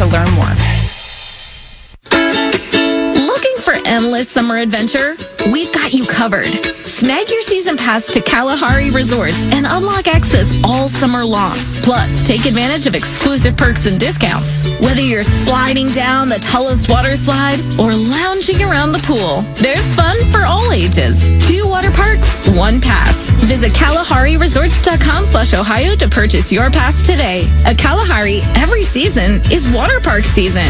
to learn more. Looking for endless summer adventure? We've got you covered. Snag your season pass to Kalahari Resorts and unlock access all summer long. Plus, take advantage of exclusive perks and discounts. Whether you're sliding down the tallest water slide or lounging around the pool, there's fun for all ages. 2 water parks, 1 pass. Visit KalahariResorts.com/Ohio to purchase your pass today. At Kalahari, every season is water park season.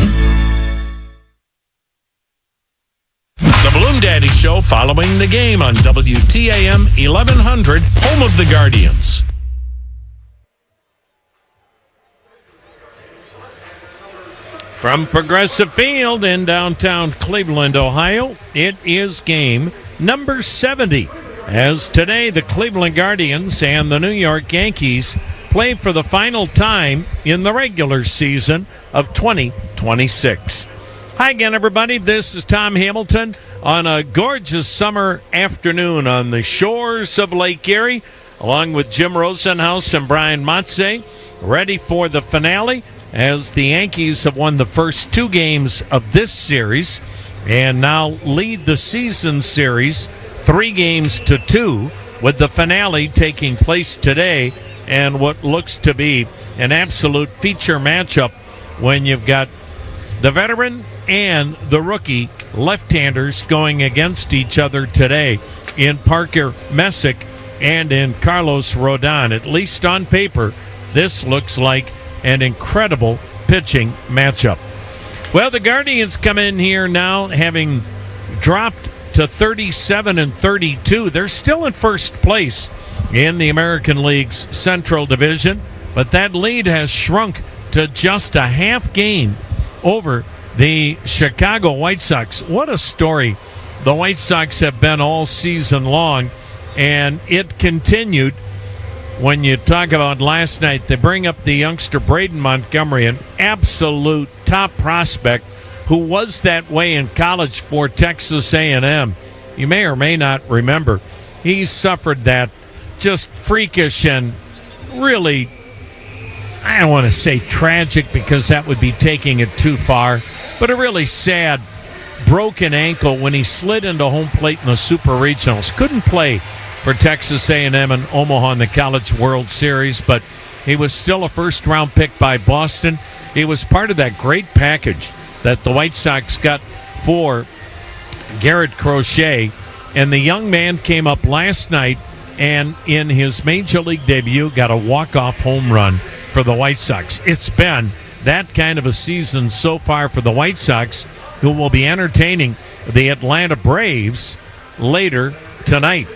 The Balloon Daddy Show following the game on WTAM 1100, home of the Guardians. From Progressive Field in downtown Cleveland, Ohio, it is game number 70. As today, the Cleveland Guardians and the New York Yankees play for the final time in the regular season of 2026. Hi again, everybody. This is Tom Hamilton on a gorgeous summer afternoon on the shores of Lake Erie, along with Jim Rosenhaus and Brian Motze, ready for the finale as the Yankees have won the first 2 games of this series and now lead the season series 3-2, with the finale taking place today and what looks to be an absolute feature matchup when you've got the veteran and the rookie left-handers going against each other today in Parker Messick and in Carlos Rodon. At least on paper, this looks like an incredible pitching matchup. Well, the Guardians come in here now having dropped to 37-32. They're still in first place in the American League's Central Division, but that lead has shrunk to just a half game over the Chicago White Sox. What a story the White Sox have been all season long, and it continued when you talk about last night. They bring up the youngster Braden Montgomery, an absolute top prospect who was that way in college for Texas A&M. You may or may not remember, he suffered that just freakish and really, I don't want to say tragic because that would be taking it too far, but a really sad broken ankle when he slid into home plate in the Super Regionals. Couldn't play for Texas A&M and Omaha in the College World Series, but he was still a first-round pick by Boston. He was part of that great package that the White Sox got for Garrett Crochet, and the young man came up last night and in his Major League debut got a walk-off home run for the White Sox. It's been that kind of a season so far for the White Sox, who will be entertaining the Atlanta Braves later tonight.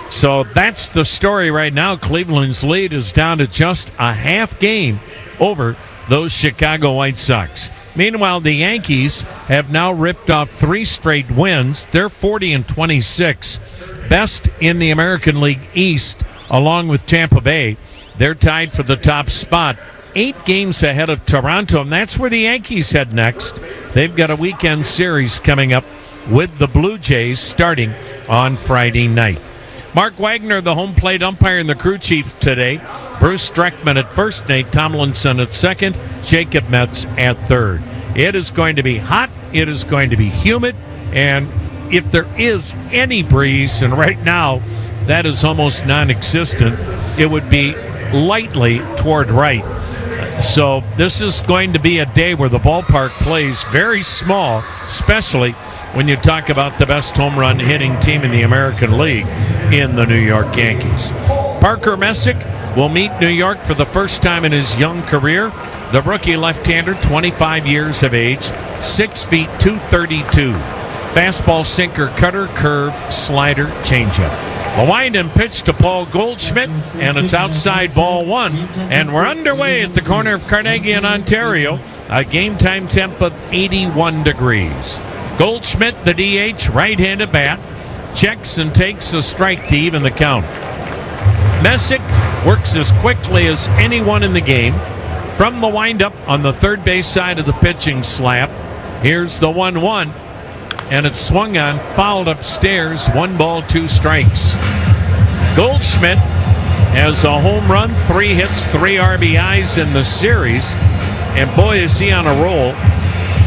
So that's the story right now. Cleveland's lead is down to just a half game over those Chicago White Sox. Meanwhile, the Yankees have now ripped off 3 straight wins. They're 40-26, best in the American League East, along with Tampa Bay. They're tied for the top spot, 8 games ahead of Toronto, and that's where the Yankees head next. They've got a weekend series coming up with the Blue Jays starting on Friday night. Mark Wagner, the home plate umpire and the crew chief today. Bruce Streckman at first, Nate Tomlinson at second, Jacob Metz at third. It is going to be hot, it is going to be humid, and if there is any breeze, and right now that is almost non-existent, it would be lightly toward right. So this is going to be a day where the ballpark plays very small, especially when you talk about the best home run hitting team in the American League in the New York Yankees. Parker Messick will meet New York for the first time in his young career. The rookie left-hander, 25 years of age, 6 feet 232. Fastball, sinker, cutter, curve, slider, changeup. The wind and pitch to Paul Goldschmidt, and it's outside ball 1. And we're underway at the corner of Carnegie and Ontario. A game-time temp of 81 degrees. Goldschmidt, the DH, right-handed bat, checks and takes a strike to even the count. Messick works as quickly as anyone in the game. From the windup on the third base side of the pitching slab, here's the 1-1. And it's swung on, fouled upstairs, 1 ball, 2 strikes. Goldschmidt has a home run, 3 hits, 3 RBIs in the series, And boy, is he on a roll.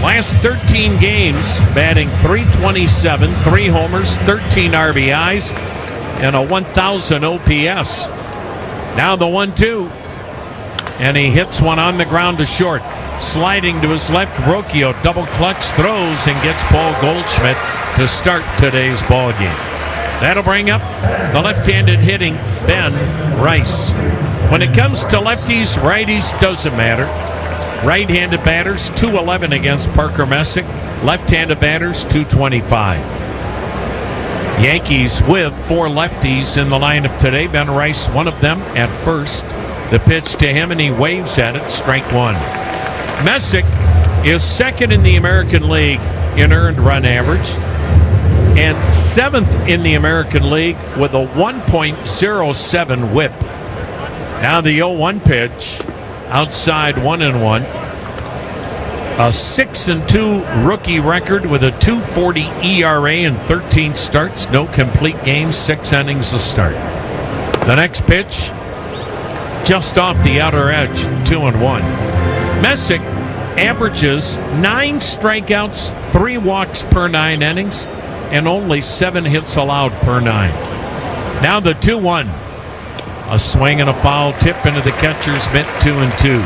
Last 13 games, batting .327, 3 homers, 13 RBIs, and a 1,000 OPS. Now the 1-2. And he hits one on the ground to short. Sliding to his left, Rocchio double clutch throws and gets Paul Goldschmidt to start today's ball game. That'll bring up the left-handed hitting Ben Rice. When it comes to lefties, righties, doesn't matter. Right-handed batters, 211 against Parker Messick. Left-handed batters, 225. Yankees with 4 lefties in the lineup today. Ben Rice, one of them at first. The pitch to him, and he waves at it, strike one. Messick is second in the American League in earned run average and 7th in the American League with a 1.07 whip. Now the 0-1 pitch, outside 1-1. A 6-2 rookie record with a 2.40 ERA in 13 starts. No complete games, 6 innings to start. The next pitch, just off the outer edge, 2-1. Messick averages 9 strikeouts, 3 walks per 9 innings, and only 7 hits allowed per 9. Now the 2-1. A swing and a foul tip into the catcher's mitt, 2-2.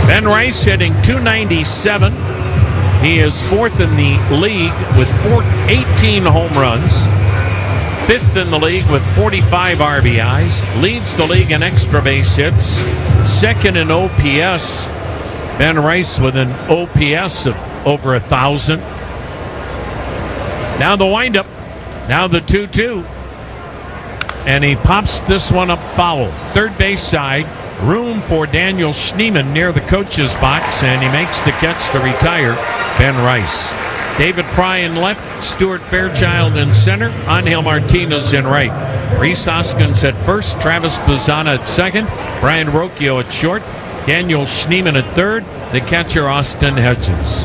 Ben Rice hitting .297. He is 4th in the league with 18 home runs. 5th in the league with 45 RBIs. Leads the league in extra base hits. 2nd in OPS. Ben Rice with an OPS of over 1,000. Now the windup. Now the 2-2. And he pops this one up foul. Third base side. Room for Daniel Schneemann near the coach's box, and he makes the catch to retire Ben Rice. David Fry in left, Stuart Fairchild in center, Angel Martinez in right. Rhys Hoskins at first, Travis Bazzana at second, Brian Rocchio at short, Daniel Schneemann at third, the catcher Austin Hedges.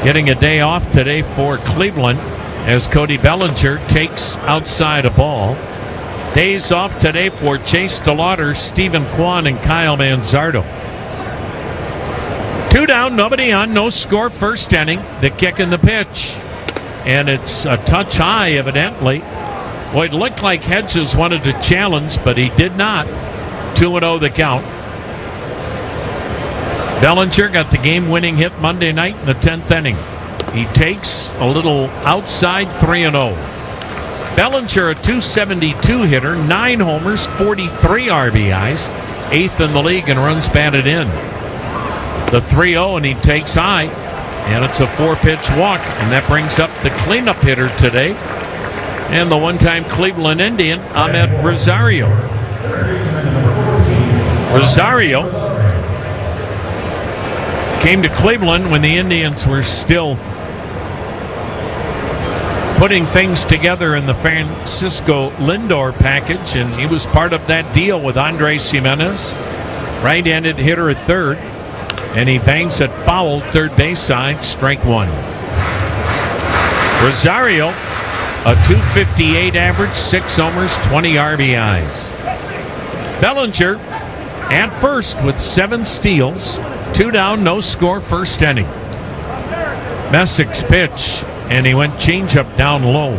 Getting a day off today for Cleveland as Cody Bellinger takes outside a ball. Days off today for Chase DeLauder, Stephen Kwan, and Kyle Manzardo. 2 down, nobody on, no score, first inning. The kick and the pitch. And it's a touch high, evidently. Well, it looked like Hedges wanted to challenge, but he did not. 2-0 the count. Bellinger got the game-winning hit Monday night in the 10th inning. He takes a little outside, 3-0. Bellinger, a .272 hitter, 9 homers, 43 RBIs, 8th in the league in runs batted in. The 3-0, and he takes high, and it's a 4-pitch walk, and that brings up the cleanup hitter today, and the one-time Cleveland Indian, Ahmed Rosario. Rosario came to Cleveland when the Indians were still putting things together in the Francisco Lindor package, and he was part of that deal with Andres Gimenez, right-handed hitter at third, and he bangs it foul third base side, strike one. Rosario, a .258 average, 6 homers, 20 RBIs. Bellinger at first with 7 steals, 2 down, no score, first inning. Messick's pitch, and he went changeup down low.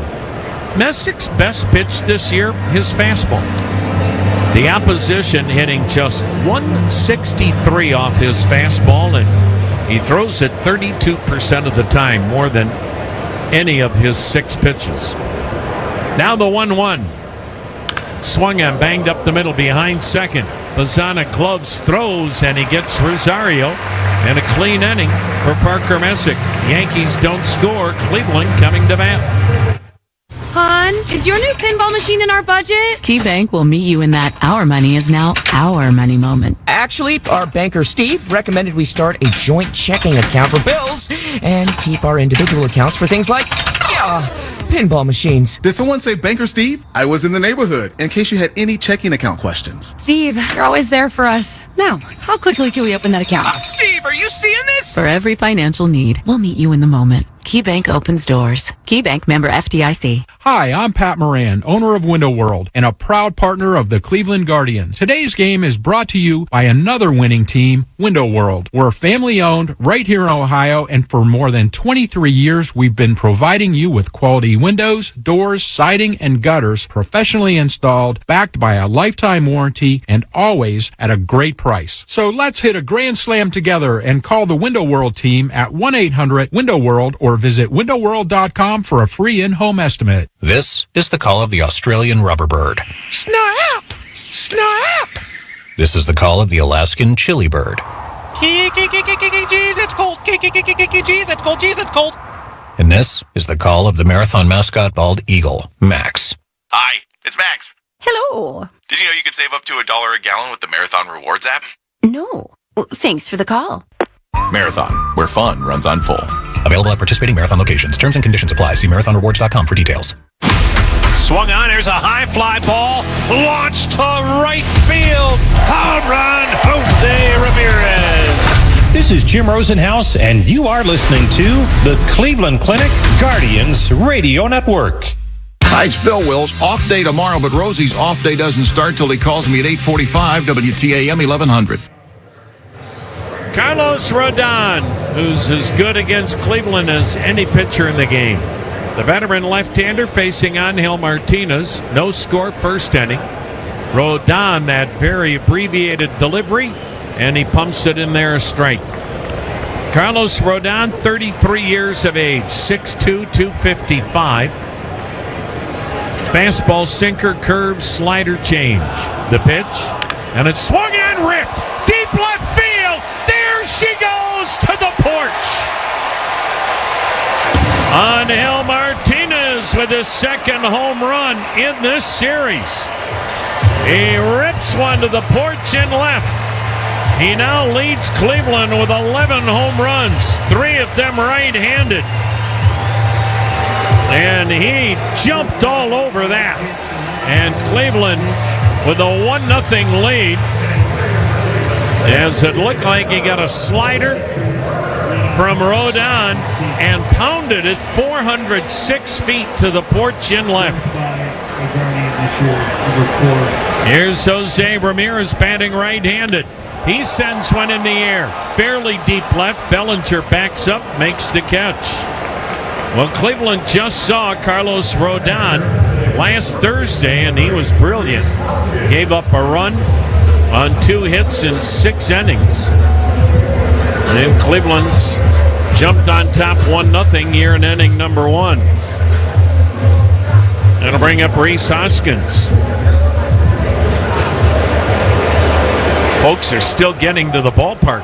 Messick's best pitch this year, his fastball. The opposition hitting just 163 off his fastball, and he throws it 32% of the time, more than any of his 6 pitches. Now the 1-1. Swung and banged up the middle behind second. Bazzana gloves, throws, and he gets Rosario. And a clean inning for Parker Messick. Yankees don't score. Cleveland coming to bat. Hon, is your new pinball machine in our budget? KeyBank will meet you in that our money is now our money moment. Actually, our banker Steve recommended we start a joint checking account for bills and keep our individual accounts for things like pinball machines. Did someone say Banker Steve? I was in the neighborhood in case you had any checking account questions. Steve, you're always there for us. Now, how quickly can we open that account? Steve, are you seeing this? For every financial need, we'll meet you in the moment. KeyBank opens doors. KeyBank, member FDIC. Hi, I'm Pat Moran, owner of Window World and a proud partner of the Cleveland Guardians. Today's game is brought to you by another winning team, Window World. We're family owned right here in Ohio, and for more than 23 years, we've been providing you with quality windows, doors, siding, and gutters professionally installed, backed by a lifetime warranty, and always at a great price. So let's hit a grand slam together and call the Window World team at 1-800-WINDOW-WORLD or visit windowworld.com for a free in-home estimate. This is the call of the Australian rubber bird. Snap! Snap! This is the call of the Alaskan chili bird. Jeez, it's cold. Jeez, it's cold. Jeez, it's cold. And this is the call of the marathon mascot bald eagle, Max. Hi, it's Max. Hello. Did you know you could save up to $1 a gallon with the Marathon Rewards app? No. Well, thanks for the call. Marathon, where fun runs on full. Available at participating marathon locations. Terms and conditions apply. See marathonrewards.com for details. Swung on, there's a high fly ball, launched to right field. Home run, Jose Ramirez. This is Jim Rosenhaus, and you are listening to the Cleveland Clinic Guardians Radio Network. Hi, it's Bill Wills. Off day tomorrow, but Rosie's off day doesn't start till he calls me at 8:45 WTAM 1100. Carlos Rodon, who's as good against Cleveland as any pitcher in the game. The veteran left-hander facing Angel Martinez. No score, first inning. Rodon, that very abbreviated delivery, and he pumps it in there, a strike. Carlos Rodon, 33 years of age, 6'2", 255. Fastball, sinker, curve, slider, change. The pitch, and it's swung and ripped. Deep left field. There she goes to the porch. Angel Martinez with his second home run in this series. He rips one to the porch and left. He now leads Cleveland with 11 home runs, 3 of them right-handed. And he jumped all over that. And Cleveland with a 1-0 lead, as it looked like he got a slider from Rodon and pounded it 406 feet to the porch and left. Here's Jose Ramirez batting right-handed. He sends one in the air, fairly deep left. Bellinger backs up, makes the catch. Well, Cleveland just saw Carlos Rodon last Thursday, and he was brilliant. Gave up a run on 2 hits in 6 innings. And then Cleveland's jumped on top 1-0 here in inning number 1. That'll bring up Rhys Hoskins. Folks are still getting to the ballpark.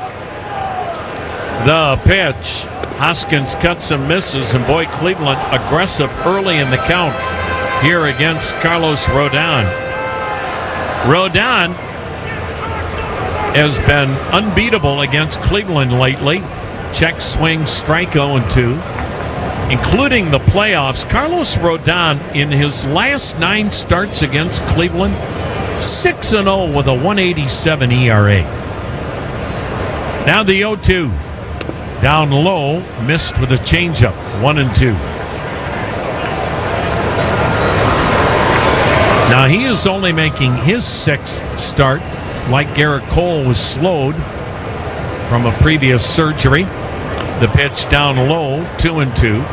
The pitch. Hoskins cuts and misses, and boy, Cleveland aggressive early in the count here against Carlos Rodon. Rodon has been unbeatable against Cleveland lately. Check swing, strike 0-2, including the playoffs. Carlos Rodon, in his last 9 starts against Cleveland, 6-0 with a 1.87 ERA. Now the 0-2. Down low, missed with a changeup, 1-2. Now he is only making his 6th start. Like Garrett Cole was slowed from a previous surgery. The pitch down low, 2-2.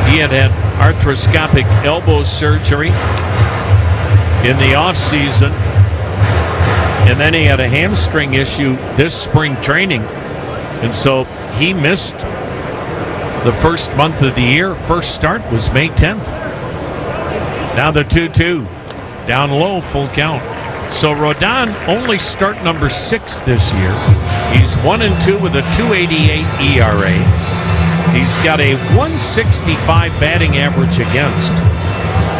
He had arthroscopic elbow surgery in the offseason, and then he had a hamstring issue this spring training, and so he missed the first month of the year. First start was May 10th. Now the 2-2. Down low, full count. So Rodon only start number 6 this year. He's 1-2 with a 2.88 ERA. He's got a 165 batting average against.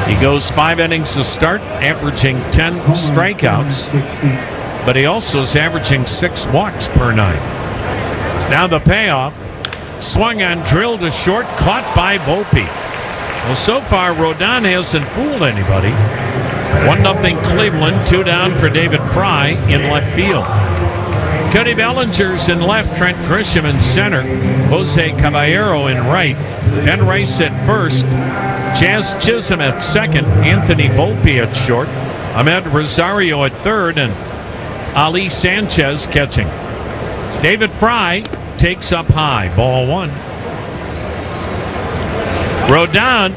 He goes 5 innings to start, averaging 10 strikeouts. But he also is averaging 6 walks per 9. Now the payoff. Swung on, drilled to short, caught by Volpe. Well, so far, Rodon hasn't fooled anybody. 1-0 Cleveland, 2 down for David Fry in left field. Cody Bellinger's in left, Trent Grisham in center, Jose Caballero in right, Ben Rice at first, Chaz Chisholm at second, Anthony Volpe at short, Ahmed Rosario at third, and Ali Sanchez catching. David Fry takes up high, ball one. Rodon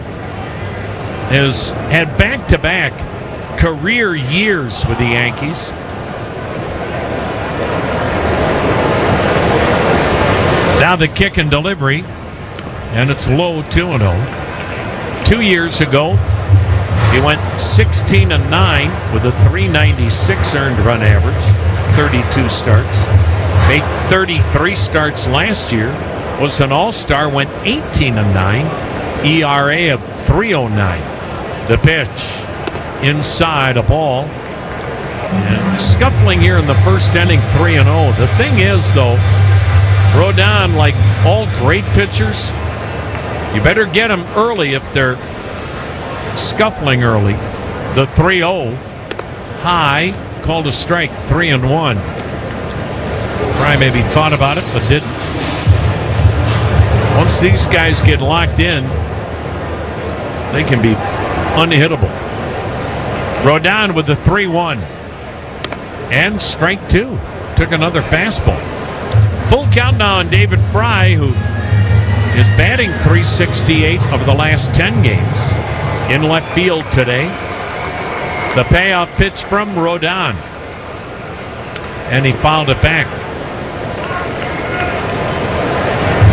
has had back-to-back career years with the Yankees. Now the kick and delivery, and it's low, 2-0. 2 years ago, he went 16-9 with a .396 earned run average, 32 starts. Made 33 starts last year, was an all-star, went 18-9, ERA of 3.09. The pitch, inside a ball, and scuffling here in the first inning, 3-0. The thing is, though, Rodon, like all great pitchers, you better get them early if they're scuffling early. The 3-0, high, called a strike, 3-1. Fry maybe thought about it, but didn't. Once these guys get locked in, they can be unhittable. Rodon with the 3-1. And strike two. Took another fastball. Full count now on David Fry, who is batting .368 over the last 10 games. In left field today. The payoff pitch from Rodon. And he fouled it back.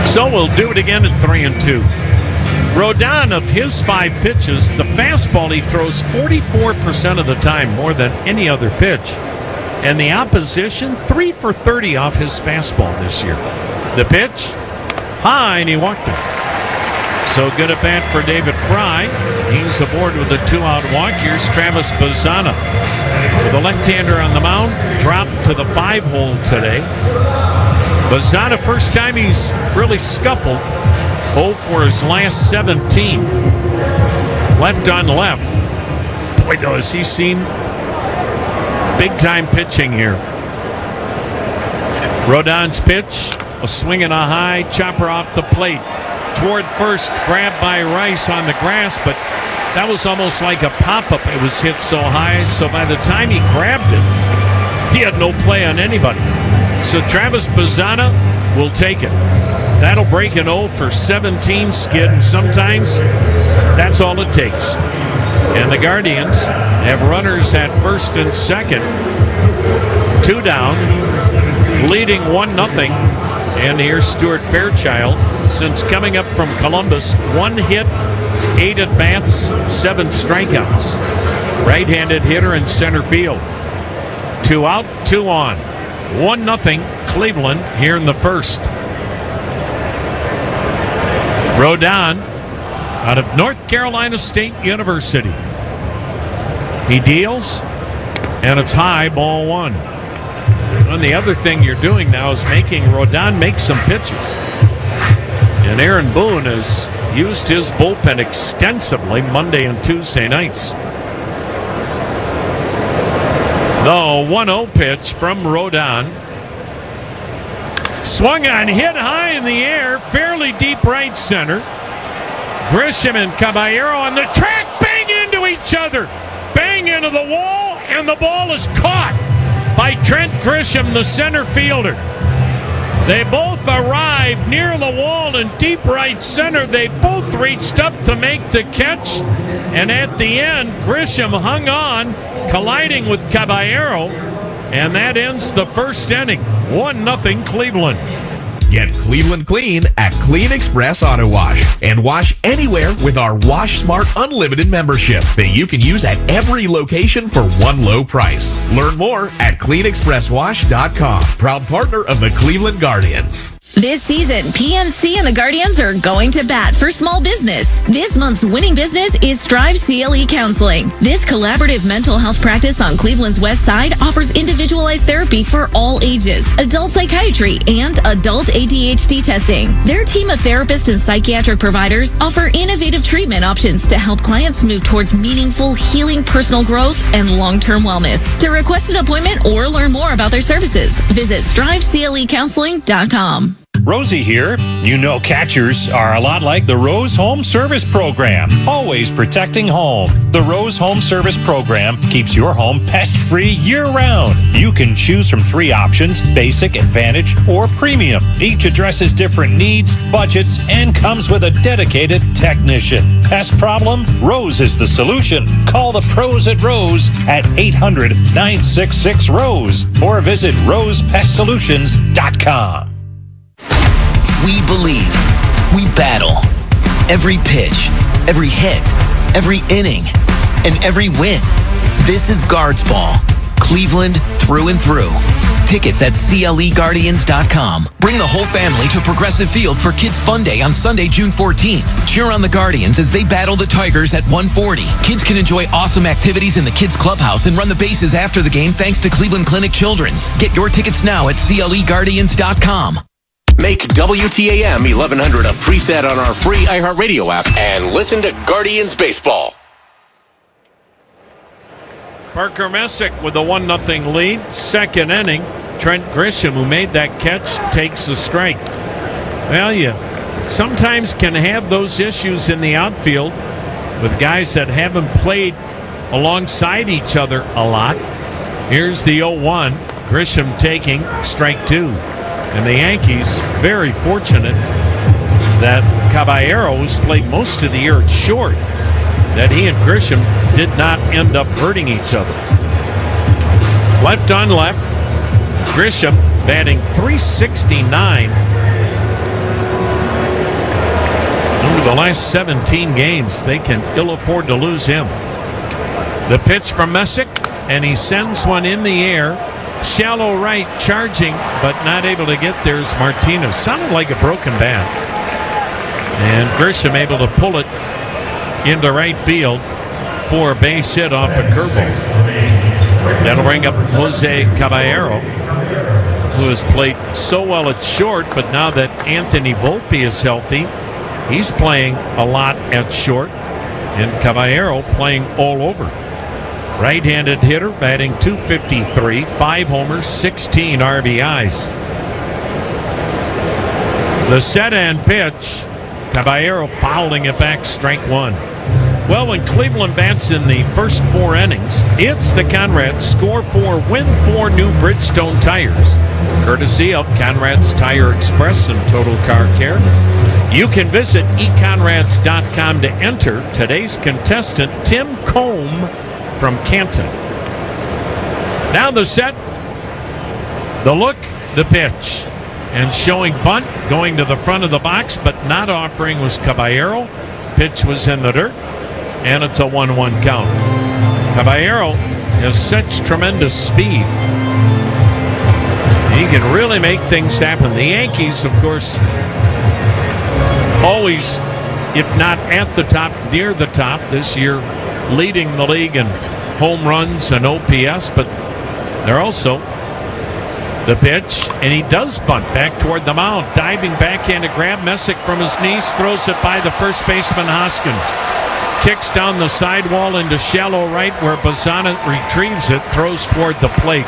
So we'll do it again at 3-2. Rodon, of his 5 pitches, the fastball he throws 44% of the time, more than any other pitch. And the opposition, 3 for 30 off his fastball this year. The pitch, high, and he walked it. So good at bat for David Fry. He's aboard with a 2-out walk. Here's Travis Bazzana. With the left-hander on the mound, dropped to the 5-hole today. Bazzana, first time he's really scuffled. 0 for his last 17. Left on left. Boy, though, has he seen big-time pitching here. Rodon's pitch, a swing and a high chopper off the plate. Toward first, grabbed by Rice on the grass, but that was almost like a pop-up. It was hit so high, so by the time he grabbed it, he had no play on anybody. So Travis Bazzana will take it. That'll break an 0 for 17 skid, and sometimes that's all it takes. And the Guardians have runners at first and second. 2 down, leading 1-0. And here's Stuart Fairchild. Since coming up from Columbus, 1 hit, 8 at-bats, 7 strikeouts. Right-handed hitter in center field. 2 out, 2 on. 1-0 Cleveland here in the first. Rodon out of North Carolina State University. He deals, and it's high, ball 1. And the other thing you're doing now is making Rodon make some pitches. And Aaron Boone has used his bullpen extensively Monday and Tuesday nights. The 1-0 pitch from Rodon. Swung on, hit high in the air, fairly deep right center. Grisham and Caballero on the track, bang into each other. Bang into the wall, and the ball is caught by Trent Grisham, the center fielder. They both arrived near the wall in deep right center. They both reached up to make the catch, and at the end, Grisham hung on, colliding with Caballero, and that ends the first inning. 1-0 Cleveland. Get Cleveland clean at Clean Express Auto Wash and wash anywhere with our Wash Smart Unlimited membership that you can use at every location for one low price. Learn more at CleanExpressWash.com. Proud partner of the Cleveland Guardians. This season, PNC and the Guardians are going to bat for small business. This month's winning business is Strive CLE Counseling. This collaborative mental health practice on Cleveland's west side offers individualized therapy for all ages, adult psychiatry, and adult ADHD testing. Their team of therapists and psychiatric providers offer innovative treatment options to help clients move towards meaningful, healing personal growth and long-term wellness. To request an appointment or learn more about their services, visit StriveCLECounseling.com. Rosie here. You know catchers are a lot like the Rose Home Service Program, always protecting home. The Rose Home Service Program keeps your home pest-free year-round. You can choose from 3 options, basic, advantage, or premium. Each addresses different needs, budgets, and comes with a dedicated technician. Pest problem? Rose is the solution. Call the pros at Rose at 800-966-ROSE or visit rosepestsolutions.com. We believe. We battle. Every pitch, every hit, every inning, and every win. This is Guards Ball. Cleveland through and through. Tickets at CLEGuardians.com. Bring the whole family to Progressive Field for Kids Fun Day on Sunday, June 14th. Cheer on the Guardians as they battle the Tigers at 1:40. Kids can enjoy awesome activities in the Kids Clubhouse and run the bases after the game thanks to Cleveland Clinic Children's. Get your tickets now at CLEGuardians.com. Make WTAM 1100 a preset on our free iHeartRadio app and listen to Guardians Baseball. Parker Messick with a 1-0 lead. Second inning, Trent Grisham, who made that catch, takes a strike. Well, you sometimes can have those issues in the outfield with guys that haven't played alongside each other a lot. Here's the 0-1. Grisham taking strike 2. And the Yankees, very fortunate that Caballero, who's played most of the year at short, that he and Grisham did not end up hurting each other. Left on left, Grisham batting .369 over the last 17 games. They can ill afford to lose him. The pitch from Messick, and he sends one in the air. Shallow right, charging, but not able to get there is Martinez. Sounded like a broken bat. And Grisham able to pull it into right field for a base hit off a curveball. That'll bring up Jose Caballero, who has played so well at short, but now that Anthony Volpe is healthy, he's playing a lot at short, and Caballero playing all over. Right-handed hitter, batting .253, 5 homers, 16 RBIs. The set and pitch, Caballero fouling it back, strike 1. Well, when Cleveland bats in the first 4 innings, it's the Conrad's Score 4, Win 4 new Bridgestone tires, courtesy of Conrad's Tire Express and Total Car Care. You can visit econrads.com to enter today's contestant, Tim Combe from Canton. Now the set, the look, the pitch. And showing bunt, going to the front of the box, but not offering was Caballero. Pitch was in the dirt, and it's a 1-1 count. Caballero has such tremendous speed. He can really make things happen. The Yankees, of course, always, if not at the top, near the top this year, leading the league in home runs and OPS, but they're also the pitch, and he does bunt back toward the mound. Diving backhand to grab Messick from his knees, throws it by the first baseman Hoskins. Kicks down the sidewall into shallow right where Bazana retrieves it, throws toward the plate.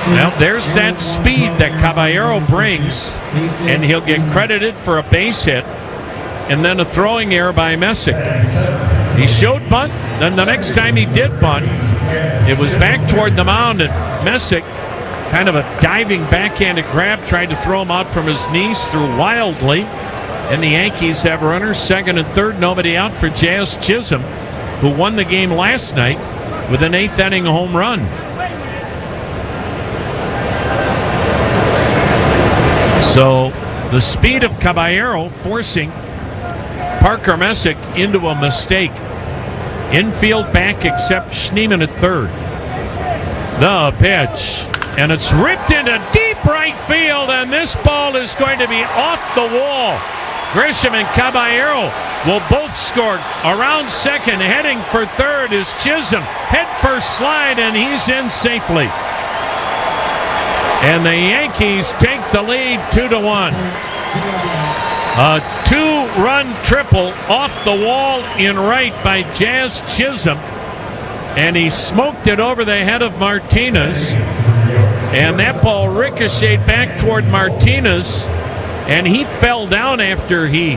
Well, there's that speed that Caballero brings, and he'll get credited for a base hit and then a throwing error by Messick. He showed bunt, then the next time he did bunt, it was back toward the mound, and Messick, kind of a diving backhanded grab, tried to throw him out from his knees, threw wildly, and the Yankees have runners second and third, nobody out for Jazz Chisholm, who won the game last night with an 8th inning home run. So the speed of Caballero forcing Parker Messick into a mistake. Infield back except Schneemann at third. The pitch. And it's ripped into deep right field, and this ball is going to be off the wall. Grisham and Caballero will both score. Around second, heading for third is Chisholm. Head first slide, and he's in safely. And the Yankees take the lead 2-1. A 2-run triple off the wall in right by Jazz Chisholm. And he smoked it over the head of Martinez. And that ball ricocheted back toward Martinez. And he fell down after he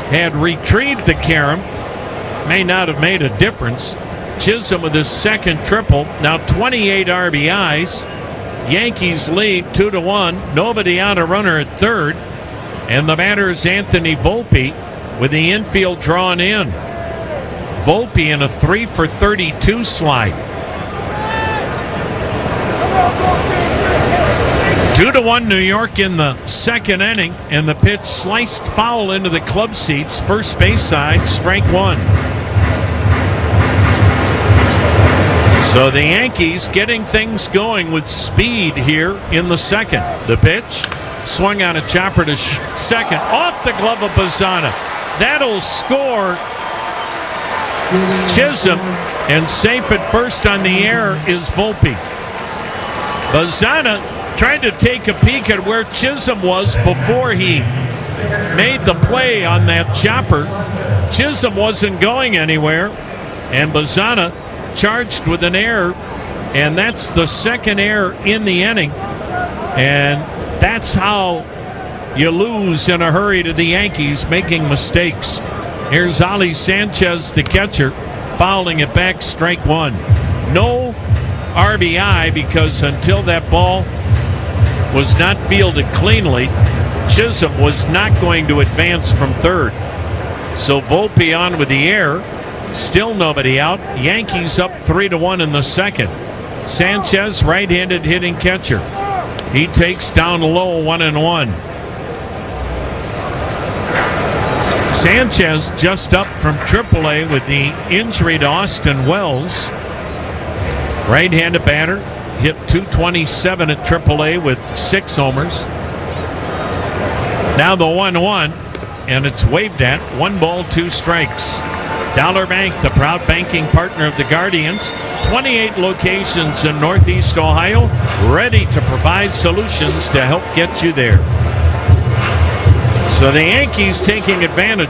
had retrieved the carom. May not have made a difference. Chisholm with his second triple. Now 28 RBIs. Yankees lead 2-1. Nobody out, a runner at third. And the batter is Anthony Volpe with the infield drawn in. Volpe in a 3-for-32 slide. 2-1 New York in the second inning, and the pitch sliced foul into the club seats, first base side, strike one. So the Yankees getting things going with speed here in the second. The pitch swung on a chopper to second, off the glove of Bazzana. That'll score Chisholm, and safe at first on the air is Volpe. Bazzana tried to take a peek at where Chisholm was before he made the play on that chopper. Chisholm wasn't going anywhere, and Bazzana charged with an error, and that's the second error in the inning. And that's how you lose in a hurry to the Yankees, making mistakes. Here's Ali Sanchez, the catcher, fouling it back, strike one. No RBI because until that ball was not fielded cleanly, Chisholm was not going to advance from third. So Volpe on with the error. Still nobody out. Yankees up 3-1 in the second. Sanchez, right-handed hitting catcher. He takes down low 1-1. Sanchez just up from AAA with the injury to Austin Wells. Right-handed batter, hit .227 at AAA with 6 homers. Now the 1-1, and it's waved at. 1 ball, 2 strikes. Dollar Bank, the proud banking partner of the Guardians. 28 locations in Northeast Ohio, ready to provide solutions to help get you there. So the Yankees taking advantage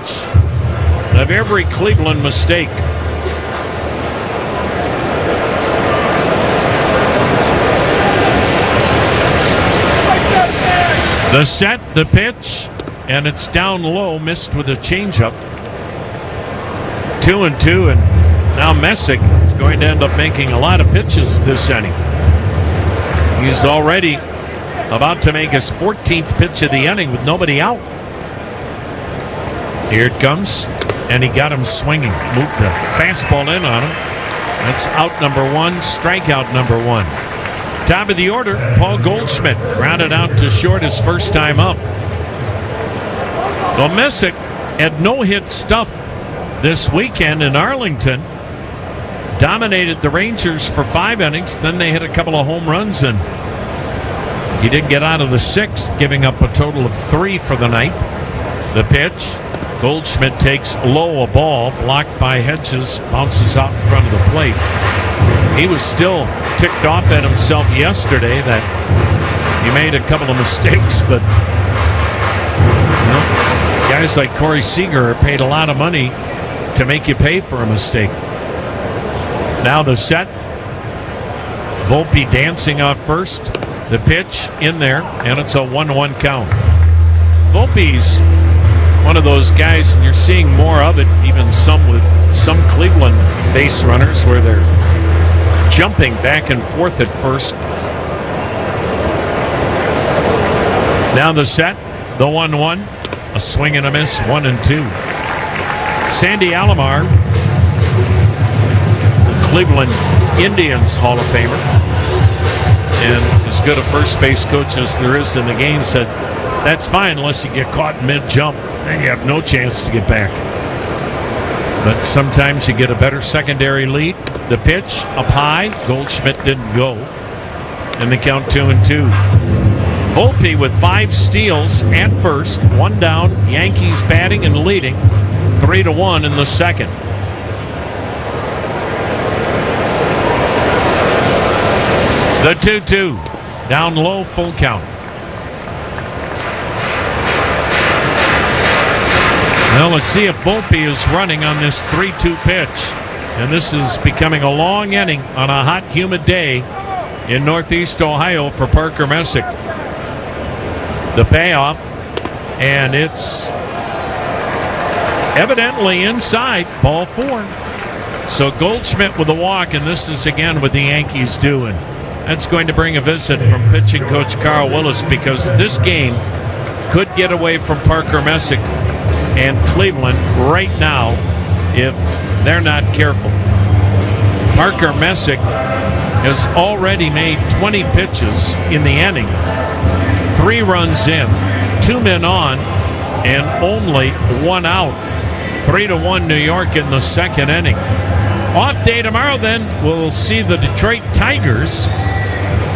of every Cleveland mistake. The set, the pitch, and it's down low, missed with a changeup. 2-2, and now Messick is going to end up making a lot of pitches this inning. He's already about to make his 14th pitch of the inning with nobody out. Here it comes, and he got him swinging. Moved the fastball in on him. That's out number 1, strikeout number 1. Top of the order, Paul Goldschmidt grounded out to short his first time up. Well, Messick had no-hit stuff this weekend in Arlington. Dominated the Rangers for 5 innings. Then they hit a couple of home runs, and he didn't get out of the 6th, giving up a total of 3 for the night. The pitch, Goldschmidt takes low, a ball blocked by Hedges, bounces out in front of the plate. He was still ticked off at himself yesterday that he made a couple of mistakes, but guys like Corey Seager are paid a lot of money to make you pay for a mistake. Now the set, Volpe dancing off first. The pitch in there, and it's a 1-1 count. Volpe's one of those guys, and you're seeing more of it, even some with some Cleveland base runners where they're jumping back and forth at first. Now the set, the 1-1, a swing and a miss, 1-2. Sandy Alomar, Cleveland Indians Hall of Famer, and as good a first base coach as there is in the game, said that's fine unless you get caught mid-jump. Then you have no chance to get back. But sometimes you get a better secondary lead. The pitch up high, Goldschmidt didn't go. and the count 2-2. Volpe with 5 steals at first, 1 down. Yankees batting and leading 3-1 in the second. The 2-2 down low, full count. Well, let's see if Volpe is running on this 3-2 pitch. And this is becoming a long inning on a hot, humid day in Northeast Ohio for Parker Messick. The payoff, and it's evidently inside, ball 4. So Goldschmidt with a walk, and this is again what the Yankees do. And that's going to bring a visit from pitching coach Carl Willis, because this game could get away from Parker Messick and Cleveland right now if they're not careful. Parker Messick has already made 20 pitches in the inning, 3 runs in, 2 men on, and only 1 out. 3-1 New York in the second inning. Off day tomorrow, then we'll see the Detroit Tigers,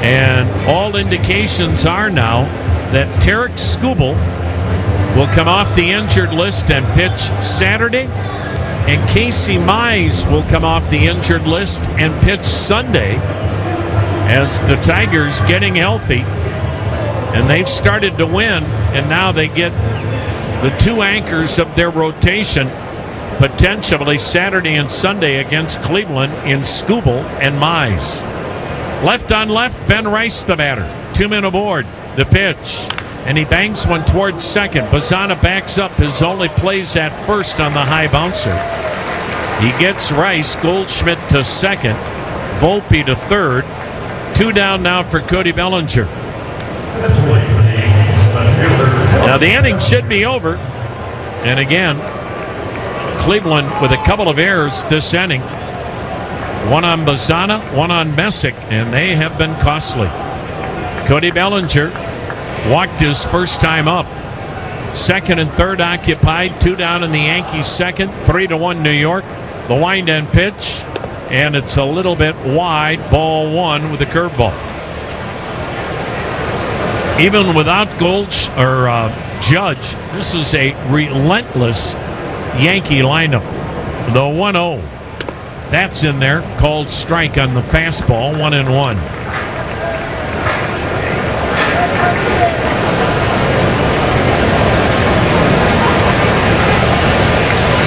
and all indications are now that Tarek Skubal will come off the injured list and pitch Saturday. And Casey Mize will come off the injured list and pitch Sunday, as the Tigers getting healthy. And they've started to win, and now they get the 2 anchors of their rotation potentially Saturday and Sunday against Cleveland in Skubal and Mize. Left on left, Ben Rice the batter. 2 men aboard. The pitch. And he bangs one towards second. Bazzana backs up. His only plays at first on the high bouncer. He gets Rice. Goldschmidt to second. Volpe to third. 2 down now for Cody Bellinger. Now the inning should be over. And again, Cleveland with a couple of errors this inning. 1 on Bazzana, 1 on Messick, and they have been costly. Cody Bellinger walked his first time up. Second and third occupied. 2 down in the Yankees second. 3-1 New York. The wind and pitch, and it's a little bit wide. Ball 1 with a curveball. Even without Judge, this is a relentless Yankee lineup. The 1-0. That's in there. Called strike on the fastball. 1-1.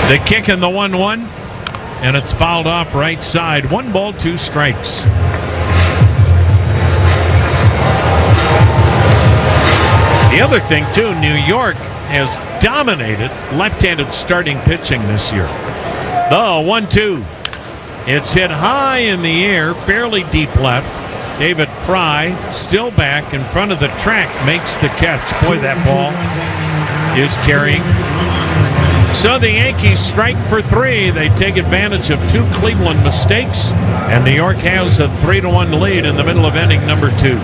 The kick in the 1-1, and it's fouled off right side. 1 ball, 2 strikes. The other thing, too, New York has dominated left-handed starting pitching this year. The 1-2. It's hit high in the air, fairly deep left. David Fry, still back in front of the track, makes the catch. Boy, that ball is carrying. So the Yankees strike for 3. They take advantage of 2 Cleveland mistakes, and New York has a 3-1 lead in the middle of inning number 2.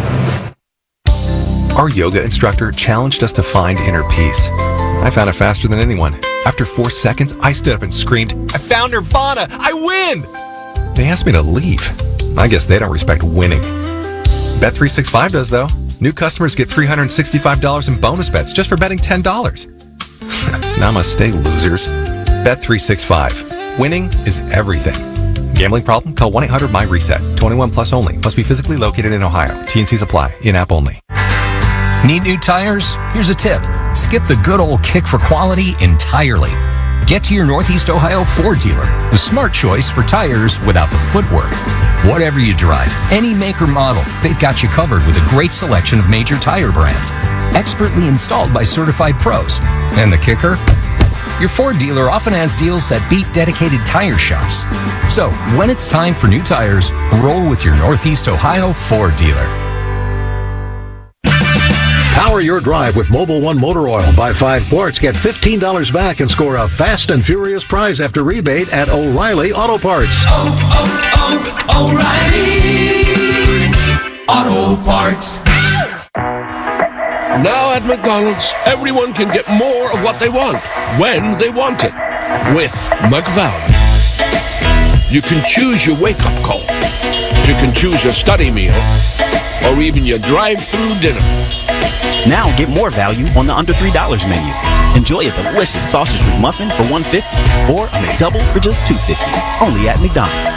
Our yoga instructor challenged us to find inner peace. I found it faster than anyone. After 4 seconds, I stood up and screamed, "I found Nirvana! I win!" They asked me to leave. I guess they don't respect winning. Bet365 does, though. New customers get $365 in bonus bets just for betting $10. Namaste, losers. Bet365. Winning is everything. Gambling problem? Call 1-800-MY-RESET. 21 plus only. Must be physically located in Ohio. T&Cs apply. In-app only. Need new tires? Here's a tip. Skip the good old kick for quality entirely. Get to your Northeast Ohio Ford dealer. The smart choice for tires without the footwork. Whatever you drive, any make or model, they've got you covered with a great selection of major tire brands. Expertly installed by certified pros. And the kicker? Your Ford dealer often has deals that beat dedicated tire shops. So, when it's time for new tires, roll with your Northeast Ohio Ford dealer. Power your drive with Mobil 1 motor oil. Buy 5 quarts, get $15 back, and score a fast and furious prize after rebate at O'Reilly Auto Parts. O'Reilly Auto Parts. Now at McDonald's, everyone can get more of what they want, when they want it, with McValue. You can choose your wake-up call. You can choose your study meal. or even your drive-through dinner. Now get more value on the under $3 menu. Enjoy a delicious sausage McMuffin for $1.50 or a McDouble for just $2.50. Only at McDonald's.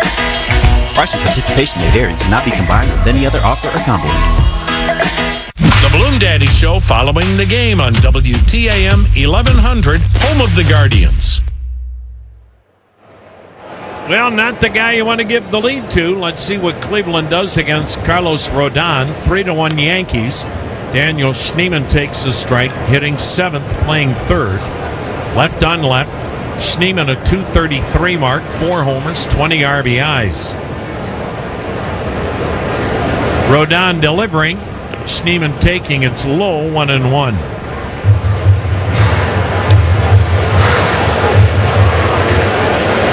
Price and participation may vary. Cannot be combined with any other offer or combo meal. The Balloon Daddy Show following the game on WTAM 1100, home of the Guardians. Well, not the guy you want to give the lead to. Let's see what Cleveland does against Carlos Rodon. 3-1 Yankees. Daniel Schneemann takes the strike, hitting 7th, playing 3rd. Left on left. Schneemann a .233 mark, 4 homers, 20 RBIs. Rodon delivering. Schneemann taking its low 1-1.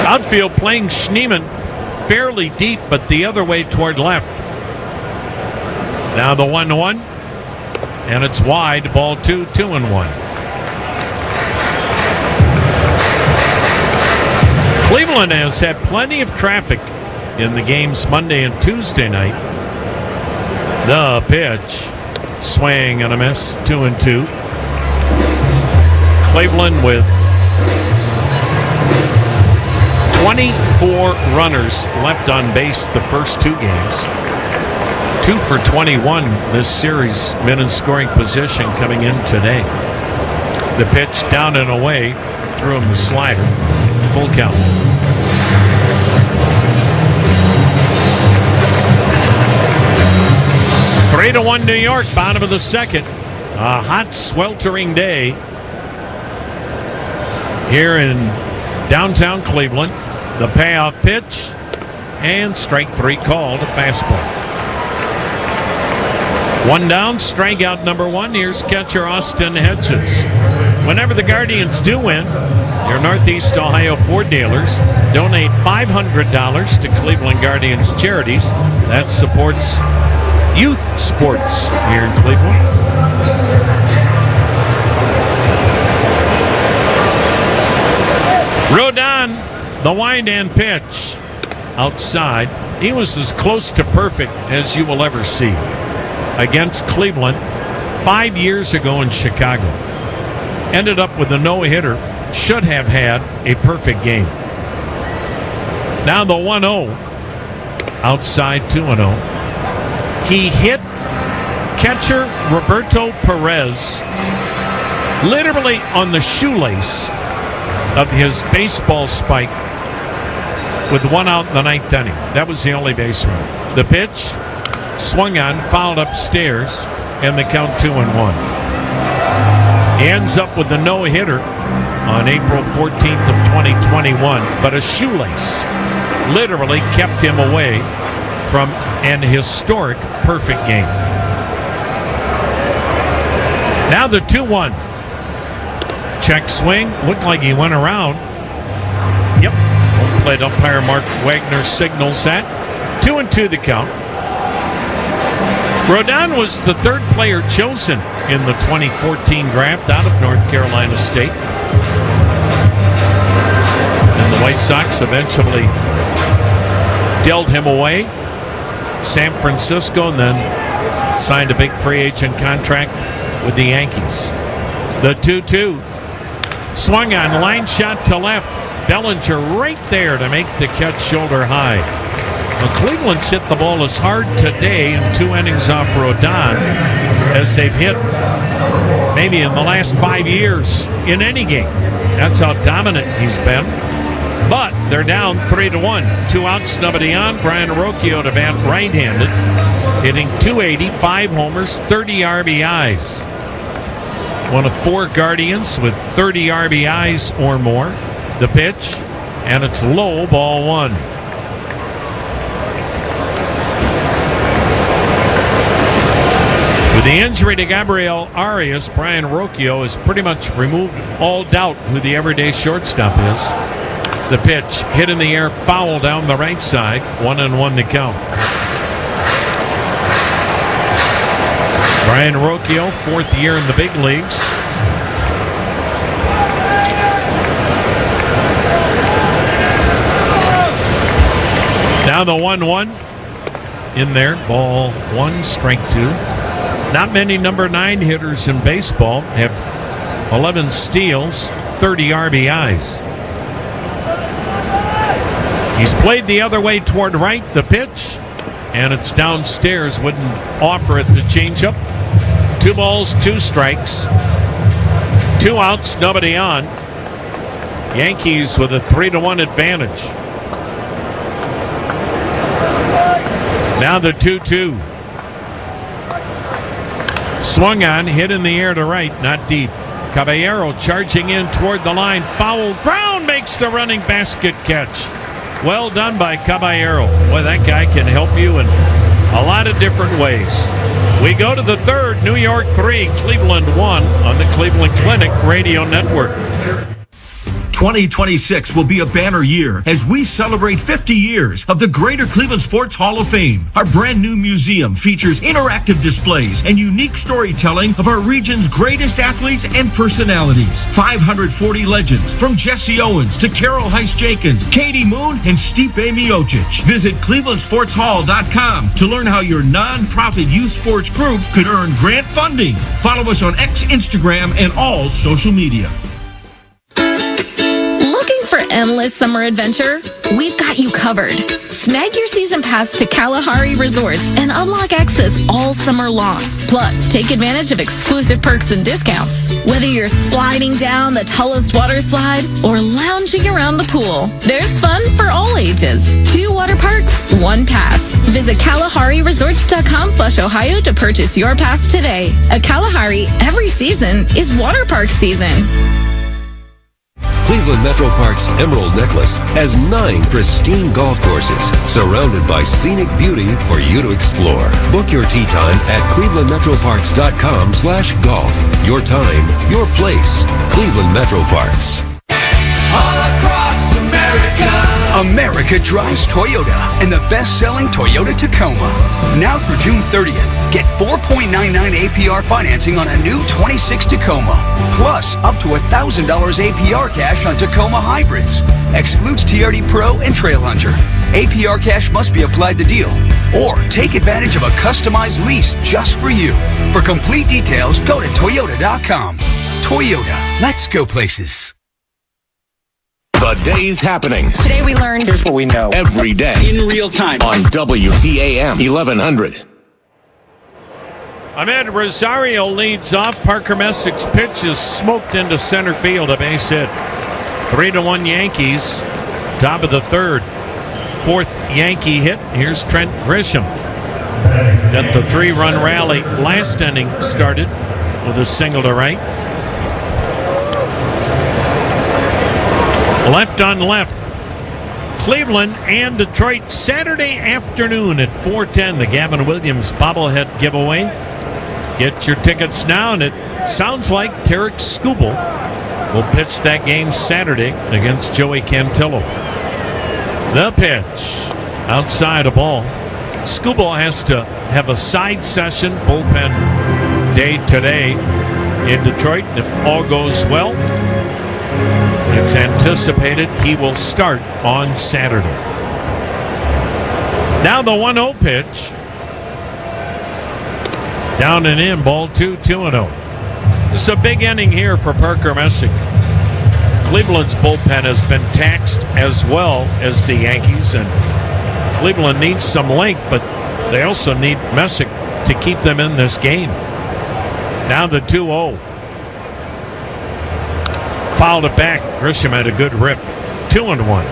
Outfield playing Schneemann fairly deep, but the other way toward left. Now the 1-1, and it's wide. Ball 2, 2-1. Cleveland has had plenty of traffic in the games Monday and Tuesday night. The pitch, swing and a miss, 2-2. Cleveland with 24 runners left on base the first 2 games. 2 for 21 this series, men in scoring position coming in today. The pitch down and away, threw him the slider. Full count. Three to 1 New York, bottom of the second. A hot, sweltering day here in downtown Cleveland. The payoff pitch, and strike 3 called, a fastball. 1 down, strikeout number 1. Here's catcher Austin Hedges. Whenever the Guardians do win, your Northeast Ohio Ford dealers donate $500 to Cleveland Guardians charities. That supports youth sports here in Cleveland. Rodon, the wind and pitch outside. He was as close to perfect as you will ever see against Cleveland 5 years ago in Chicago. Ended up with a no-hitter. Should have had a perfect game. Now the 1-0 outside, 2-0. He hit catcher Roberto Perez literally on the shoelace of his baseball spike with 1 out in the 9th inning. That was the only base run. The pitch swung on, fouled upstairs, and the count 2-1. He ends up with a no-hitter on April 14th of 2021, but a shoelace literally kept him away from an historic perfect game. Now the 2-1. Check swing. Looked like he went around. Yep. Home plate umpire Mark Wagner signals that. 2-2 the count. Rodon was the 3rd player chosen in the 2014 draft out of North Carolina State. And the White Sox eventually dealt him away. San Francisco, and then signed a big free agent contract with the Yankees. The 2-2. Swung on, line shot to left. Bellinger right there to make the catch shoulder high. Well, Cleveland's hit the ball as hard today in 2 innings off Rodon as they've hit maybe in the last 5 years in any game. That's how dominant he's been. But they're down 3-1. 2 outs, nobody on. Brian Rocchio to bat right-handed, hitting .280, 5 homers, 30 RBIs. One of 4 Guardians with 30 RBIs or more. The pitch, and it's low, ball 1. With the injury to Gabriel Arias, Brian Rocchio has pretty much removed all doubt who the everyday shortstop is. The pitch, hit in the air, foul down the right side, 1-1 the count. Brian Rocchio, 4th year in the big leagues. Now the 1-1. in there. Ball 1, strike 2. Not many number 9 hitters in baseball have 11 steals, 30 RBIs. He's played the other way toward right, the pitch, and it's downstairs. Wouldn't offer it the changeup. 2 balls, 2 strikes. 2 outs, nobody on. Yankees with a 3-1 advantage. Now the 2-2. Swung on, hit in the air to right, not deep. Caballero charging in toward the line. Foul ground, makes the running basket catch. Well done by Caballero. Boy, that guy can help you in a lot of different ways. We go to the third. New York 3, Cleveland 1 on the Cleveland Clinic Radio Network. 2026 will be a banner year as we celebrate 50 years of the Greater Cleveland Sports Hall of Fame. Our brand new museum features interactive displays and unique storytelling of our region's greatest athletes and personalities. 540 legends from Jesse Owens to Carol Heiss-Jenkins, Katie Moon, and Stipe Miocic. Visit ClevelandSportsHall.com to learn how your nonprofit youth sports group could earn grant funding. Follow us on X, Instagram, and all social media. For endless summer adventure, we've got you covered. Snag your season pass to Kalahari Resorts and unlock access all summer long. Plus, take advantage of exclusive perks and discounts. Whether you're sliding down the tallest water slide or lounging around the pool, there's fun for all ages. 2 water parks, 1 pass. Visit KalahariResorts.com/Ohio to purchase your pass today. At Kalahari, every season is water park season. Cleveland Metro Park's Emerald Necklace has 9 pristine golf courses surrounded by scenic beauty for you to explore. Book your tee time at clevelandmetroparks.com/golf. Your time, your place. Cleveland Metro Parks. All across America. America drives Toyota and the best-selling Toyota Tacoma. Now through June 30th, get 4.99 APR financing on a new 26 Tacoma. Plus, up to $1,000 APR cash on Tacoma hybrids. Excludes TRD Pro and Trail Hunter. APR cash must be applied to deal. Or take advantage of a customized lease just for you. For complete details, go to Toyota.com. Toyota, let's go places. The day's happenings. Today we learned. Here's what we know. Every day. In real time. On WTAM 1100. Ahmed Rosario leads off. Parker Messick's pitch is smoked into center field, a base hit. 3-1 Yankees. Top of the third. 4th Yankee hit. Here's Trent Grisham. Got the 3-run rally. Last inning started with a single to right. Left on left. Cleveland and Detroit Saturday afternoon at 4:10. The Gavin Williams bobblehead giveaway. Get your tickets now, and it sounds like Tarek Skubal will pitch that game Saturday against Joey Cantillo. The pitch. Outside a ball. Skubal has to have a side session, bullpen day today in Detroit. And if all goes well, it's anticipated he will start on Saturday. Now the 1-0 pitch. Down and in, ball 2, 2-0. This is a big inning here for Parker Messick. Cleveland's bullpen has been taxed as well as the Yankees, and Cleveland needs some length, but they also need Messick to keep them in this game. Now the 2-0. Fouled it back. Grisham had a good rip. 2-1.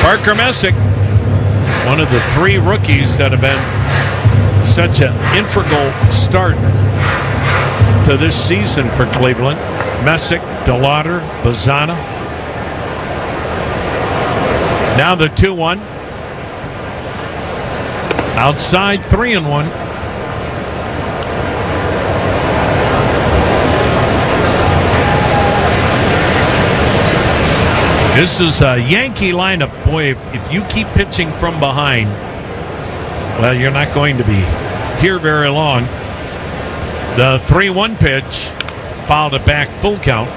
Parker Messick, one of the 3 rookies that have been such an integral start to this season for Cleveland. Messick, DeLauder, Bazzana. Now the 2-1. Outside, 3-1. This is a Yankee lineup. Boy, if you keep pitching from behind, well, you're not going to be here very long. The 3-1 pitch, fouled it back, full count.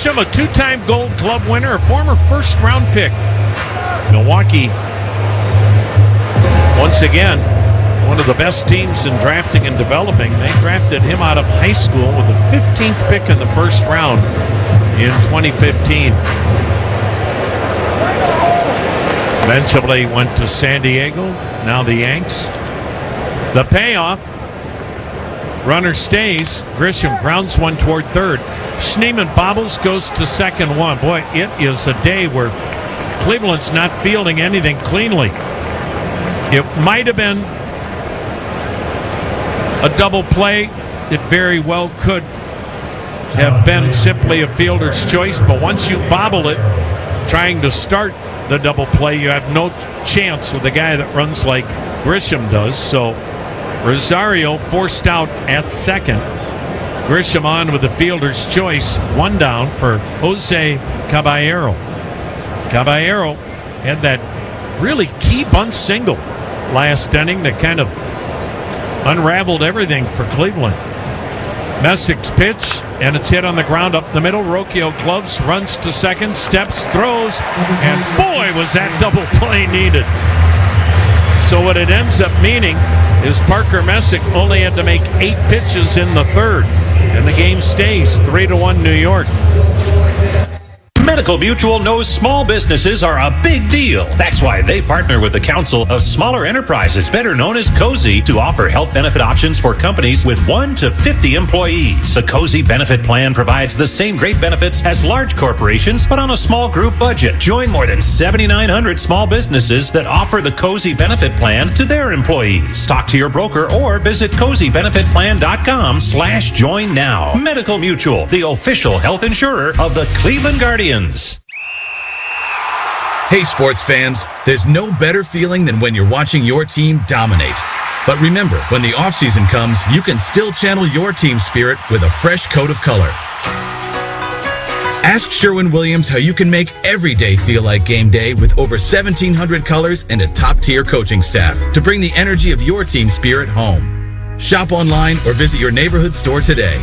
Grisham, a two-time Gold Glove winner, a former first-round pick. Milwaukee, once again, one of the best teams in drafting and developing. They drafted him out of high school with the 15th pick in the first round in 2015. Eventually went to San Diego, now the Yanks. The payoff, runner stays. Grisham grounds one toward third. Schneemann bobbles, goes to second one. Boy, it is a day where Cleveland's not fielding anything cleanly. It might have been a double play. It very well could have been simply a fielder's choice, but once you bobble it, trying to start the double play, you have no chance with a guy that runs like Grisham does. So Rosario forced out at second. Grisham on with the fielder's choice. One down for Jose Caballero. Caballero had that really key bunt single last inning that kind of unraveled everything for Cleveland. Messic's pitch, and it's hit on the ground up the middle. Rocchio gloves, runs to second, steps, throws, and boy, was that double play needed. So what it ends up meaning is Parker Messick only had to make 8 pitches in the third, and the game stays 3-1 New York. Medical Mutual knows small businesses are a big deal. That's why they partner with the Council of Smaller Enterprises, better known as COSI, to offer health benefit options for companies with 1 to 50 employees. The COSI benefit plan provides the same great benefits as large corporations, but on a small group budget. Join more than 7,900 small businesses that offer the COSI benefit plan to their employees. Talk to your broker or visit COSIBenefitPlan.com/join now. Medical Mutual, the official health insurer of the Cleveland Guardians. Hey, sports fans, there's no better feeling than when you're watching your team dominate. But remember, when the offseason comes, you can still channel your team spirit with a fresh coat of color. Ask Sherwin-Williams how you can make every day feel like game day with over 1,700 colors and a top-tier coaching staff to bring the energy of your team spirit home. Shop online or visit your neighborhood store today.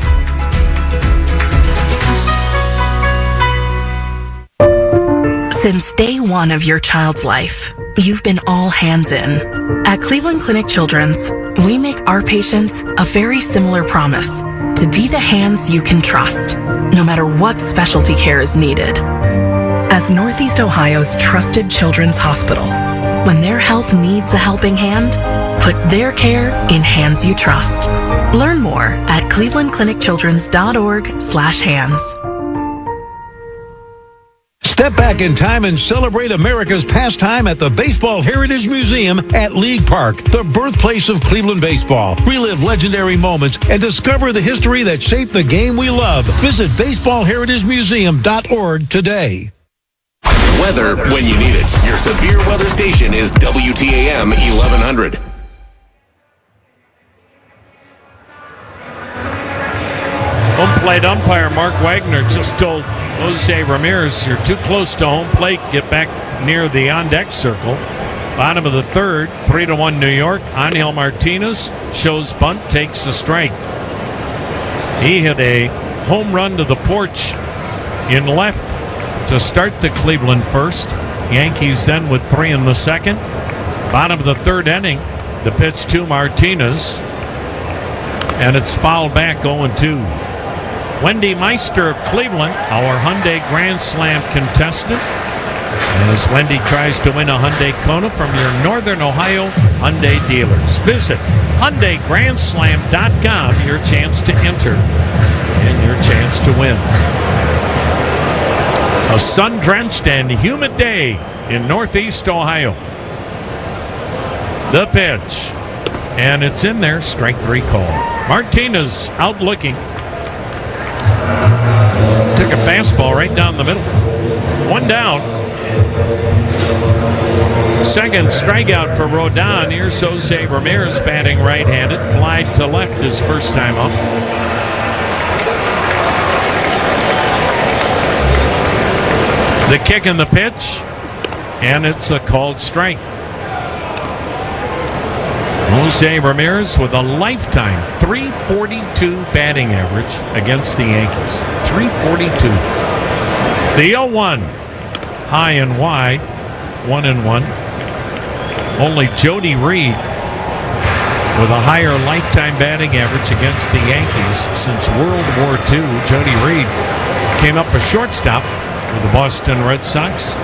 Since day one of your child's life, you've been all hands in. At Cleveland Clinic Children's, we make our patients a very similar promise: to be the hands you can trust, no matter what specialty care is needed. As Northeast Ohio's trusted children's hospital, when their health needs a helping hand, put their care in hands you trust. Learn more at clevelandclinicchildrens.org/hands. Step back in time and celebrate America's pastime at the Baseball Heritage Museum at League Park, the birthplace of Cleveland baseball. Relive legendary moments and discover the history that shaped the game we love. Visit baseballheritagemuseum.org today. Weather when you need it. Your severe weather station is WTAM 1100. Home plate umpire Mark Wagner just told Jose Ramirez, "You're too close to home plate. Get back near the on-deck circle." Bottom of the third, 3-1 New York. Angel Martinez shows bunt, takes a strike. He hit a home run to the porch in left to start the Cleveland first. Yankees then with 3 in the second. Bottom of the third inning, the pitch to Martinez, and it's fouled back 0-2. Wendy Meister of Cleveland, our Hyundai Grand Slam contestant, as Wendy tries to win a Hyundai Kona from your Northern Ohio Hyundai dealers. Visit HyundaiGrandSlam.com, your chance to enter and your chance to win. A sun-drenched and humid day in Northeast Ohio. The pitch, and it's in there, strike 3 call. Martinez out looking. Took a fastball right down the middle. 1 down. Second strikeout for Rodon. Here's Jose Ramirez batting right-handed. Fly to left his first time up. The kick and the pitch, and it's a called strike. Jose Ramirez with a lifetime .342 batting average against the Yankees. .342. The 0-1, high and wide, 1-1. Only Jody Reed with a higher lifetime batting average against the Yankees since World War II. Jody Reed came up a shortstop with the Boston Red Sox.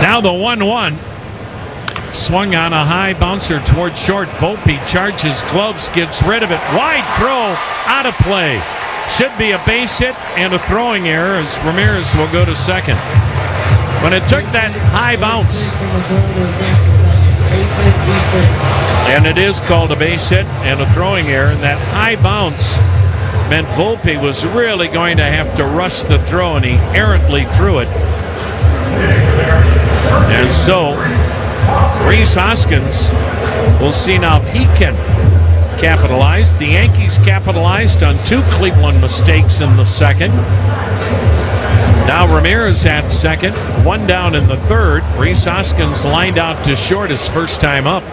Now the 1-1. Swung on a high bouncer toward short. Volpe charges gloves, gets rid of it. Wide throw, out of play. Should be a base hit and a throwing error as Ramirez will go to second. When it took that high bounce, and it is called a base hit and a throwing error, and that high bounce meant Volpe was really going to have to rush the throw, and he errantly threw it. And so Rhys Hoskins, we'll see now if he can capitalize. The Yankees capitalized on 2 Cleveland mistakes in the second. Now Ramirez at second, 1 down in the third. Rhys Hoskins lined out to short his first time up.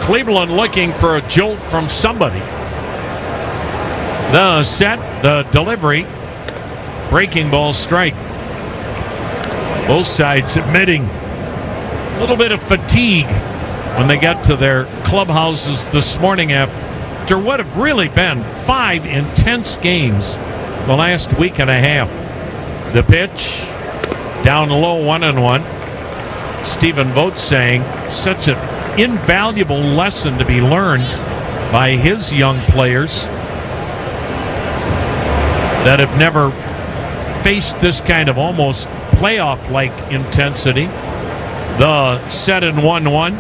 Cleveland looking for a jolt from somebody. The set, the delivery, breaking ball strike. Both sides admitting a little bit of fatigue when they got to their clubhouses this morning after what have really been 5 intense games the last week and a half. The pitch, down low, 1-1. Stephen Vogt saying such an invaluable lesson to be learned by his young players that have never faced this kind of almost playoff-like intensity. The set in 1-1,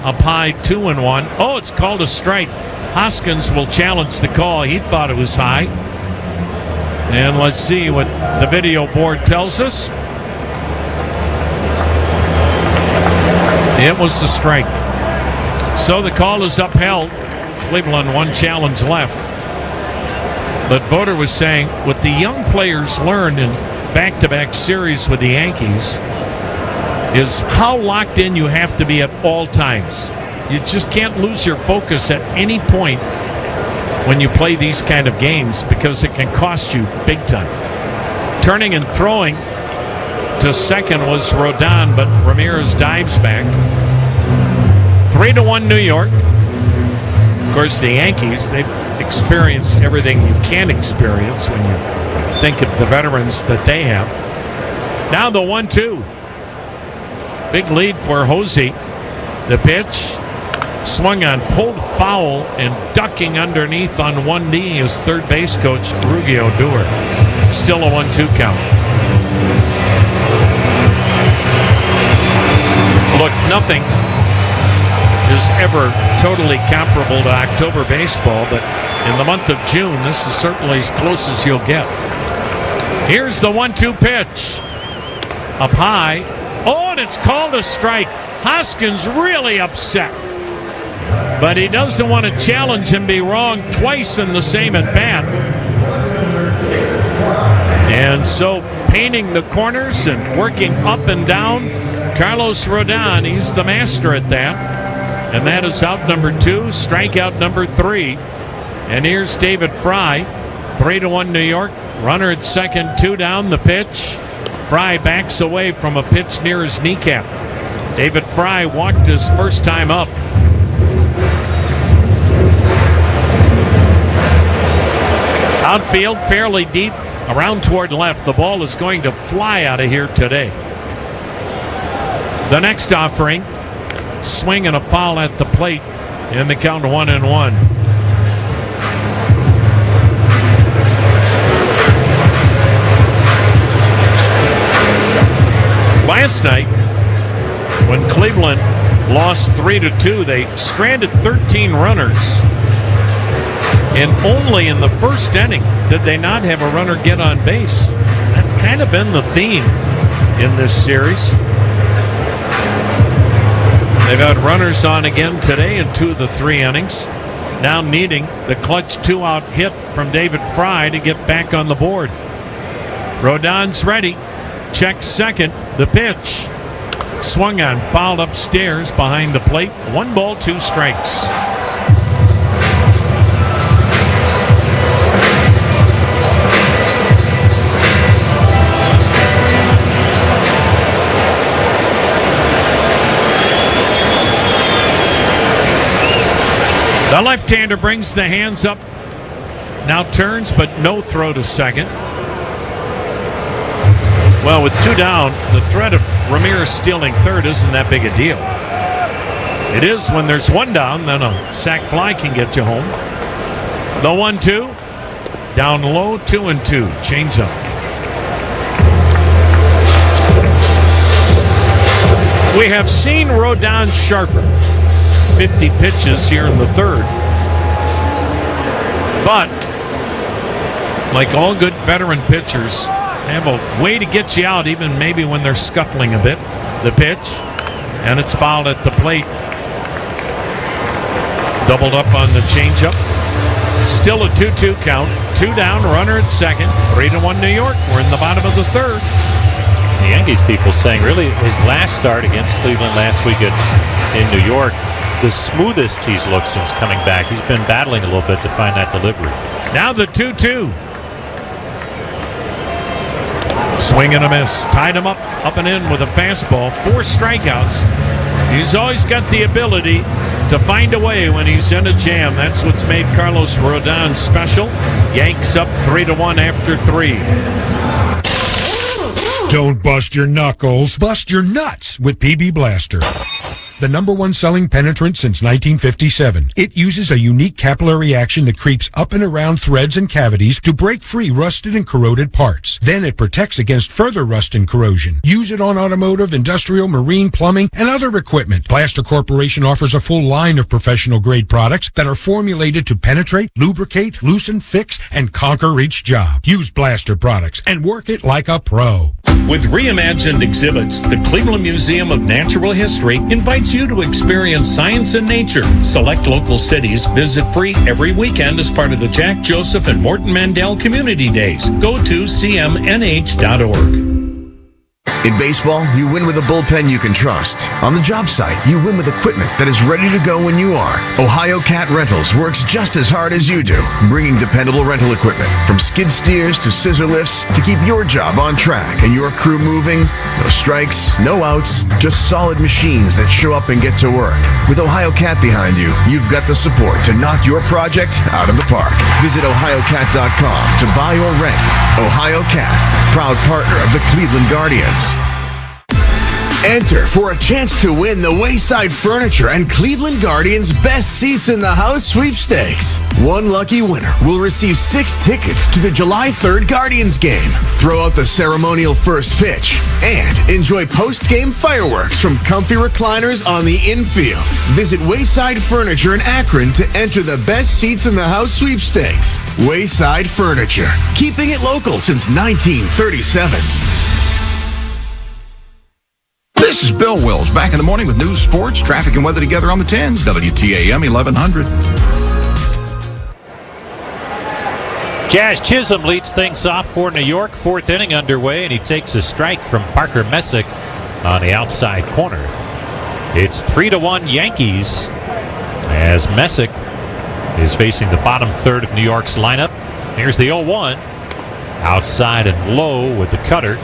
up high, 2-1. Oh, it's called a strike. Hoskins will challenge the call. He thought it was high. And let's see what the video board tells us. It was the strike. So the call is upheld. Cleveland, 1 challenge left. But Voter was saying what the young players learned in back-to-back series with the Yankees is how locked in you have to be at all times. You just can't lose your focus at any point when you play these kind of games because it can cost you big time. Turning and throwing to second was Rodon, but Ramirez dives back. 3-1 New York. Of course, the Yankees, they've experienced everything you can experience when you think of the veterans that they have. Now the 1-2. Big lead for Hosey. The pitch swung on, pulled foul, and ducking underneath on one knee is third base coach Rugi Odor. Still a 1-2 count. Look, nothing is ever totally comparable to October baseball, but in the month of June, this is certainly as close as you'll get. Here's the 1-2 pitch. Up high. Oh, and it's called a strike. Hoskins really upset. But he doesn't want to challenge and be wrong twice in the same at-bat. And so painting the corners and working up and down, Carlos Rodon, he's the master at that. And that is out number 2, strikeout number 3. And here's David Fry, 3-1 New York. Runner at second, 2 down, the pitch. Fry backs away from a pitch near his kneecap. David Fry walked his first time up. Outfield fairly deep, around toward left. The ball is going to fly out of here today. The next offering, swing and a foul at the plate, and the count 1-1. Last night, when Cleveland lost 3-2, they stranded 13 runners. And only in the first inning did they not have a runner get on base. That's kind of been the theme in this series. They've had runners on again today in 2 of the 3 innings. Now needing the clutch 2-out hit from David Fry to get back on the board. Rodon's ready. Checks second. The pitch. Swung on, fouled upstairs behind the plate. 1 ball, 2 strikes. The left-hander brings the hands up. Now turns, but no throw to second. Well, with 2 down, the threat of Ramirez stealing third isn't that big a deal. It is when there's 1 down, then a sac fly can get you home. The 1-2. Down low, 2-2. Change up. We have seen Rodon sharper. 50 pitches here in the third. But, like all good veteran pitchers, they have a way to get you out, even maybe when they're scuffling a bit. The pitch, and it's fouled at the plate. Doubled up on the changeup. Still a 2-2 count. 2 down, runner at second. 3-1 New York. We're in the bottom of the third. The Yankees people saying really his last start against Cleveland last week in New York, the smoothest he's looked since coming back. He's been battling a little bit to find that delivery. Now the 2-2. Swing and a miss. Tied him up and in with a fastball. 4 strikeouts. He's always got the ability to find a way when he's in a jam. That's what's made Carlos Rodon special. Yanks up 3-1 after 3. Don't bust your knuckles, bust your nuts with PB Blaster. The #1 selling penetrant since 1957. It uses a unique capillary action that creeps up and around threads and cavities to break free rusted and corroded parts. Then it protects against further rust and corrosion. Use it on automotive, industrial, marine, plumbing, and other equipment. Blaster Corporation offers a full line of professional-grade products that are formulated to penetrate, lubricate, loosen, fix, and conquer each job. Use Blaster products and work it like a pro. With reimagined exhibits, the Cleveland Museum of Natural History invites you to experience science and nature. Select local cities visit free every weekend as part of the Jack Joseph and Morton Mandel Community Days. Go to cmnh.org. In baseball, you win with a bullpen you can trust. On the job site, you win with equipment that is ready to go when you are. Ohio Cat Rentals works just as hard as you do, bringing dependable rental equipment from skid steers to scissor lifts to keep your job on track and your crew moving. No strikes, no outs, just solid machines that show up and get to work. With Ohio Cat behind you, you've got the support to knock your project out of the park. Visit ohiocat.com to buy or rent. Ohio Cat, proud partner of the Cleveland Guardians. Enter for a chance to win the Wayside Furniture and Cleveland Guardians Best Seats in the House sweepstakes. One lucky winner will receive 6 tickets to the July 3rd Guardians game. Throw out the ceremonial first pitch and enjoy post-game fireworks from comfy recliners on the infield. Visit Wayside Furniture in Akron to enter the Best Seats in the House sweepstakes. Wayside Furniture, keeping it local since 1937. This is Bill Wills, back in the morning with news, sports, traffic, and weather together on the 10s, WTAM 1100. Jazz Chisholm leads things off for New York. 4th inning underway, and he takes a strike from Parker Messick on the outside corner. It's 3-1 Yankees as Messick is facing the bottom third of New York's lineup. Here's the 0-1. Outside and low with the cutter.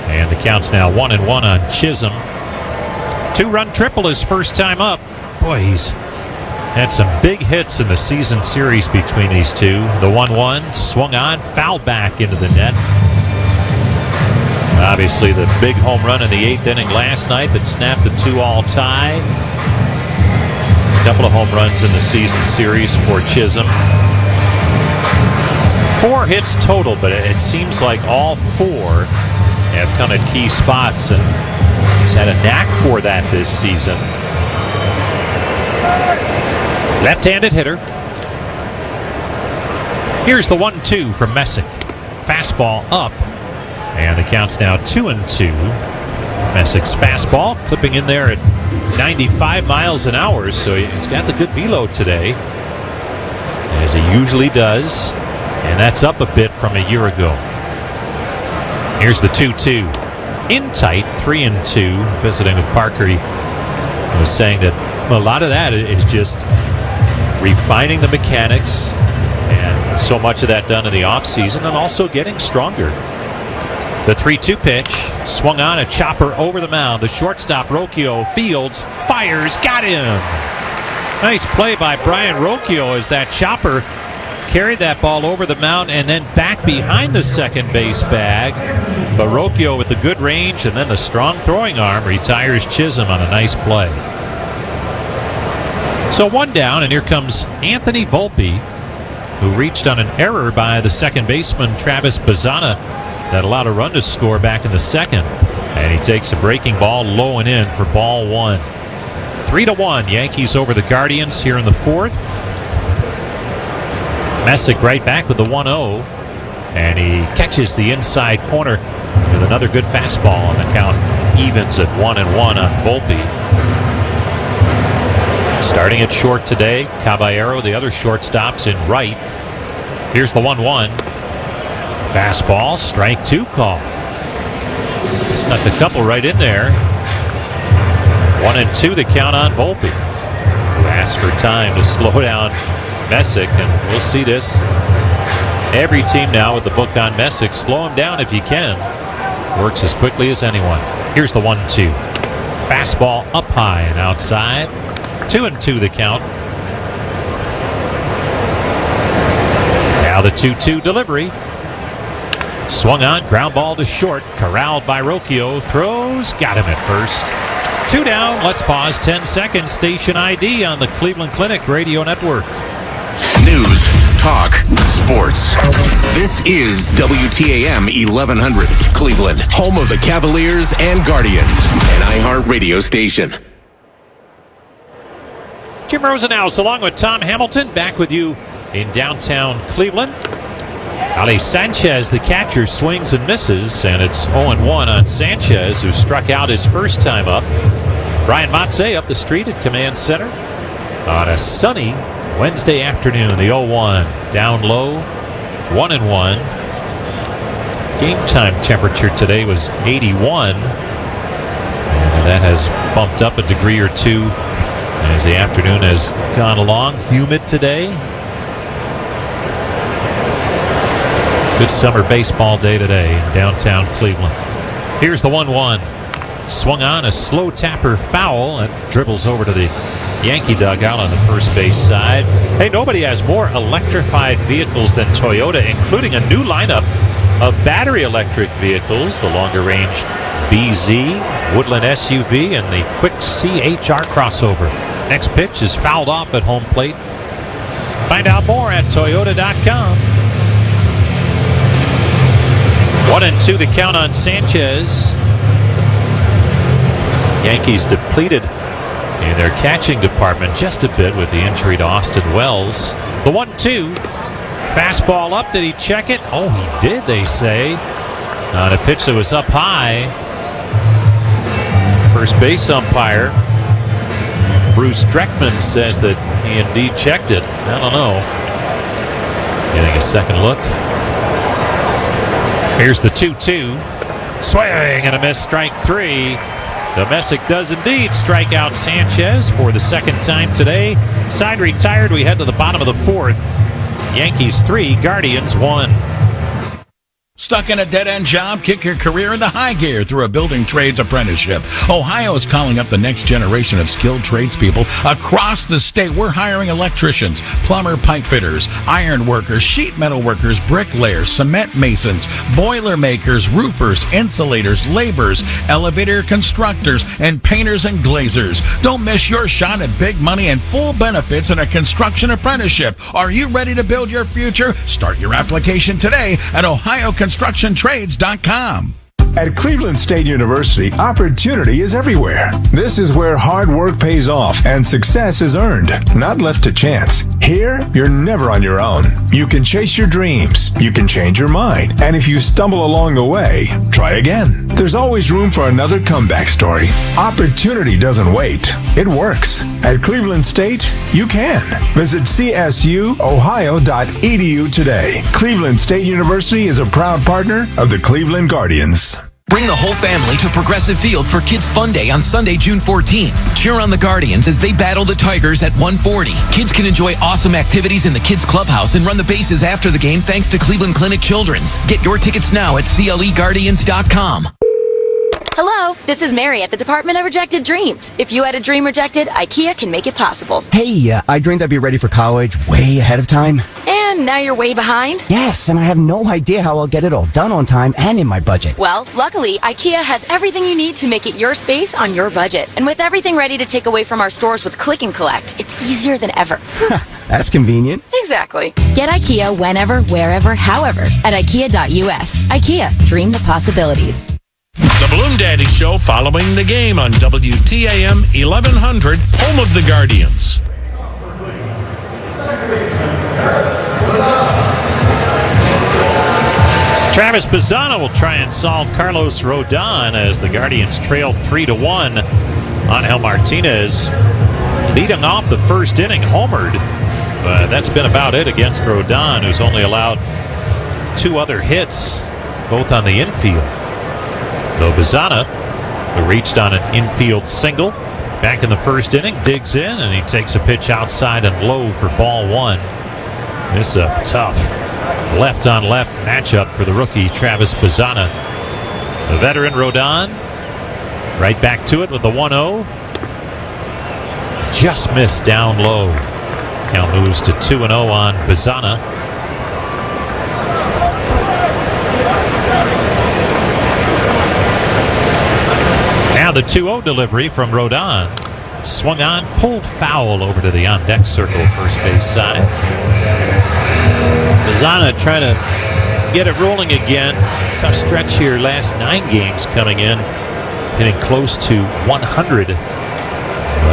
And the count's now 1-1 on Chisholm. 2-run triple his first time up. Boy, he's had some big hits in the season series between these two. The 1-1 swung on, fouled back into the net. Obviously the big home run in the 8th inning last night that snapped the 2-all tie. A couple of home runs in the season series for Chisholm. 4 hits total, but it seems like all 4 have come at key spots, and he's had a knack for that this season. Left-handed hitter. Here's the 1-2 from Messick. Fastball up, and the count's now 2-2. Messick's fastball clipping in there at 95 miles an hour, so he's got the good velo today, as he usually does, and that's up a bit from a year ago. Here's the 2-2. In tight, 3-2. Visiting with Parker, he was saying that a lot of that is just refining the mechanics, and so much of that done in the offseason, and also getting stronger. The 3-2 pitch, swung on, a chopper over the mound. The shortstop, Rocchio, fields, fires, got him. Nice play by Brian Rocchio as that chopper carried that ball over the mound and then back behind the second base bag. But Rocchio with the good range and then the strong throwing arm retires Chisholm on a nice play. So one down, and here comes Anthony Volpe, who reached on an error by the second baseman Travis Bazzana that allowed a run to score back in the second. And he takes a breaking ball low and in for ball one. 3-1, Yankees over the Guardians here in the fourth. Messick right back with the 1-0, and he catches the inside corner with another good fastball, and the count evens at 1-1 on Volpe. Starting at short today, Caballero, the other shortstop's in right. Here's the 1-1. Fastball, strike two call. Snuck a couple right in there. 1-2 the count on Volpe, who asked for time to slow down Messick, and we'll see this. Every team now with the book on Messick. Slow him down if you can. Works as quickly as anyone. Here's the 1-2. Fastball up high and outside. 2-2 the count. Now the 2-2 delivery. Swung on, ground ball to short. Corralled by Rocchio. Throws, got him at first. 2 down. Let's pause 10 seconds. Station ID on the Cleveland Clinic Radio Network. News, talk, sports. This is WTAM 1100, Cleveland, home of the Cavaliers and Guardians, an iHeart radio station. Jim Rosenhaus along with Tom Hamilton back with you in downtown Cleveland. Ale Sanchez, the catcher, swings and misses, and it's 0-1 on Sanchez, who struck out his first time up. Brian Motze up the street at Command Center on a sunny Wednesday afternoon. The 0-1 down low, 1-1. Game time temperature today was 81, and that has bumped up a degree or two as the afternoon has gone along. Humid today. Good summer baseball day today in downtown Cleveland. Here's the 1-1. Swung on, a slow tapper foul, and dribbles over to the Yankee dugout on the first base side. Hey, nobody has more electrified vehicles than Toyota, including a new lineup of battery electric vehicles, the longer range BZ, Woodland SUV, and the quick CHR crossover. Next pitch is fouled off at home plate. Find out more at Toyota.com. 1-2 the count on Sanchez. Yankees depleted in their catching department just a bit with the injury to Austin Wells. The 1-2. Fastball up. Did he check it? Oh, he did, they say. On a pitch that was up high. First base umpire Bruce Dreckman says that he indeed checked it. I don't know. Getting a second look. Here's the 2-2. Swing and a miss, strike three. Messick does indeed strike out Sanchez for the second time today. Side retired. We head to the bottom of the fourth. Yankees 3, Guardians 1. Stuck in a dead-end job? Kick your career into high gear through a building trades apprenticeship. Ohio is calling up the next generation of skilled tradespeople across the state. We're hiring electricians, plumber, pipe fitters, iron workers, sheet metal workers, bricklayers, cement masons, boiler makers, roofers, insulators, laborers, elevator constructors, and painters and glazers. Don't miss your shot at big money and full benefits in a construction apprenticeship. Are you ready to build your future? Start your application today at OhioConstructionTrades.com. At Cleveland State University, opportunity is everywhere. This is where hard work pays off and success is earned, not left to chance. Here, you're never on your own. You can chase your dreams, you can change your mind, and if you stumble along the way, try again. There's always room for another comeback story. Opportunity doesn't wait. It works. At Cleveland State, you can. Visit csuohio.edu today. Cleveland State University is a proud partner of the Cleveland Guardians. Bring the whole family to Progressive Field for Kids Fun Day on Sunday, June 14th. Cheer on the Guardians as they battle the Tigers at 1:40. Kids can enjoy awesome activities in the Kids Clubhouse and run the bases after the game thanks to Cleveland Clinic Children's. Get your tickets now at CLEGuardians.com. Hello, this is Mary at the Department of Rejected Dreams. If you had a dream rejected, IKEA can make it possible. Hey, I dreamed I'd be ready for college way ahead of time. And now you're way behind? Yes, and I have no idea how I'll get it all done on time and in my budget. Well, luckily, IKEA has everything you need to make it your space on your budget. And with everything ready to take away from our stores with Click and Collect, it's easier than ever. That's convenient. Exactly. Get IKEA whenever, wherever, however at IKEA.us. IKEA, dream the possibilities. The Balloon Daddy Show following the game on WTAM 1100, home of the Guardians. Travis Bazzana will try and solve Carlos Rodon as the Guardians trail 3-1. Angel Martinez leading off the first inning, homered. But that's been about it against Rodon, who's only allowed 2 other hits, both on the infield. Though Bazzana, who reached on an infield single back in the first inning, digs in and he takes a pitch outside and low for ball 1. This is a tough left-on-left matchup for the rookie Travis Bazzana. The veteran Rodon right back to it with the 1-0. Just missed down low. Count moves to 2-0 on Bazzana. Now the 2-0 delivery from Rodon. Swung on, pulled foul over to the on-deck circle, first base side. Bazzana trying to get it rolling again. Tough stretch here, last 9 games coming in, hitting close to 100. But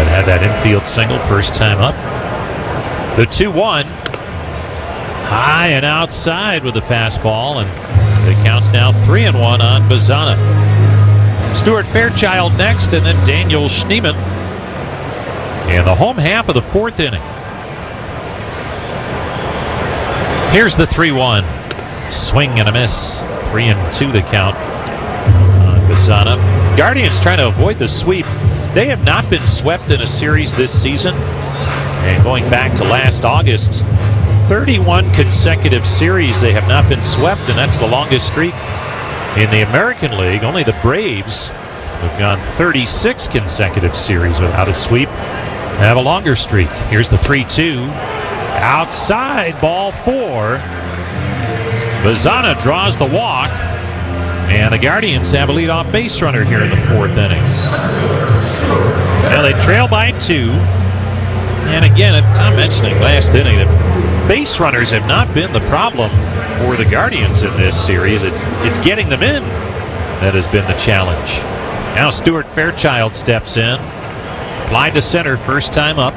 had that infield single first time up. The 2-1. High and outside with the fastball, and it counts now 3-1 on Bazzana. Stuart Fairchild next, and then Daniel Schneemann in the home half of the 4th inning. Here's the 3-1. Swing and a miss. 3-2 the count on Bazzana. Guardians trying to avoid the sweep. They have not been swept in a series this season. And going back to last August, 31 consecutive series they have not been swept, and that's the longest streak in the American League. Only the Braves have gone 36 consecutive series without a sweep, have a longer streak. Here's the 3-2. Outside, ball 4. Bazzana draws the walk, and the Guardians have a leadoff base runner here in the 4th inning. Now they trail by 2. And again, I'm mentioning last inning that base runners have not been the problem for the Guardians in this series. It's getting them in that has been the challenge. Now Stuart Fairchild steps in. Fly to center, first time up.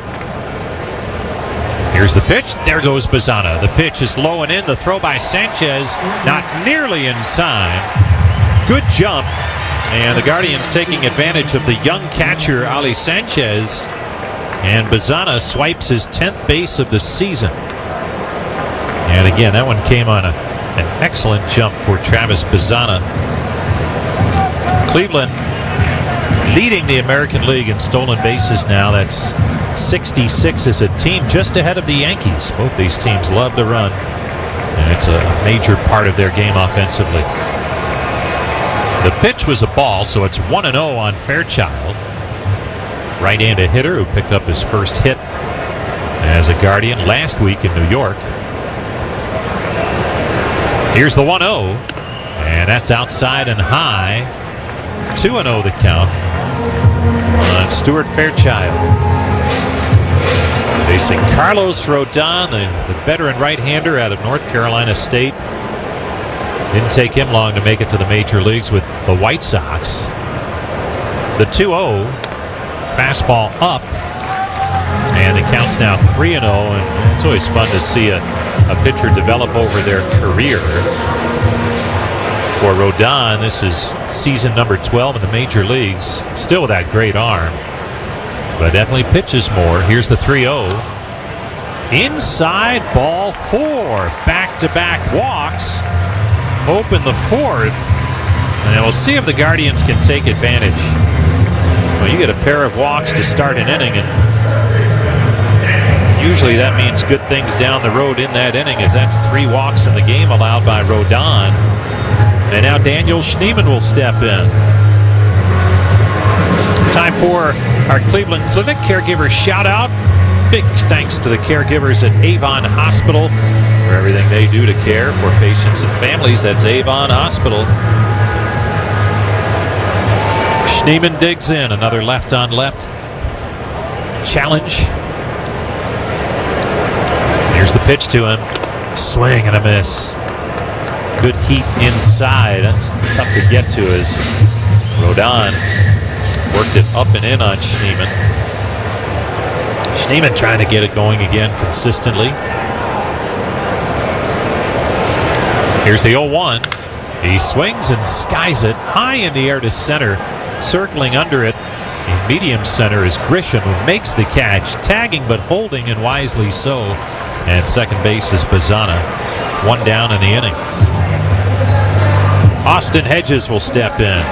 Here's the pitch. There goes Bazzana. The pitch is low and in. The throw by Sanchez, not nearly in time. Good jump. And the Guardians taking advantage of the young catcher, Ali Sanchez. And Bazzana swipes his 10th base of the season. And again, that one came on an excellent jump for Travis Bazzana. Cleveland leading the American League in stolen bases now. That's 66 as a team, just ahead of the Yankees. Both these teams love to run, and it's a major part of their game offensively. The pitch was a ball, so it's 1-0 on Fairchild. Right-handed hitter who picked up his first hit as a Guardian last week in New York. Here's the 1-0, and that's outside and high. 2-0 the count on Stuart Fairchild. Facing Carlos Rodon, the veteran right-hander out of North Carolina State. Didn't take him long to make it to the major leagues with the White Sox. The 2-0, fastball up, and the count's now 3-0, and it's always fun to see a pitcher develop over their career. For Rodon, this is season number 12 in the major leagues. Still with that great arm, but definitely pitches more. Here's the 3-0. Inside, ball 4. Back-to-back walks. Open the 4th. And we'll see if the Guardians can take advantage. Well, you get a pair of walks to start an inning, and usually that means good things down the road in that inning, as that's 3 walks in the game allowed by Rodon. And now Daniel Schneemann will step in. Time for our Cleveland Clinic caregiver shout out. Big thanks to the caregivers at Avon Hospital for everything they do to care for patients and families. That's Avon Hospital. Schneemann digs in, another left on left challenge. Here's the pitch to him. Swing and a miss. Good heat inside. That's tough to get to as Rodon worked it up and in on Schneemann. Schneemann trying to get it going again consistently. Here's the 0-1. He swings and skies it high in the air to center. Circling under it in medium center is Grisham, who makes the catch, tagging but holding, and wisely so. And second base is Bazzana. One down in the inning. Austin Hedges will step in.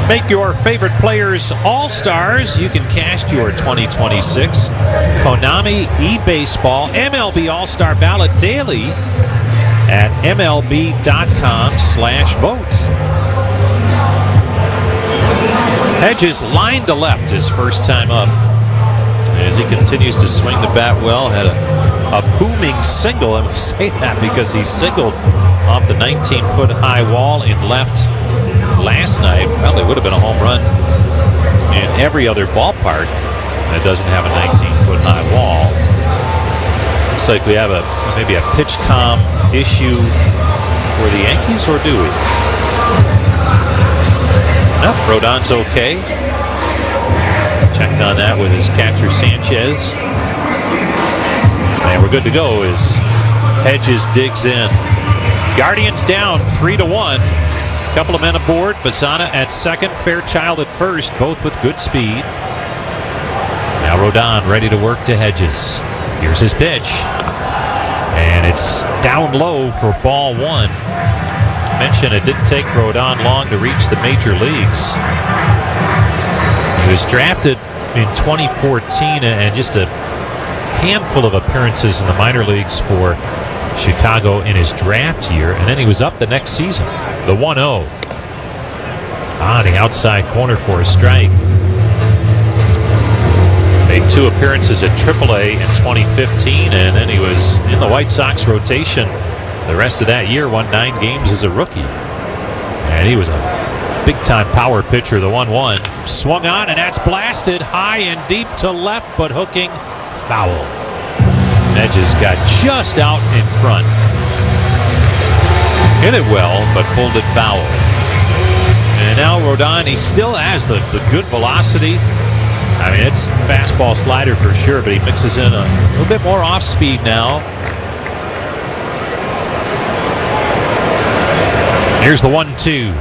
Make your favorite players all-stars. You can cast your 2026 Konami eBaseball MLB All-Star Ballot daily at MLB.com/vote. Hedges lined to left his first time up as he continues to swing the bat well. Had a booming single, and we say that because he singled off the 19-foot high wall in left last night. Well, it would have been a home run in every other ballpark that doesn't have a 19-foot high wall. Looks like we have maybe a pitch comm issue for the Yankees, or do we? No, Rodon's okay. Checked on that with his catcher Sanchez. And we're good to go as Hedges digs in. Guardians down 3-1. Couple of men aboard. Bazzana at second, Fairchild at first, both with good speed. Now Rodon ready to work to Hedges. Here's his pitch. And it's down low for ball one. Mention it didn't take Rodon long to reach the major leagues. He was drafted in 2014 and just a handful of appearances in the minor leagues for Chicago in his draft year, and then he was up the next season. The 1-0 on the outside corner for a strike. Made 2 appearances at AAA in 2015, and then he was in the White Sox rotation the rest of that year. Won 9 games as a rookie, and he was a big-time power pitcher. The 1-1 swung on, and that's blasted high and deep to left, but hooking foul. Hedges got just out in front. Hit it well, but pulled it foul. And now Rodon, he still has the good velocity. I mean, it's fastball slider for sure, but he mixes in a little bit more off speed now. Here's the 1-2.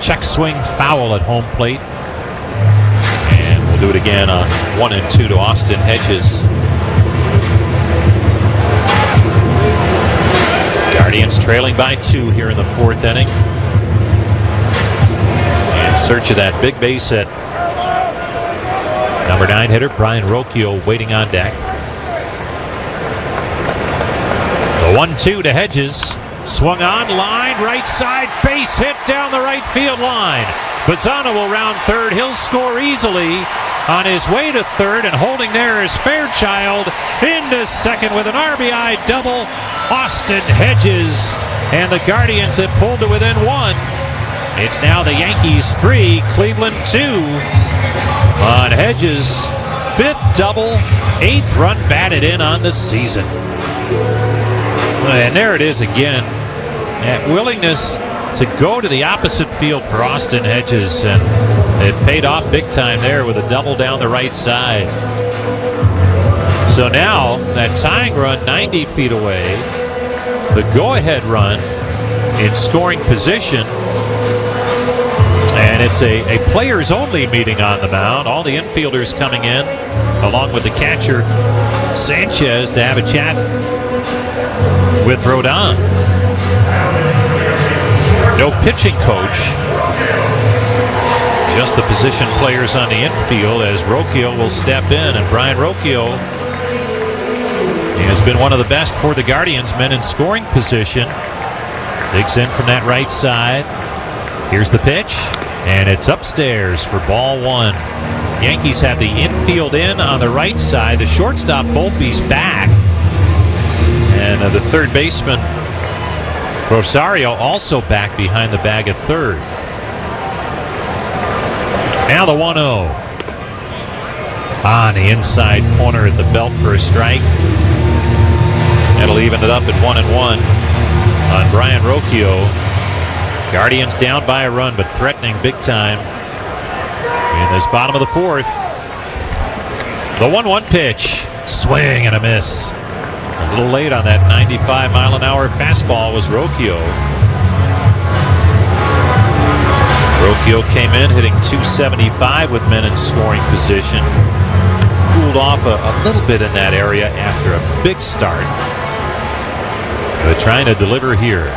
Check swing foul at home plate. And we'll do it again on 1-2 to Austin Hedges. Guardians trailing by 2 here in the 4th inning. In search of that big base hit. Number 9 hitter Brian Rocchio waiting on deck. The 1-2 to Hedges. Swung on, line, right side, base hit down the right field line. Bazzana will round third. He'll score easily on his way to third, and holding there is Fairchild into second with an RBI double. Austin Hedges, and the Guardians have pulled to within 1. It's now the Yankees 3, Cleveland 2 on Hedges. 5th double, 8th run batted in on the season. And there it is again. That willingness to go to the opposite field for Austin Hedges, and it paid off big time there with a double down the right side. So now that tying run 90 feet away, the go-ahead run in scoring position, and it's a players-only meeting on the mound. All the infielders coming in, along with the catcher Sanchez, to have a chat with Rodon. No pitching coach, just the position players on the infield, as Rocchio will step in. And Brian Rocchio, he has been one of the best for the Guardians, men in scoring position. Digs in from that right side. Here's the pitch, And it's upstairs for ball one. Yankees have the infield in on the right side. The shortstop, Volpe's back. And the third baseman, Rosario, also back behind the bag at third. Now the 1-0. On the inside corner at the belt for a strike. That'll even it up at 1-1 on Brian Rocchio. Guardians down by a run, but threatening big time in this bottom of the fourth. The 1-1 pitch. Swing and a miss. A little late on that 95-mile-an-hour fastball was Rocchio. Rocchio came in hitting .275 with men in scoring position. Cooled off a little bit in that area after a big start. But trying to deliver here.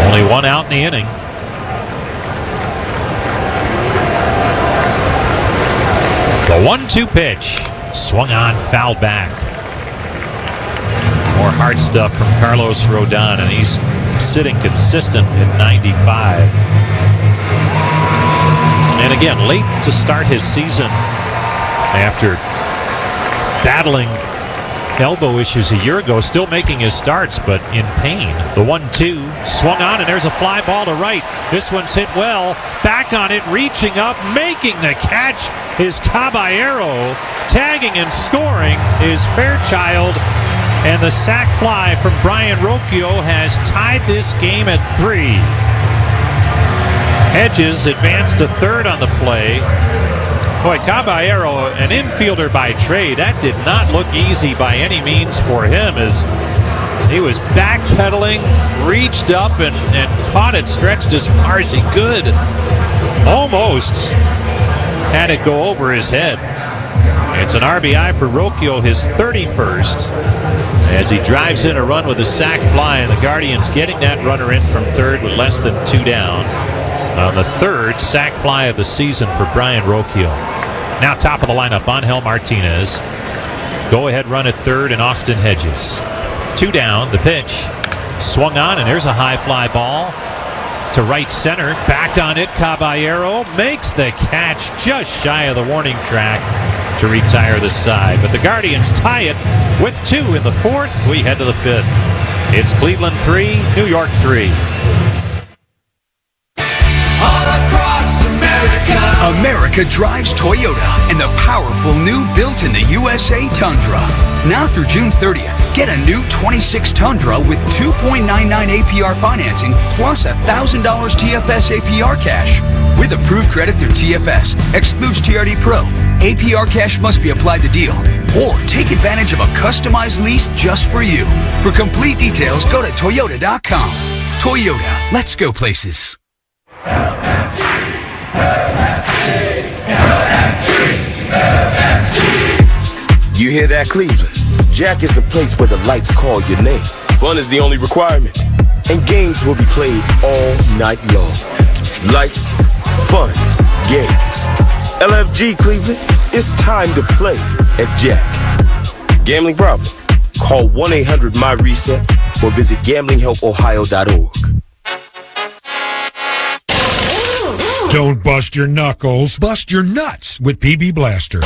Only one out in the inning. The 1-2 pitch. Swung on, fouled back. More hard stuff from Carlos Rodon, and he's sitting consistent at 95. And again, late to start his season after battling elbow issues a year ago, still making his starts, but in pain. The 1-2 swung on, and there's a fly ball to right. This one's hit well. Back on it, reaching up, making the catch is Caballero. Tagging and scoring is Fairchild. And the sac fly from Brian Rocchio has tied this game at 3. Hedges advanced to third on the play. Boy, Caballero, an infielder by trade, that did not look easy by any means for him, as he was backpedaling, reached up, and caught it stretched as far as he could. Almost had it go over his head. It's an RBI for Rocchio, his 31st, as he drives in a run with a sac fly, and the Guardians getting that runner in from third with less than 2 down on the third sac fly of the season for Brian Rocchio. Now top of the lineup, Angel Martinez. Go ahead run at third, and Austin Hedges. 2 down, the pitch. Swung on, and there's a high fly ball to right center. Back on it, Caballero makes the catch just shy of the warning track to retire the side. But the Guardians tie it with 2 in the fourth. We head to the fifth. It's Cleveland 3, New York 3. America drives Toyota and the powerful new built-in-the-USA Tundra. Now through June 30th, get a new 26 Tundra with 2.99 APR financing plus $1,000 TFS APR cash. With approved credit through TFS, excludes TRD Pro. APR cash must be applied to deal. Or take advantage of a customized lease just for you. For complete details, go to Toyota.com. Toyota, let's go places. You hear that, Cleveland? Jack is the place where the lights call your name. Fun is the only requirement. And games will be played all night long. Lights, fun, games. LFG Cleveland, it's time to play at Jack. Gambling problem? Call 1-800-MY-RESET or visit gamblinghelpohio.org. Don't bust your knuckles, bust your nuts with PB Blaster.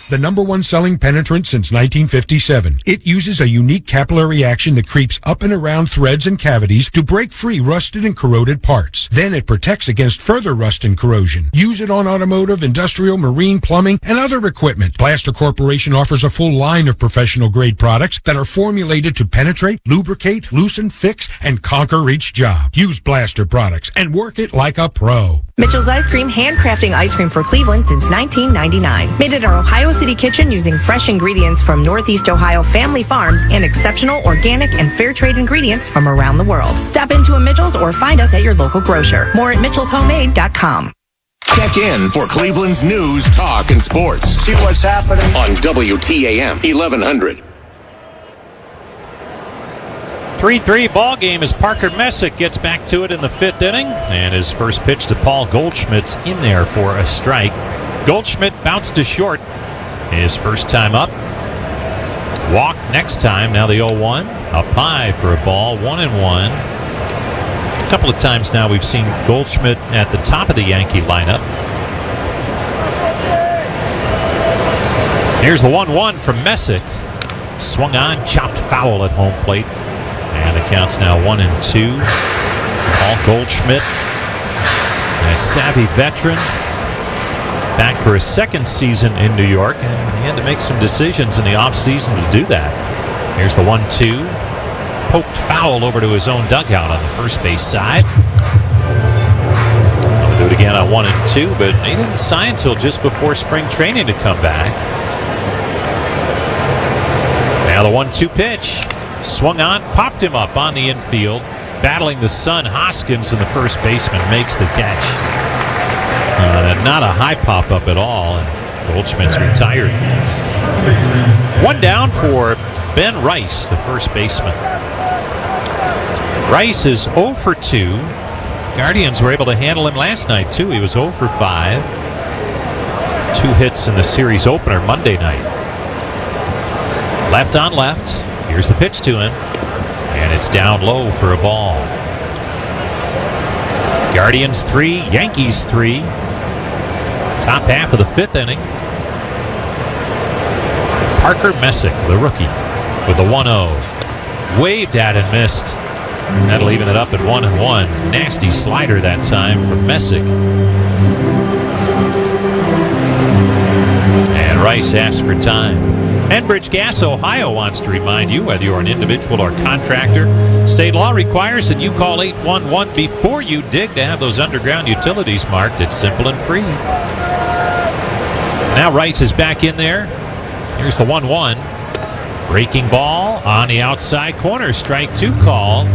The #1 selling penetrant since 1957. It uses a unique capillary action that creeps up and around threads and cavities to break free rusted and corroded parts. Then it protects against further rust and corrosion. Use it on automotive, industrial, marine, plumbing, and other equipment. Blaster Corporation offers a full line of professional-grade products that are formulated to penetrate, lubricate, loosen, fix, and conquer each job. Use Blaster products and work it like a pro. Mitchell's Ice Cream, handcrafting ice cream for Cleveland since 1999. Made at our Ohio City kitchen using fresh ingredients from Northeast Ohio family farms and exceptional organic and fair trade ingredients from around the world. Stop into a Mitchell's or find us at your local grocer. More at mitchellshomemade.com. Check in for Cleveland's news, talk, and sports. See what's happening on WTAM 1100. 3-3 ball game as Parker Messick gets back to it in the fifth inning, and his first pitch to Paul Goldschmidt's in there for a strike. Goldschmidt bounced to short his first time up. Walk next time. Now the 0-1 up high for a ball, 1-1. couple of times now we've seen Goldschmidt at the top of the Yankee lineup. Here's the 1-1 from Messick. Swung on, chopped foul at home plate. And the count's now 1-2. Paul Goldschmidt, a savvy veteran, back for his second season in New York. And he had to make some decisions in the offseason to do that. Here's the 1-2. Poked foul over to his own dugout on the first base side. He'll do it again on 1-2, but he didn't sign until just before spring training to come back. Now the 1-2 pitch. Swung on, popped him up on the infield. Battling the son, Hoskins, and the first baseman makes the catch. Not a high pop up at all, and Goldschmidt's retired. One down for Ben Rice, the first baseman. Rice is 0 for 2. Guardians were able to handle him last night, too. He was 0 for 5. 2 hits in the series opener Monday night. Left on left. Here's the pitch to him. And it's down low for a ball. Guardians 3, Yankees 3. Top half of the 5th inning. Parker Messick, the rookie, with the 1-0. Waved at and missed. That'll even it up at 1-1. Nasty slider that time from Messick. And Rice asks for time. Enbridge Gas, Ohio wants to remind you, whether you're an individual or contractor, state law requires that you call 811 before you dig to have those underground utilities marked. It's simple and free. Now Rice is back in there. Here's the 1-1. Breaking ball on the outside corner. Strike 2 call.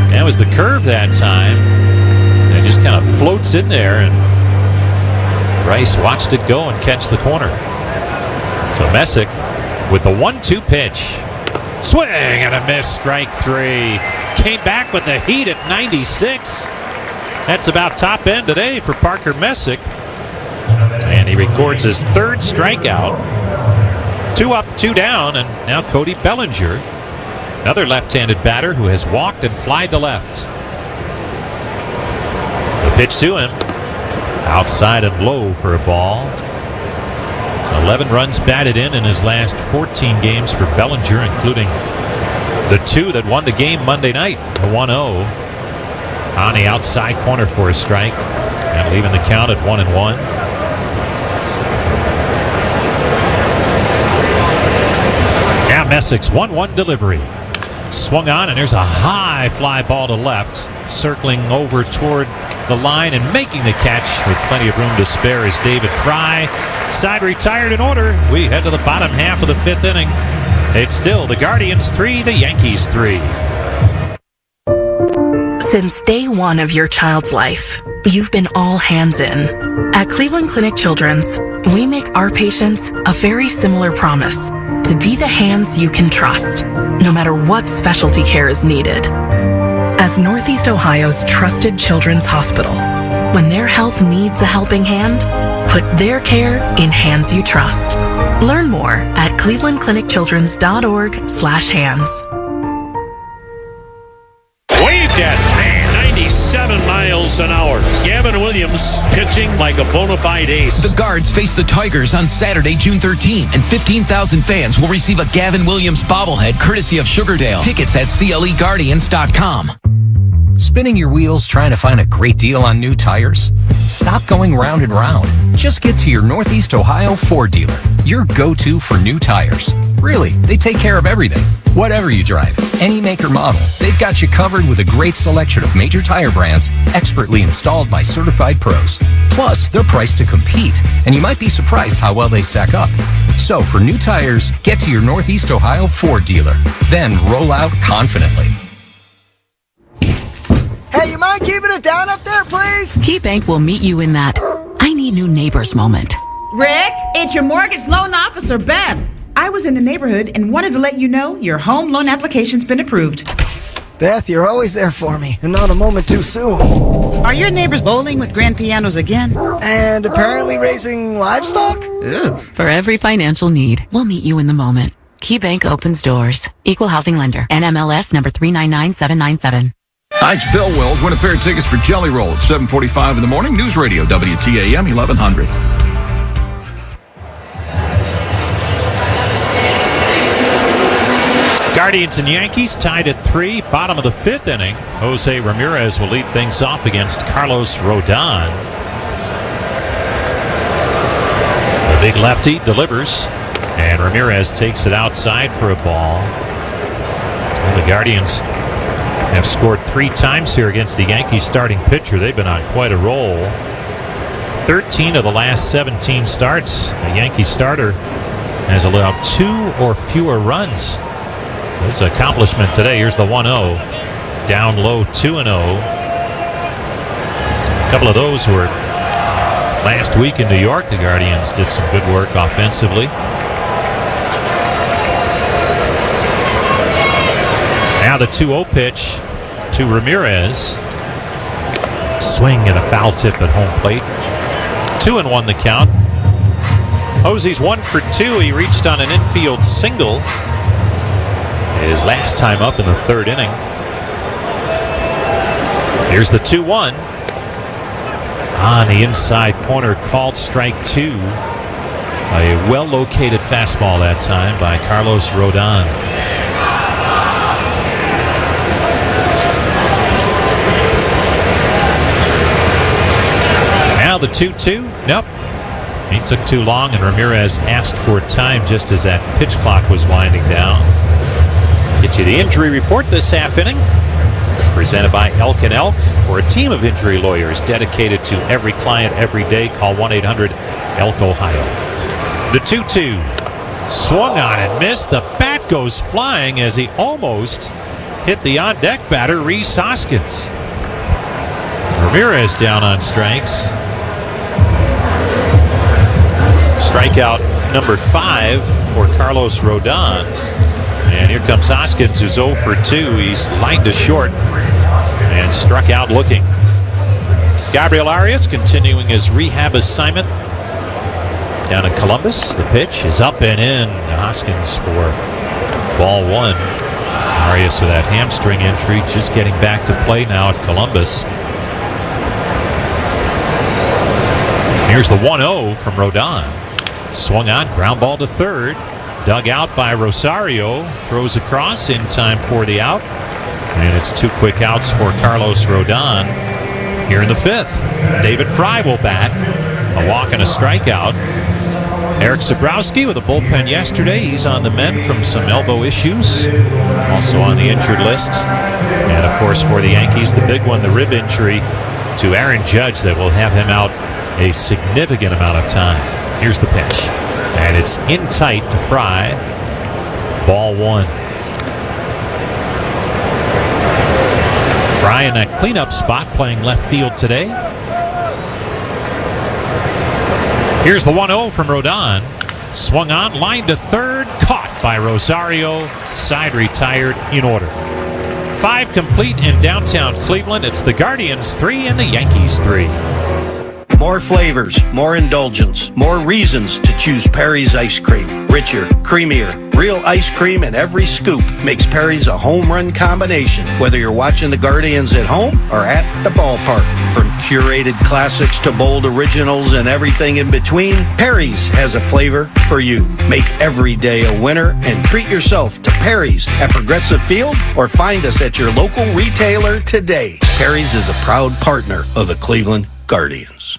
That was the curve that time. It just kind of floats in there, and Rice watched it go and catch the corner. So Messick with the 1-2 pitch. Swing and a miss. Strike 3. Came back with the heat at 96. That's about top end today for Parker Messick. And he records his 3rd strikeout. 2 up, 2 down, and now Cody Bellinger, another left-handed batter who has walked and flied to left. The pitch to him. Outside and low for a ball. 11 runs batted in his last 14 games for Bellinger, including the 2 that won the game Monday night. The 1-0 on the outside corner for a strike. And leaving the count at 1-1. Now Messick's 1-1 delivery. Swung on, and there's a high fly ball to left. Circling over toward the line and making the catch with plenty of room to spare is David Fry. Side retired in order. We head to the bottom half of the 5th inning. It's still the Guardians 3, the Yankees 3. Since day one of your child's life, you've been all hands in. At Cleveland Clinic Children's, we make our patients a very similar promise: to be the hands you can trust, no matter what specialty care is needed. As Northeast Ohio's trusted children's hospital, when their health needs a helping hand, put their care in hands you trust. Learn more at clevelandclinicchildrens.org/hands. Waved at, man, 97 miles an hour. Gavin Williams pitching like a bona fide ace. The Guards face the Tigers on Saturday, June 13th, and 15,000 fans will receive a Gavin Williams bobblehead courtesy of Sugardale. Tickets at CLEGuardians.com. Spinning your wheels trying to find a great deal on new tires? Stop going round and round. Just get to your Northeast Ohio Ford dealer, your go-to for new tires. Really, they take care of everything. Whatever you drive, any make or model, they've got you covered with a great selection of major tire brands, expertly installed by certified pros. Plus, they're priced to compete, and you might be surprised how well they stack up. So, for new tires, get to your Northeast Ohio Ford dealer. Then roll out confidently. Hey, you mind keeping it down up there, please? KeyBank will meet you in that I need new neighbors moment. Rick, it's your mortgage loan officer, Beth. I was in the neighborhood and wanted to let you know your home loan application's been approved. Beth, you're always there for me, and not a moment too soon. Are your neighbors bowling with grand pianos again? And apparently raising livestock? Ew. For every financial need, we'll meet you in the moment. KeyBank opens doors. Equal housing lender. NMLS number 399797. Hi, it's Bill Wills. Win a pair of tickets for Jelly Roll at 7:45 in the morning. News Radio, WTAM 1100. Guardians and Yankees tied at 3, bottom of the 5th inning. Jose Ramirez will lead things off against Carlos Rodon. The big lefty delivers, and Ramirez takes it outside for a ball. And the Guardians have scored 3 times here against the Yankees starting pitcher. They've been on quite a roll. 13 of the last 17 starts, the Yankee starter has allowed 2 or fewer runs. This accomplishment today. Here's the 1-0. Down low, 2-0. A couple of those were last week in New York. The Guardians did some good work offensively. Now the 2-0 pitch to Ramirez. Swing and a foul tip at home plate. 2-1 the count. Hosey's 1 for 2. He reached on an infield single his last time up in the 3rd inning. Here's the 2-1. On the inside corner, called strike 2. A well-located fastball that time by Carlos Rodon. Now the 2-2. Nope. He took too long, and Ramirez asked for time just as that pitch clock was winding down. Get you the injury report this half inning. Presented by Elk & Elk. For a team of injury lawyers dedicated to every client every day, call 1-800-ELK-OHIO. The 2-2. Swung on and missed. The bat goes flying as he almost hit the on-deck batter, Rhys Hoskins. Ramirez down on strikes. Strikeout number 5 for Carlos Rodon. And here comes Hoskins, who's 0 for 2. He's lined to short and struck out looking. Gabriel Arias continuing his rehab assignment down in Columbus. The pitch is up and in. Hoskins for ball 1. Arias with that hamstring injury, just getting back to play now at Columbus. Here's the 1-0 from Rodon. Swung on, ground ball to third. Dug out by Rosario. Throws across in time for the out. And it's 2 quick outs for Carlos Rodon here in the 5th. David Fry will bat. A walk and a strikeout. Eric Zabrowski with a bullpen yesterday. He's on the mend from some elbow issues. Also on the injured list. And of course for the Yankees, the big one, the rib injury to Aaron Judge that will have him out a significant amount of time. Here's the pitch. And it's in tight to Fry. Ball 1. Fry in that cleanup spot playing left field today. Here's the 1-0 from Rodon. Swung on, line to third, caught by Rosario. Side retired in order. 5 complete in downtown Cleveland. It's the Guardians 3 and the Yankees 3. More flavors, more indulgence, more reasons to choose Perry's ice cream. Richer, creamier, real ice cream in every scoop makes Perry's a home run combination. Whether you're watching the Guardians at home or at the ballpark. From curated classics to bold originals and everything in between, Perry's has a flavor for you. Make every day a winner and treat yourself to Perry's at Progressive Field or find us at your local retailer today. Perry's is a proud partner of the Cleveland Guardians.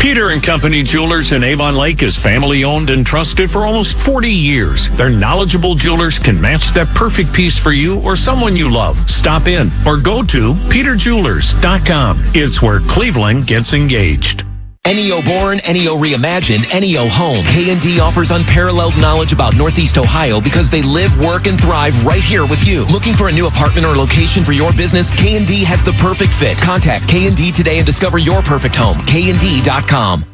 Peter & Company Jewelers in Avon Lake is family owned and trusted for almost 40 years. Their knowledgeable jewelers can match that perfect piece for you or someone you love. Stop in or go to peterjewelers.com. It's where Cleveland gets engaged. NEO Born, NEO Reimagined, NEO Home. K&D offers unparalleled knowledge about Northeast Ohio because they live, work, and thrive right here with you. Looking for a new apartment or location for your business? K&D has the perfect fit. Contact K&D today and discover your perfect home. KND.com.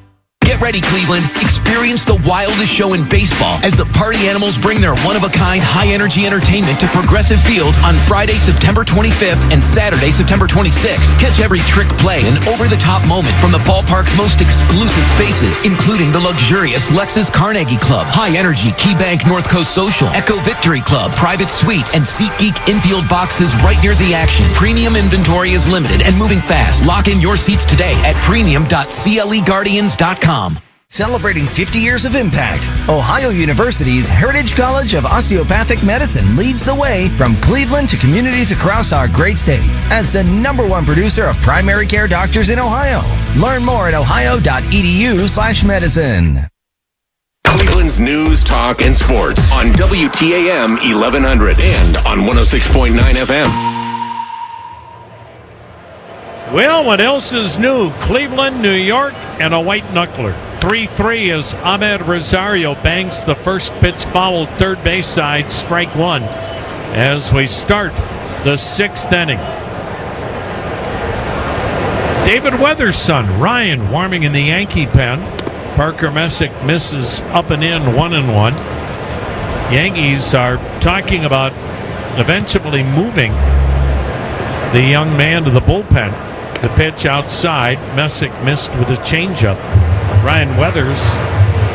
Get ready, Cleveland. Experience the wildest show in baseball as the Party Animals bring their one-of-a-kind, high-energy entertainment to Progressive Field on Friday, September 25th and Saturday, September 26th. Catch every trick play and over-the-top moment from the ballpark's most exclusive spaces, including the luxurious Lexus Carnegie Club, high-energy KeyBank North Coast Social, Echo Victory Club, private suites, and SeatGeek infield boxes right near the action. Premium inventory is limited and moving fast. Lock in your seats today at premium.cleguardians.com. Celebrating 50 years of impact, Ohio University's Heritage College of Osteopathic Medicine leads the way from Cleveland to communities across our great state as the #1 producer of primary care doctors in Ohio. Learn more at ohio.edu/medicine. Cleveland's news, talk, and sports on WTAM 1100 and on 106.9 FM. Well, what else is new? Cleveland, New York, and a white knuckler. 3-3 as Ahmed Rosario bangs the first pitch foul third base side, strike one, as we start the sixth inning. David Weather's son, Ryan, warming in the Yankee pen. Parker Messick misses up and in, 1-1. Yankees are talking about eventually moving the young man to the bullpen. The pitch outside, Messick missed with a changeup. Ryan Weathers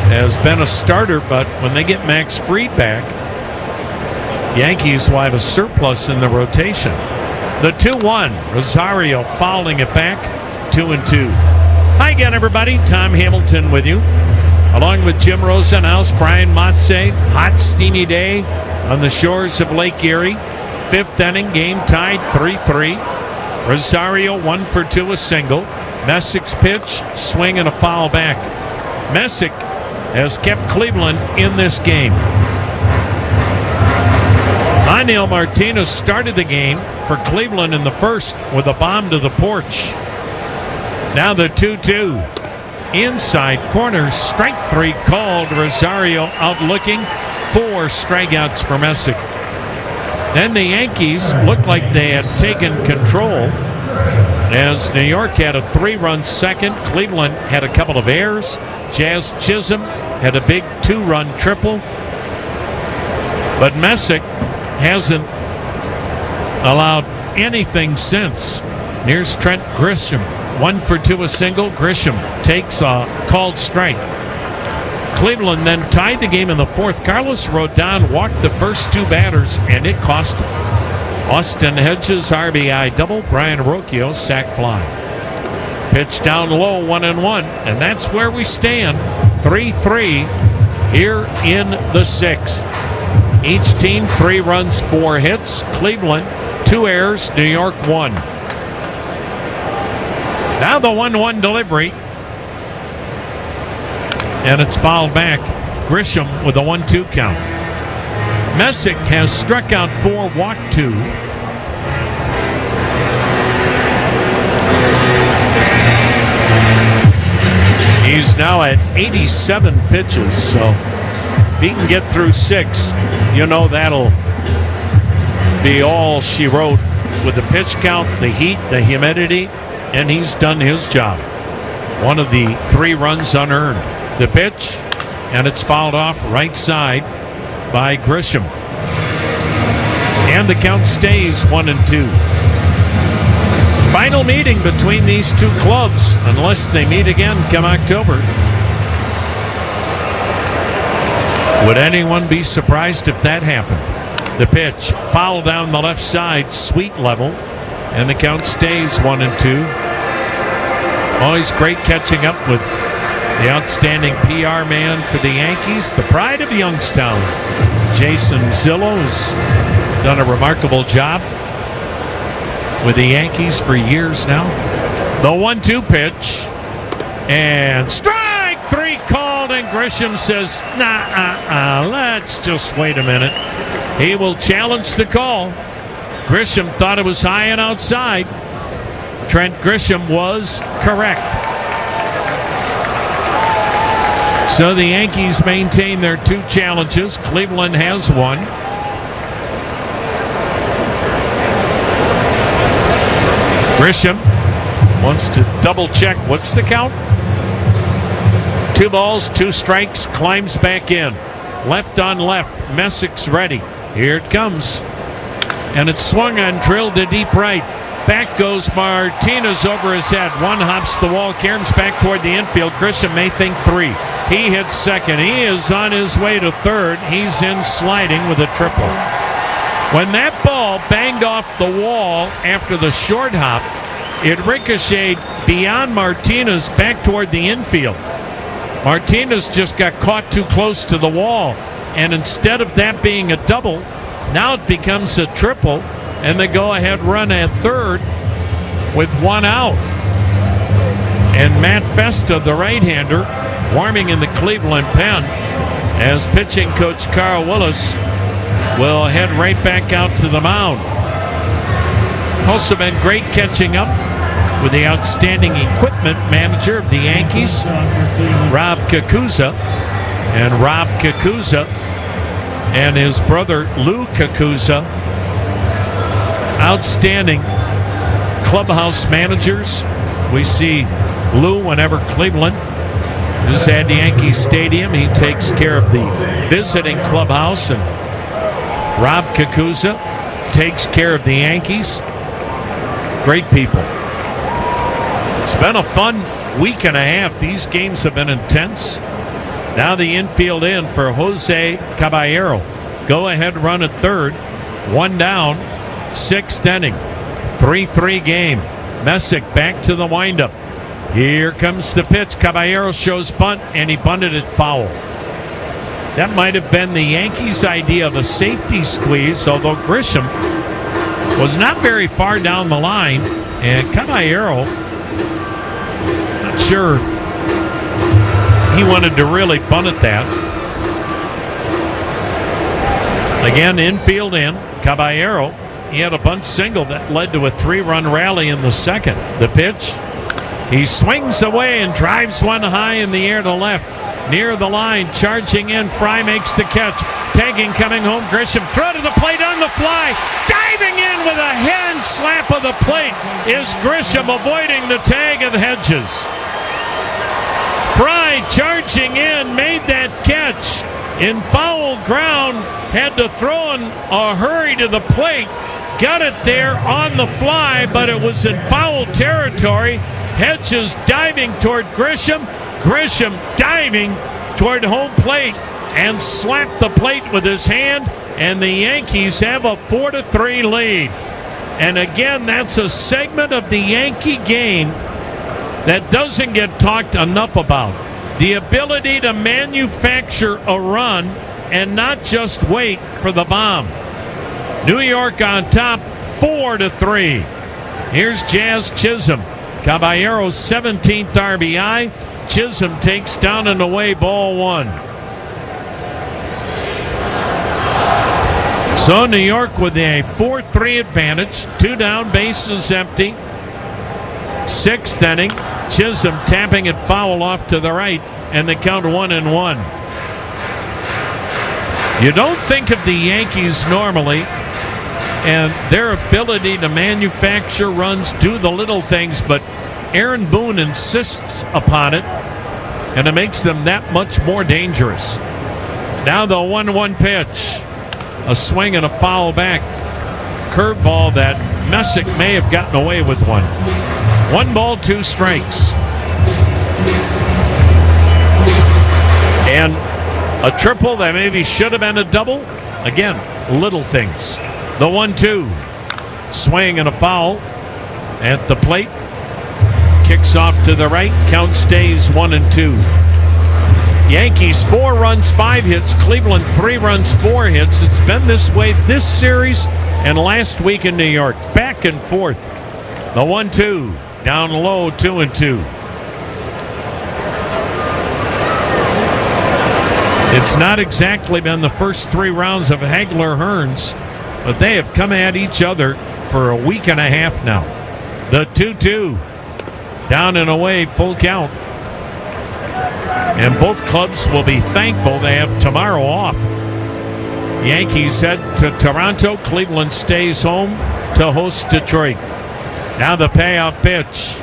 has been a starter, but when they get Max Fried back, Yankees will have a surplus in the rotation. The 2-1, Rosario fouling it back, 2-2. Hi again, everybody. Tom Hamilton with you, along with Jim Rosenhaus, Brian Motze. Hot, steamy day on the shores of Lake Erie. Fifth inning, game tied 3-3. Rosario 1 for 2, a single. Messick's pitch, swing and a foul back. Messick has kept Cleveland in this game. Aniel Martinez started the game for Cleveland in the first with a bomb to the porch. Now the 2-2. Inside corner, strike three called. Rosario out looking. 4 strikeouts for Messick. Then the Yankees looked like they had taken control as New York had a 3-run second. Cleveland had a couple of errors. Jazz Chisholm had a big 2-run triple. But Messick hasn't allowed anything since. Here's Trent Grisham. 1 for 2, a single. Grisham takes a called strike. Cleveland then tied the game in the fourth. Carlos Rodon walked the first 2 batters, and it cost him. Austin Hedges RBI double. Brian Rocchio sac fly. Pitch down low, 1-1, and that's where we stand. 3-3 here in the sixth. Each team 3 runs, 4 hits. Cleveland 2 errors. New York 1. Now the 1-1 delivery. And it's fouled back. Grisham with a 1-2 count. Messick has struck out 4, walked 2. He's now at 87 pitches, so if he can get through 6, you know that'll be all she wrote with the pitch count, the heat, the humidity, and he's done his job. One of the 3 runs unearned. The pitch, and it's fouled off right side by Grisham. And the count stays 1-2. Final meeting between these 2 clubs, unless they meet again come October. Would anyone be surprised if that happened? The pitch, foul down the left side, sweet level, and the count stays 1-2. Always great catching up with the outstanding PR man for the Yankees, the pride of Youngstown, Jason Zillow, has done a remarkable job with the Yankees for years now. The 1-2 pitch, and strike 3 called, and Grisham says, let's just wait a minute. He will challenge the call. Grisham thought it was high and outside. Trent Grisham was correct. So the Yankees maintain their 2 challenges. Cleveland has 1. Grisham wants to double check. What's the count? 2 balls, 2 strikes, climbs back in. Left on left, Messic's ready. Here it comes. And it's swung on, drilled to deep right. Back goes Martinez over his head. One hops the wall, caroms back toward the infield. Grisham may think 3. He hits second. He is on his way to third. He's in sliding with a triple. When that ball banged off the wall after the short hop, it ricocheted beyond Martinez back toward the infield. Martinez just got caught too close to the wall. And instead of that being a double, now it becomes a triple. And the go-ahead run at third with 1 out. And Matt Festa, the right-hander, warming in the Cleveland pen as pitching coach Carl Willis will head right back out to the mound. Also been great catching up with the outstanding equipment manager of the Yankees, Rob Kakuza. And Rob Kakuza and his brother Lou Kakuza, outstanding clubhouse managers. We see Lou whenever Cleveland is at Yankee Stadium. He takes care of the visiting clubhouse, and Rob Kakuza takes care of the Yankees. Great people. It's been a fun week and a half. These games have been intense. Now the infield in for Jose Caballero. Go ahead run at third. 1 down. 6th inning, 3-3 game. Messick back to the windup. Here comes the pitch. Caballero shows bunt, and he bunted it foul. That might have been the Yankees' idea of a safety squeeze, although Grisham was not very far down the line, and Caballero, not sure he wanted to really bunt at that. Again, infield in. Caballero, he had a bunt single that led to a 3-run rally in the second. The pitch, he swings away and drives one high in the air to left. Near the line, charging in, Fry makes the catch. Tagging coming home, Grisham, throw to the plate on the fly. Diving in with a hand slap of the plate is Grisham, avoiding the tag of Hedges. Fry charging in, made that catch in foul ground, had to throw in a hurry to the plate. Got it there on the fly, but it was in foul territory. Hedges diving toward Grisham. Grisham diving toward home plate and slapped the plate with his hand, and the Yankees have a 4-3 lead. And again, that's a segment of the Yankee game that doesn't get talked enough about. The ability to manufacture a run and not just wait for the bomb. New York on top, 4-3. Here's Jazz Chisholm. Caballero's 17th RBI. Chisholm takes down and away ball 1. So New York with a 4-3 advantage. 2 down, bases empty. 6th inning. Chisholm tapping it foul off to the right, and the count 1-1. You don't think of the Yankees normally and their ability to manufacture runs, do the little things, but Aaron Boone insists upon it, and it makes them that much more dangerous. Now the 1-1 pitch. A swing and a foul back. Curveball that Messick may have gotten away with one. 1 ball, 2 strikes. And a triple that maybe should have been a double. Again, little things. The 1-2. Swing and a foul at the plate. Kicks off to the right. Count stays 1-2. Yankees 4 runs, 5 hits. Cleveland 3 runs, 4 hits. It's been this way this series and last week in New York. Back and forth. The 1-2. Down low, 2-2. It's not exactly been the first 3 rounds of Hagler-Hearns, but they have come at each other for a week and a half now. The 2-2. Down and away, full count. And both clubs will be thankful they have tomorrow off. Yankees head to Toronto. Cleveland stays home to host Detroit. Now the payoff pitch.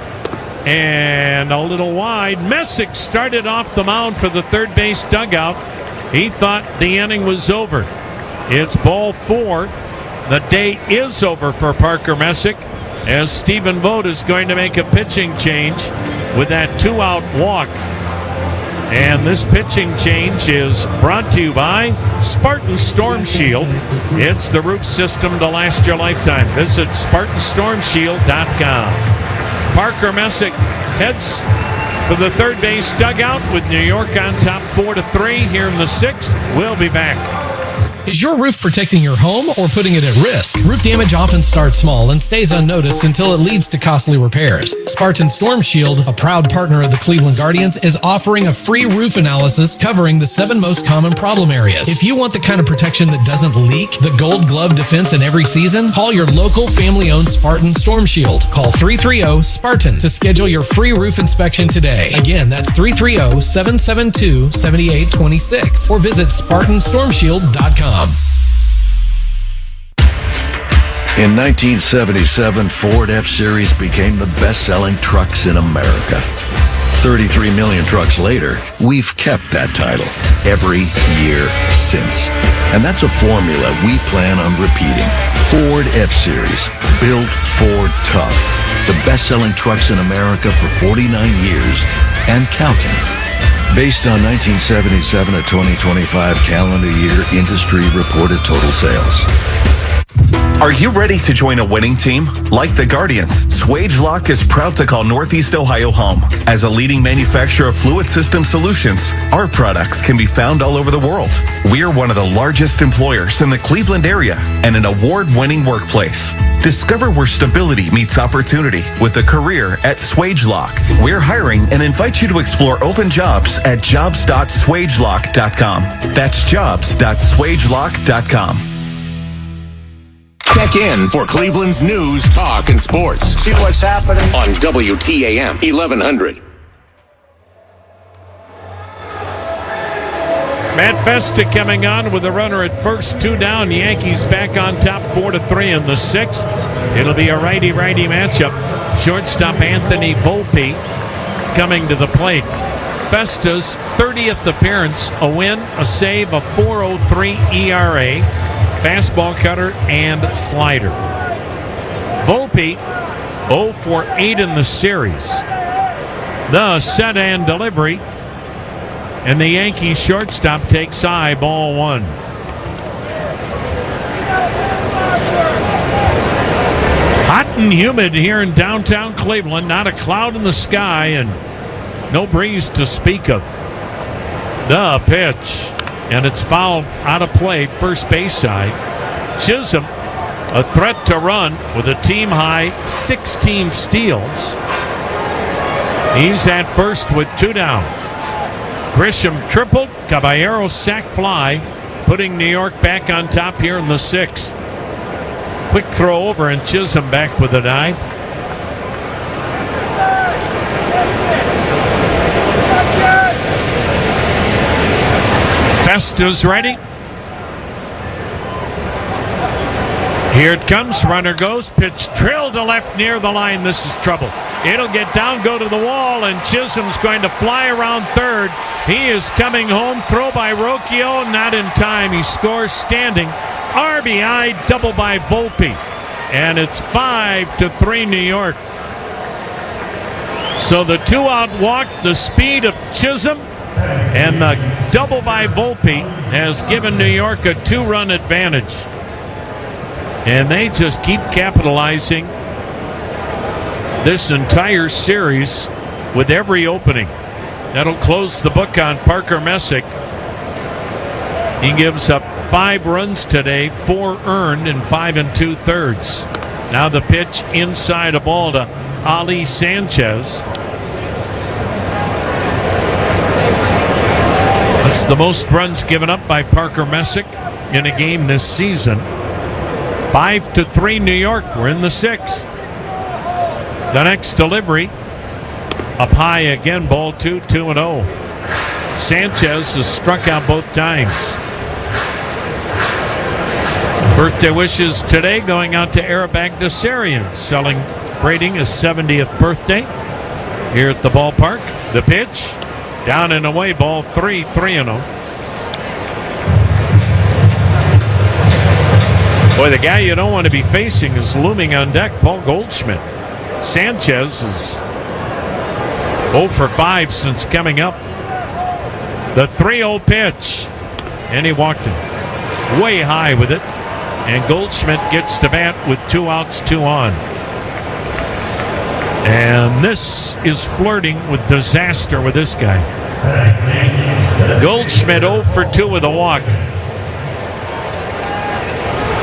And a little wide. Messick started off the mound for the third base dugout. He thought the inning was over. It's ball 4. The day is over for Parker Messick, as Stephen Vogt is going to make a pitching change with that 2-out walk. And this pitching change is brought to you by Spartan Storm Shield. It's the roof system to last your lifetime. Visit SpartanStormShield.com. Parker Messick heads for the third base dugout with New York on top 4-3 here in the 6th. We'll be back. Is your roof protecting your home or putting it at risk? Roof damage often starts small and stays unnoticed until it leads to costly repairs. Spartan Storm Shield, a proud partner of the Cleveland Guardians, is offering a free roof analysis covering the 7 most common problem areas. If you want the kind of protection that doesn't leak, the Gold Glove defense in every season, call your local family-owned Spartan Storm Shield. Call 330-SPARTAN to schedule your free roof inspection today. Again, that's 330-772-7826 or visit SpartanStormShield.com. In 1977, Ford F-Series became the best-selling trucks in America. 33 million trucks later, we've kept that title every year since. And that's a formula we plan on repeating. Ford F-Series, built Ford tough. The best-selling trucks in America for 49 years and counting. Based on 1977 to 2025 calendar year industry reported total sales. Are you ready to join a winning team? Like the Guardians, SwageLock is proud to call Northeast Ohio home. As a leading manufacturer of fluid system solutions, our products can be found all over the world. We are one of the largest employers in the Cleveland area and an award-winning workplace. Discover where stability meets opportunity with a career at SwageLock. We're hiring and invite you to explore open jobs at jobs.swagelock.com. That's jobs.swagelock.com. Check in for Cleveland's news, talk, and sports. See what's happening on WTAM 1100. Matt Festa coming on with a runner at first, 2 down. Yankees back on top 4-3 in the 6th. It'll be a righty-righty matchup. Shortstop Anthony Volpe coming to the plate. Festa's 30th appearance, a win, a save, a 4.03 ERA. Fastball cutter and slider. Volpe 0 for 8 in the series. The set and delivery. And the Yankees shortstop takes high, ball 1. Hot and humid here in downtown Cleveland. Not a cloud in the sky and no breeze to speak of. The pitch. And it's fouled out of play, first base side. Chisholm, a threat to run with a team-high 16 steals. He's at first with 2 down. Grisham tripled, Caballero sac fly, putting New York back on top here in the 6th. Quick throw over, and Chisholm back with a dive. Festa's ready. Here it comes. Runner goes. Pitch drilled to left near the line. This is trouble. It'll get down, go to the wall, and Chisholm's going to fly around third. He is coming home. Throw by Rocchio. Not in time. He scores standing. RBI double by Volpe. And it's 5-3 New York. So the 2-out walk, the speed of Chisholm, and the double by Volpe has given New York a 2-run advantage. And they just keep capitalizing this entire series with every opening. That'll close the book on Parker Messick. He gives up 5 runs today, 4 earned in 5 2/3. Now the pitch inside a ball to Ali Sanchez. That's the most runs given up by Parker Messick in a game this season. 5-3 New York. We're in the 6th. The next delivery up high again, ball 2, 2-0. Sanchez has struck out both times. Birthday wishes today going out to Arabag Desarian, celebrating his 70th birthday. here at the ballpark. The pitch, down and away, ball 3-0. Boy, the guy you don't want to be facing is looming on deck, Paul Goldschmidt. Sanchez is 0 for 5 since coming up. The 3-0 pitch, and he walked him way high with it. And Goldschmidt gets to bat with 2 outs, 2 on. And this is flirting with disaster with this guy. Goldschmidt 0 for 2 with a walk,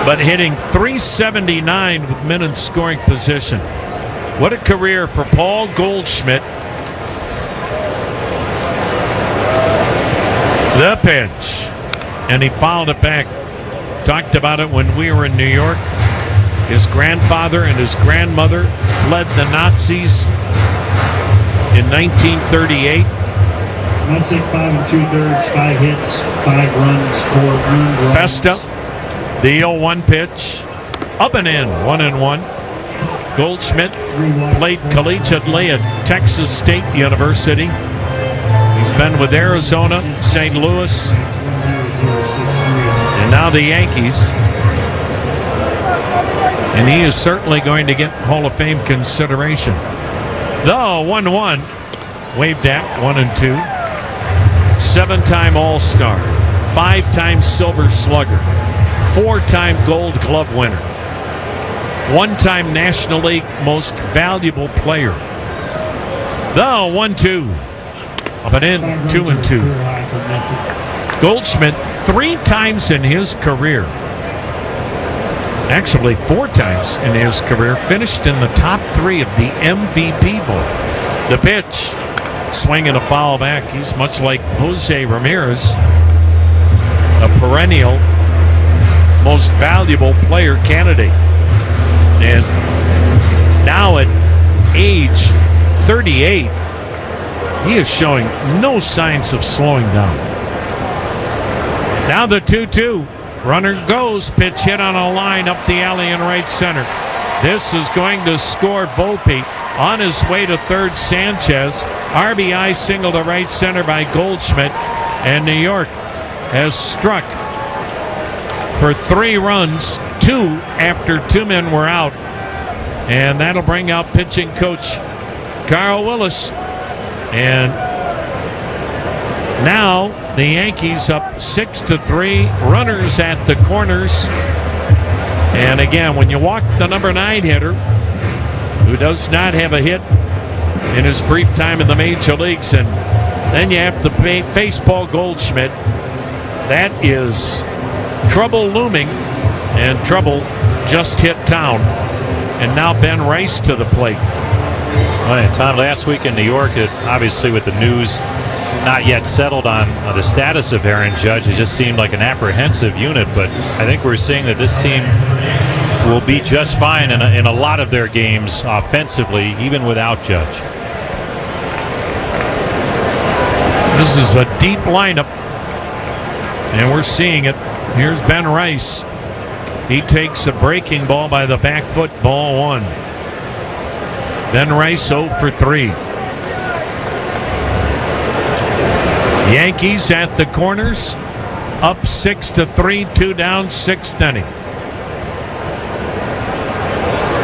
but hitting .379 with men in scoring position. What a career for Paul Goldschmidt. The pitch, and he fouled it back. Talked about it when we were in New York. His grandfather and his grandmother fled the Nazis in 1938. I said 5 2/3, 5 hits, 5 runs, 4 runs. Festa, the 0-1 pitch, up and in, 1-1. Goldschmidt played collegiately at Texas State University. He's been with Arizona, St. Louis, and now the Yankees. And he is certainly going to get Hall of Fame consideration. The 1-1, waved at 1-2. 7-time All-Star, 5-time Silver Slugger, 4-time Gold Glove winner, 1-time National League Most Valuable Player. The 1-2, up and in, 2-2. Goldschmidt 3 times in his career, actually 4 times in his career, finished in the top 3 of the MVP vote. The pitch, swing and a foul back. He's much like Jose Ramirez, a perennial most valuable player candidate. And now at age 38, he is showing no signs of slowing down. Now the 2-2. Runner goes, pitch hit on a line up the alley in right center. This is going to score Volpe. On his way to third, Sanchez. RBI single to right center by Goldschmidt. And New York has struck for 3 runs, 2 after 2 men were out. And that'll bring out pitching coach Carl Willis. And now the Yankees up 6-3, runners at the corners. And again, when you walk the number 9 hitter, who does not have a hit in his brief time in the major leagues, and then you have to face Paul Goldschmidt, that is trouble looming, and trouble just hit town. And now Ben Rice to the plate. All right, Tom, last week in New York, obviously with the news not yet settled on the status of Aaron Judge, it just seemed like an apprehensive unit, but I think we're seeing that this team will be just fine in a lot of their games offensively, even without Judge. This is a deep lineup, and we're seeing it. Here's Ben Rice. He takes a breaking ball by the back foot, ball 1. Ben Rice 0 for 3. Yankees at the corners, up 6-3, 2 down, 6th inning.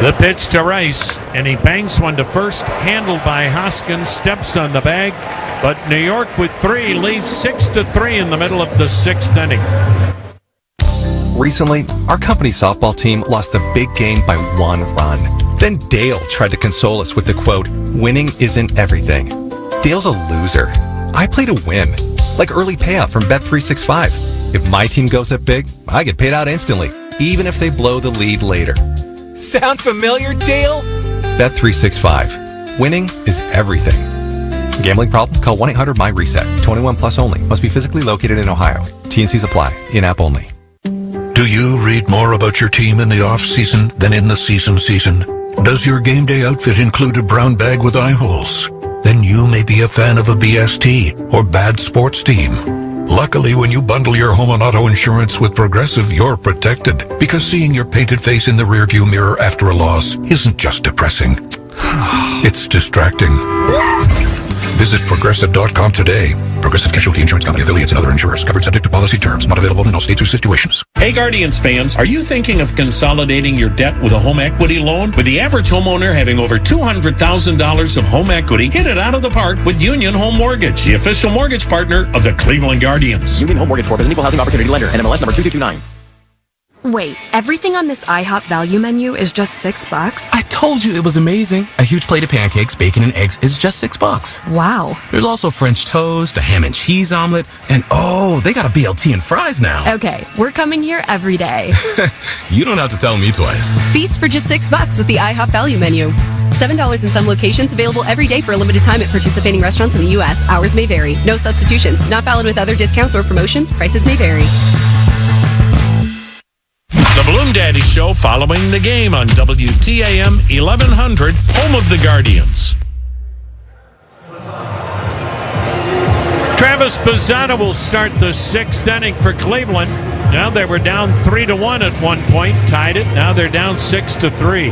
The pitch to Rice, and he bangs one to first, handled by Hoskins, steps on the bag, but New York with 3 leads 6-3 in the middle of the 6th inning. Recently, our company softball team lost a big game by 1 run. Then Dale tried to console us with the quote, "Winning isn't everything." Dale's a loser. I play to win, like early payout from Bet365. If my team goes up big, I get paid out instantly, even if they blow the lead later. Sound familiar, Dale? Bet365. Winning is everything. Gambling problem? Call 1-800-MY-RESET. 21 plus only. Must be physically located in Ohio. T&Cs apply. In-app only. Do you read more about your team in the off-season than in the season? Does your game day outfit include a brown bag with eye holes? Then you may be a fan of a BST or bad sports team. Luckily, when you bundle your home and auto insurance with Progressive, you're protected, because seeing your painted face in the rearview mirror after a loss isn't just depressing. It's distracting. Visit Progressive.com today. Progressive Casualty Insurance Company, affiliates, and other insurers. Covered subject to policy terms. Not available in all states or situations. Hey Guardians fans, are you thinking of consolidating your debt with a home equity loan? With the average homeowner having over $200,000 of home equity, hit it out of the park with Union Home Mortgage, the official mortgage partner of the Cleveland Guardians. Union Home Mortgage Corp is an equal housing opportunity lender. NMLS number 2229. Wait, everything on this IHOP value menu is just $6? I told you it was amazing. A huge plate of pancakes, bacon, and eggs is just $6. Wow. There's also French toast, a ham and cheese omelet, and they got a BLT and fries now. Okay, we're coming here every day. You don't have to tell me twice. Feast for just $6 with the IHOP value menu. $7 in some locations, available every day for a limited time at participating restaurants in the U.S. Hours may vary. No substitutions. Not valid with other discounts or promotions. Prices may vary. The Balloon Daddy Show following the game on WTAM 1100, home of the Guardians. Travis Bazzana will start the sixth inning for Cleveland. Now they were down 3-1 at one point, tied it. Now they're down 6-3.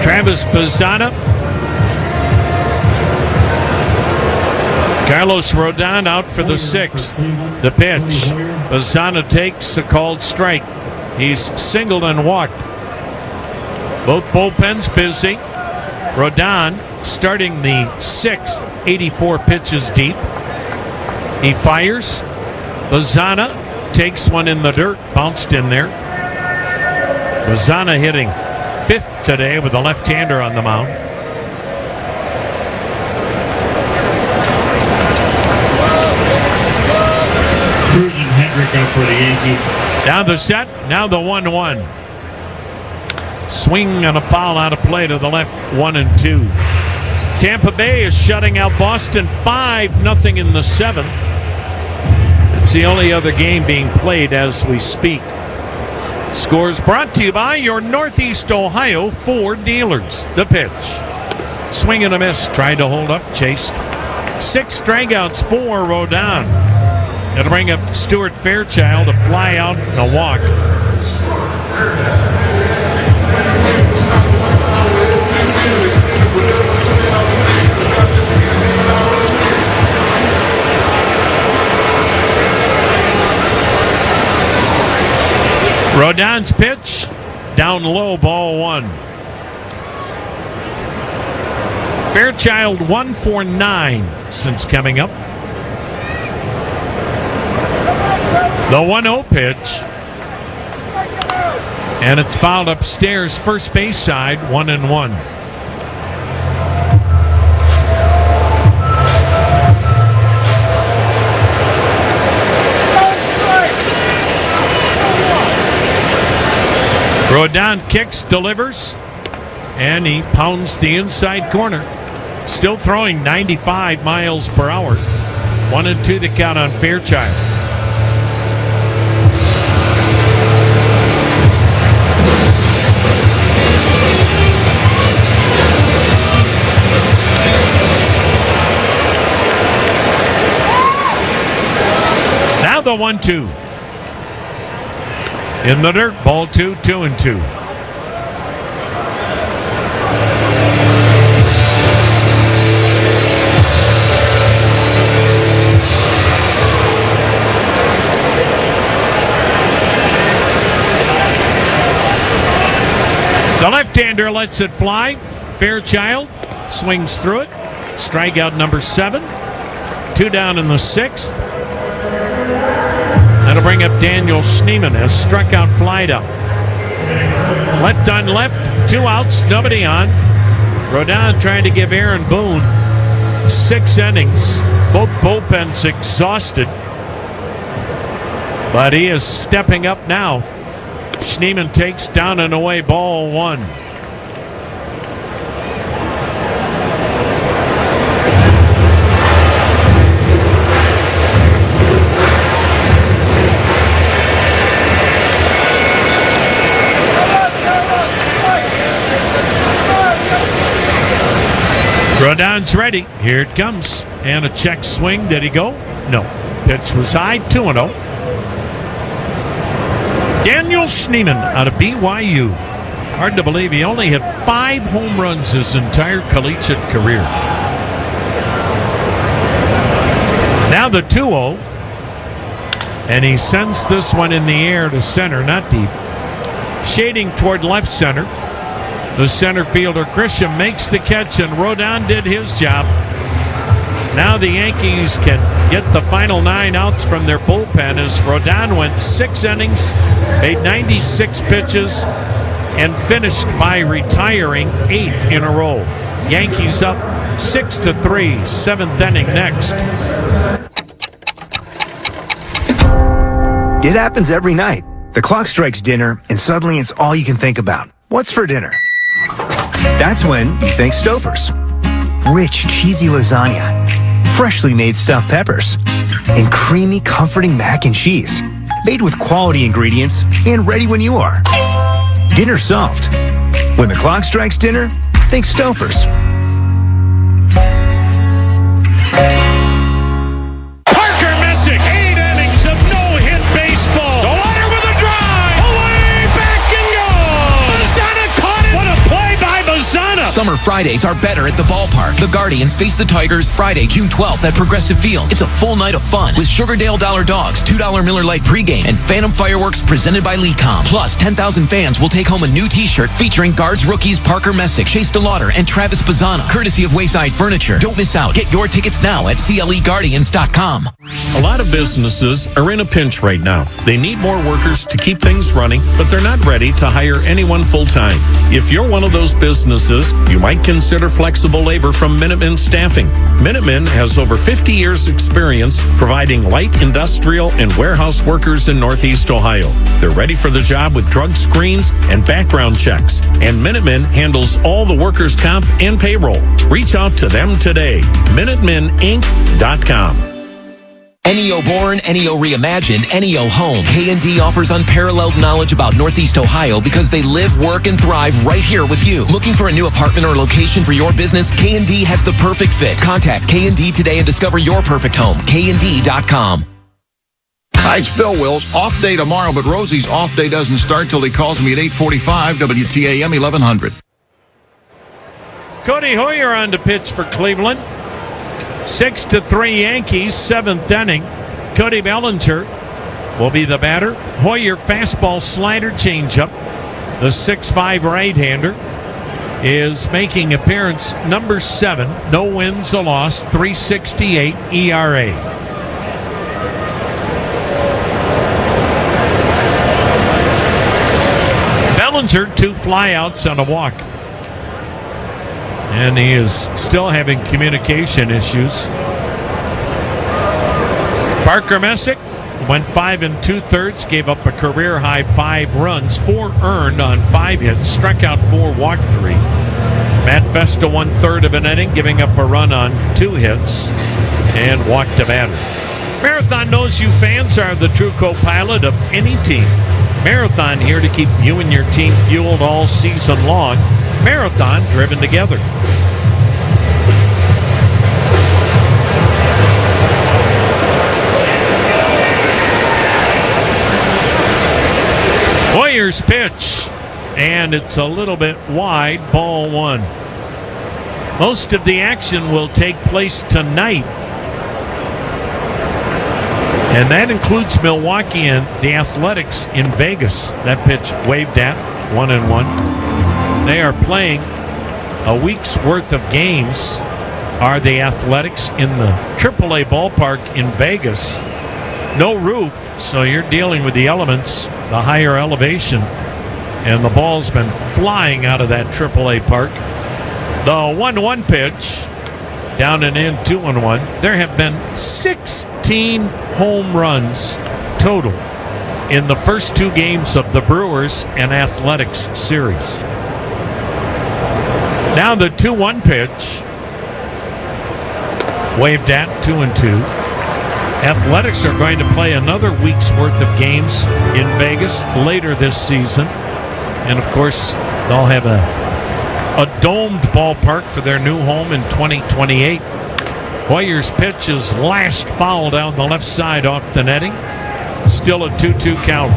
Travis Bazzana. Carlos Rodon out for the sixth. The pitch. Bazzana takes a called strike. He's singled and walked. Both bullpens busy. Rodon starting the sixth, 84 pitches deep. He fires. Bazzana takes one in the dirt, bounced in there. Bazzana hitting fifth today with a left-hander on the mound. Cruz and Hendrick up for the Yankees. Now the set, now the 1-1. Swing and a foul out of play to the left, 1-2. Tampa Bay is shutting out Boston 5-0 in the seventh. It's the only other game being played as we speak. Scores brought to you by your Northeast Ohio Ford dealers. The pitch. Swing and a miss. Tried to hold up, chased. 6 strikeouts for Rodon. It'll bring up Stuart Fairchild, a fly out and a walk. Rodon's pitch, down low, ball 1. Fairchild 1 for 9 since coming up. The 1-0 pitch. And it's fouled upstairs, first base side, 1-1. Rodon kicks, delivers, and he pounds the inside corner. Still throwing 95 miles per hour. 1-2 the count on Fairchild. Now the 1-2. In the dirt, ball 2, 2-2. The left-hander lets it fly. Fairchild swings through it. Strikeout number 7. 2 down in the 6th. That'll bring up Daniel Schneemann, has struck out Flyda. Left on left, 2 outs, nobody on. Rodon trying to give Aaron Boone 6 innings. Both bullpens exhausted. But he is stepping up now. Schneemann takes down and away, ball 1. Rodon's ready. Here it comes. And a check swing. Did he go? No. Pitch was high. 2-0. Daniel Schneemann out of BYU. Hard to believe he only hit 5 home runs his entire collegiate career. Now the 2-0. And he sends this one in the air to center, not deep. Shading toward left center. The center fielder, Grisham, makes the catch, and Rodon did his job. Now the Yankees can get the final 9 outs from their bullpen as Rodon went 6 innings, made 96 pitches, and finished by retiring 8 in a row. Yankees up 6-3, 7th inning next. It happens every night. The clock strikes dinner, and suddenly it's all you can think about. What's for dinner? That's when you think Stouffer's. Rich, cheesy lasagna, freshly made stuffed peppers, and creamy, comforting mac and cheese. Made with quality ingredients and ready when you are. Dinner solved. When the clock strikes dinner, think Stouffer's. Parker Messick, 8 innings of no-hit baseball. The runner with a drive. Away, back and goal. Bazzana caught it. What a play by Bazzana. Summer Fridays are better at the ballpark. The Guardians face the Tigers Friday, June 12th at Progressive Field. It's a full night of fun with Sugardale Dollar Dogs, $2 Miller Lite pregame, and Phantom Fireworks presented by Lecom. Plus, 10,000 fans will take home a new t-shirt featuring Guards rookies Parker Messick, Chase DeLauder, and Travis Bazzana, courtesy of Wayside Furniture. Don't miss out. Get your tickets now at CLEGuardians.com. A lot of businesses are in a pinch right now. They need more workers to keep things running, but they're not ready to hire anyone full-time. If you're one of those businesses, you might consider flexible labor from Minuteman Staffing. Minuteman has over 50 years experience providing light industrial and warehouse workers in Northeast Ohio. They're ready for the job with drug screens and background checks. And Minuteman handles all the workers' comp and payroll. Reach out to them today. MinutemenInc.com. NEO Born, NEO Reimagined, NEO Home. K&D offers unparalleled knowledge about Northeast Ohio because they live, work, and thrive right here with you. Looking for a new apartment or location for your business? K&D has the perfect fit. Contact K&D today and discover your perfect home. KND.com. Hi, it's Bill Wills. Off day tomorrow, but Rosie's off day doesn't start till he calls me at 8:45, WTAM 1100. Cody Hoyer on to pitch for Cleveland. 6-3 Yankees, 7th inning. Cody Bellinger will be the batter. Hoyer fastball, slider, changeup. The 6'5 right-hander is making appearance number 7. No wins, a loss, 3.68 ERA. Bellinger, 2 flyouts and a walk. And he is still having communication issues. Parker Messick went 5 2/3, gave up a career-high 5 runs, 4 earned on 5 hits, struck out 4, walked 3. Matt Vesta 1/3 of an inning, giving up a run on 2 hits and walked a batter. Marathon knows you fans are the true co-pilot of any team. Marathon here to keep you and your team fueled all season long. Marathon driven together. Hoyer's pitch, and it's a little bit wide, ball 1. Most of the action will take place tonight, and that includes Milwaukee and the Athletics in Vegas. That pitch waved at, 1-1. They are playing a week's worth of games, are the Athletics, in the AAA ballpark in Vegas. No roof, so you're dealing with the elements, the higher elevation, and the ball's been flying out of that AAA park. The 1-1 pitch, down and in, 2-1. There have been 16 home runs total in the first 2 games of the Brewers and Athletics series. Now the 2-1 pitch, waved at, 2-2. Athletics are going to play another week's worth of games in Vegas later this season. And of course, they'll have a domed ballpark for their new home in 2028. Hoyer's pitch is lashed foul down the left side off the netting. Still a 2-2 count.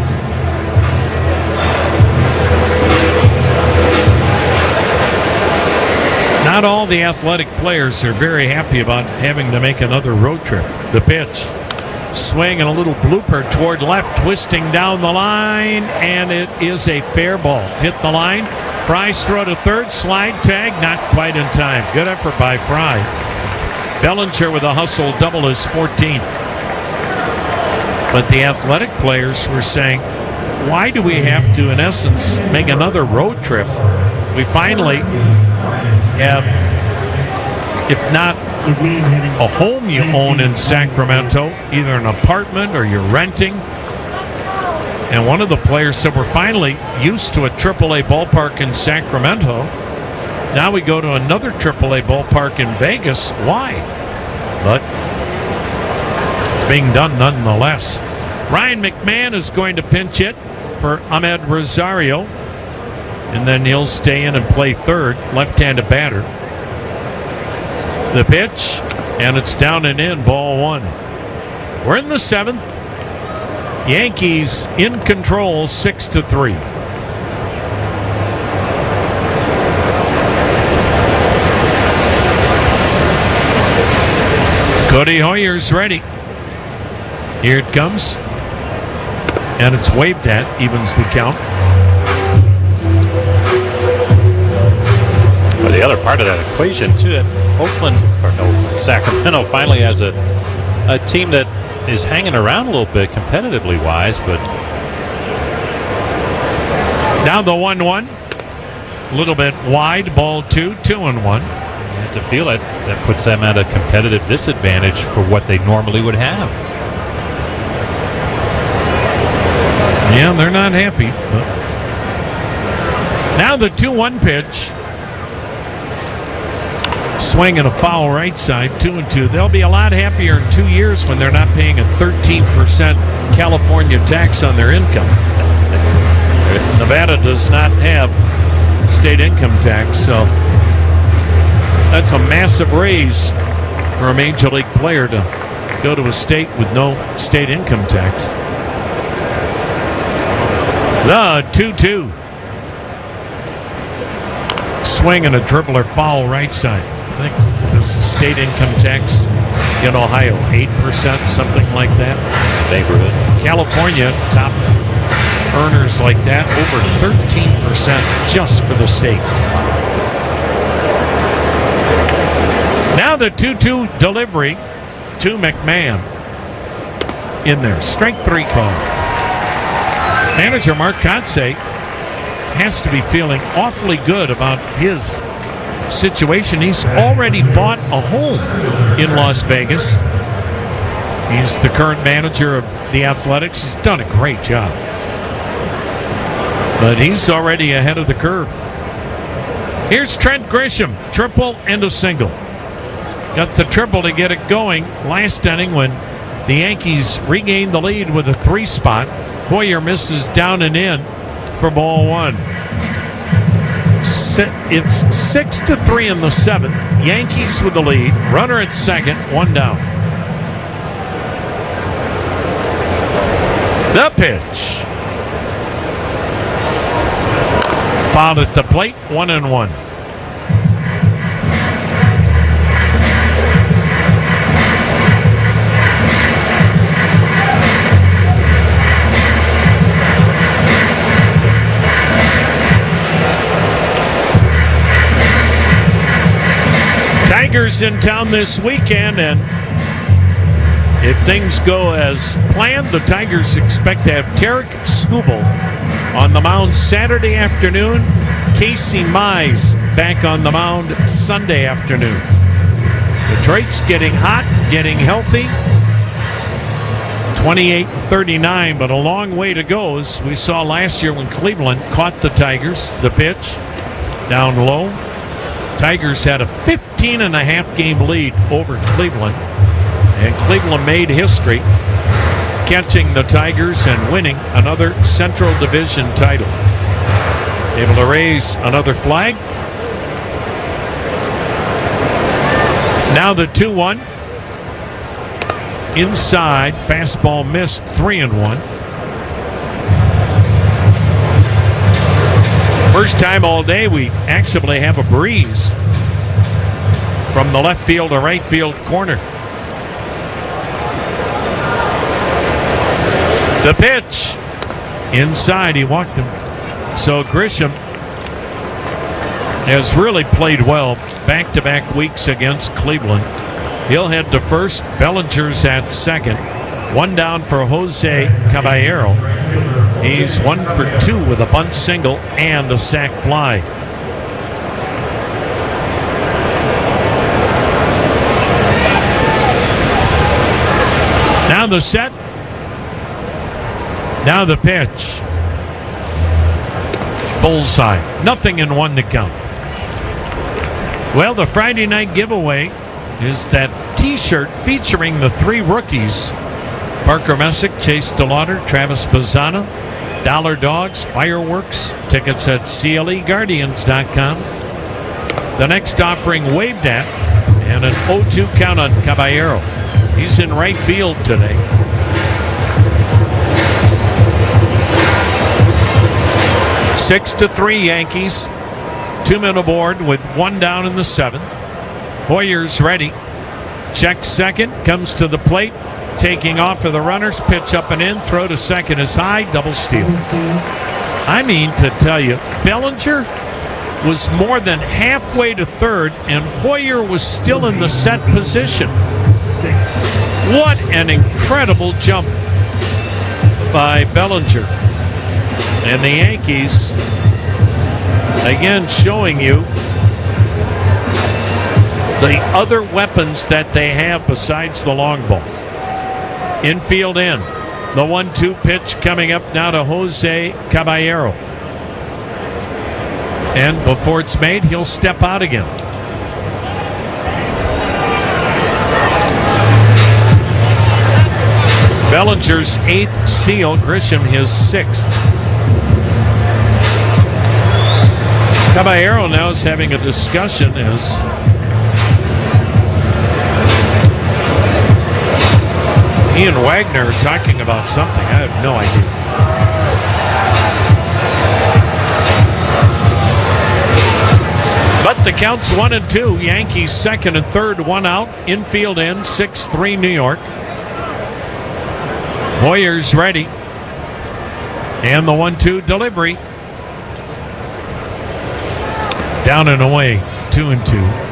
Not all the Athletic players are very happy about having to make another road trip. The pitch. Swing and a little blooper toward left, twisting down the line, and it is a fair ball. Hit the line. Fry's throw to third. Slide tag, not quite in time. Good effort by Fry. Bellinger with a hustle double his 14th. But the Athletic players were saying, why do we have to, in essence, make another road trip? We finally have, if not a home you own in Sacramento, either an apartment or you're renting. And one of the players said, we're finally used to a AAA ballpark in Sacramento. Now we go to another AAA ballpark in Vegas. Why? But it's being done nonetheless. Ryan McMahon is going to pinch hit for Ahmed Rosario. And then he'll stay in and play third, left-handed batter. The pitch, and it's down and in, ball one. We're in the seventh. Yankees in control, 6-3. Cody Hoyer's ready. Here it comes. And it's waved at, evens the count. But the other part of that equation, too, that Sacramento finally has a team that is hanging around a little bit competitively wise, but now the 1-1, a little bit wide, ball 2-1. You have to feel it. That puts them at a competitive disadvantage for what they normally would have. Yeah, they're not happy. But now the 2-1 pitch. Swing and a foul right side, 2-2. They'll be a lot happier in 2 years when they're not paying a 13% California tax on their income. Nevada does not have state income tax, so that's a massive raise for a major league player to go to a state with no state income tax. The 2-2. Swing and a dribbler foul right side. I think it's the state income tax in Ohio, 8%, something like that. Neighborhood. California, top earners like that, over 13% just for the state. Now the 2-2 delivery to McMahon. In there, strike three call. Manager Mark Kotsay has to be feeling awfully good about his situation. He's already bought a home in Las Vegas. He's the current manager of the Athletics. He's done a great job. But he's already ahead of the curve. Here's Trent Grisham, triple and a single. Got the triple to get it going last inning when the Yankees regained the lead with a 3 spot. Hoyer misses down and in for ball one. It's 6-3 in the 7th. Yankees with the lead. Runner at second, 1 down. The pitch. Fouled at the plate, 1-1. Tigers in town this weekend, and if things go as planned, the Tigers expect to have Tarek Skubal on the mound Saturday afternoon. Casey Mize back on the mound Sunday afternoon. Detroit's getting hot, getting healthy. 28-39, but a long way to go, as we saw last year when Cleveland caught the Tigers. The pitch down low. Tigers had a 15.5 game lead over Cleveland, and Cleveland made history, catching the Tigers and winning another Central Division title. Able to raise another flag. Now the 2-1. Inside, fastball missed, 3-1. First time all day we actually have a breeze. from the left field to right field corner. The pitch. Inside, he walked him. So Grisham has really played well back-to-back weeks against Cleveland. He'll head to first. Bellinger's at second. One down for Jose Caballero. He's 1 for 2 with a bunt single and a sac fly. Now the set. Now the pitch. Bullseye. Nothing in 1 to count. Well, the Friday night giveaway is that T-shirt featuring the 3 rookies. Parker Messick, Chase DeLauder, Travis Bazzana, Dollar Dogs, Fireworks. Tickets at CLEGuardians.com. The next offering waved at, and an 0-2 count on Caballero. He's in right field today. Six to 3 Yankees. 2 men aboard with 1 down in the 7th. Hoyer's ready. Checks second, comes to the plate, taking off of the runners, pitch up and in, throw to second is high, double steal. I mean to tell you, Bellinger was more than halfway to third, and Hoyer was still in the set position. What an incredible jump by Bellinger. And the Yankees, again, showing you the other weapons that they have besides the long ball. Infield in. The 1-2 pitch coming up now to Jose Caballero. And before it's made, he'll step out again. Bellinger's 8th steal, Grisham his 6th. Caballero now is having a discussion as he and Wagner are talking about something. I have no idea. But the count's 1-2. Yankees second and third, 1 out. Infield in, 6-3 New York. Hoyer's ready. And the 1-2 delivery. Down and away, 2-2.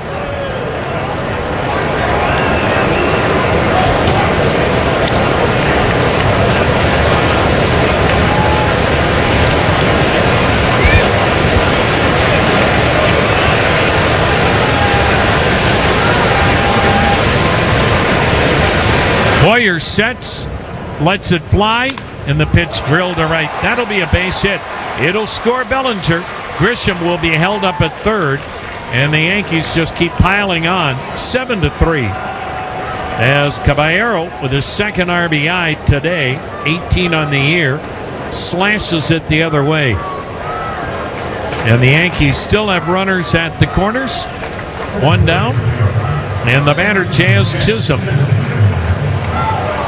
Hoyer sets, lets it fly, and the pitch drilled to right. That'll be a base hit. It'll score Bellinger. Grisham will be held up at third, and the Yankees just keep piling on, 7-3. As Caballero, with his 2nd RBI today, 18 on the year, slashes it the other way. And the Yankees still have runners at the corners. 1 down, and the batter Jazz Chisholm.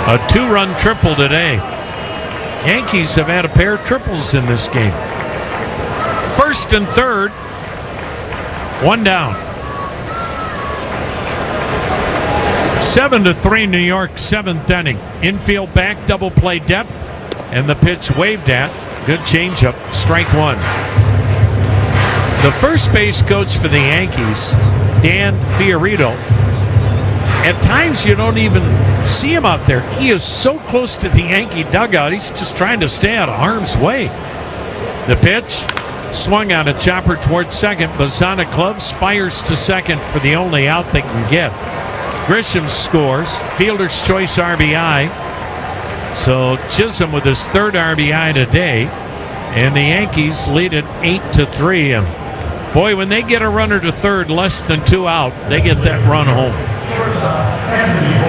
A 2-run triple today. Yankees have had a pair of triples in this game. 1st and 3rd, 1 down. 7-3 New York, 7th inning. Infield back, double play depth, and the pitch waved at. Good changeup, strike 1. The first base coach for the Yankees, Dan Fiorito, at times you don't even see him out there. He is so close to the Yankee dugout, he's just trying to stay out of harm's way. The pitch. Swung on a chopper towards second. Bazzana gloves, fires to second for the only out they can get. Grisham scores. Fielder's choice RBI. So Chisholm with his 3rd RBI today. And the Yankees lead it 8-3. And boy, when they get a runner to third, less than 2 out, they get that run home.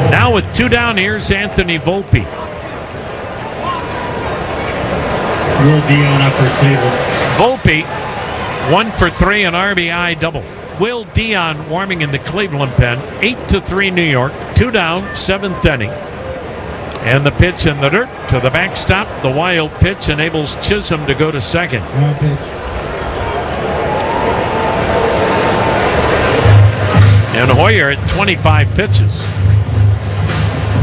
Now with 2 down, here's Anthony Volpe. Will Dion up for Cleveland. Volpe, 1 for 3, an RBI double. Will Dion warming in the Cleveland pen. 8-3 New York. 2 down, 7th inning. And the pitch in the dirt to the backstop. The wild pitch enables Chisholm to go to second. And Hoyer at 25 pitches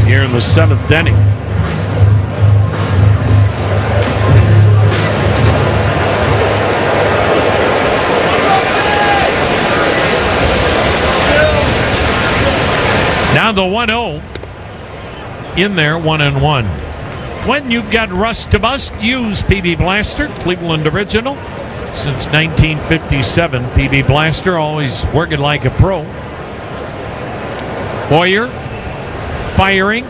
here in the 7th inning. Now the 1-0 in there, 1-1. When you've got rust to bust, use PB Blaster, Cleveland original. Since 1957, PB Blaster, always working like a pro. Hoyer firing,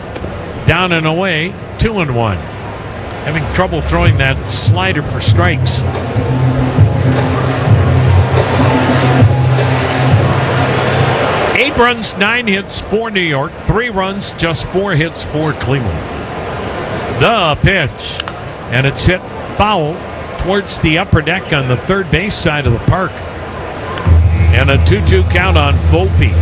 down and away, 2-1. Having trouble throwing that slider for strikes. 8 runs, 9 hits for New York. 3 runs, just 4 hits for Cleveland. The pitch. And it's hit foul towards the upper deck on the third base side of the park. And a 2-2 count on Volpe.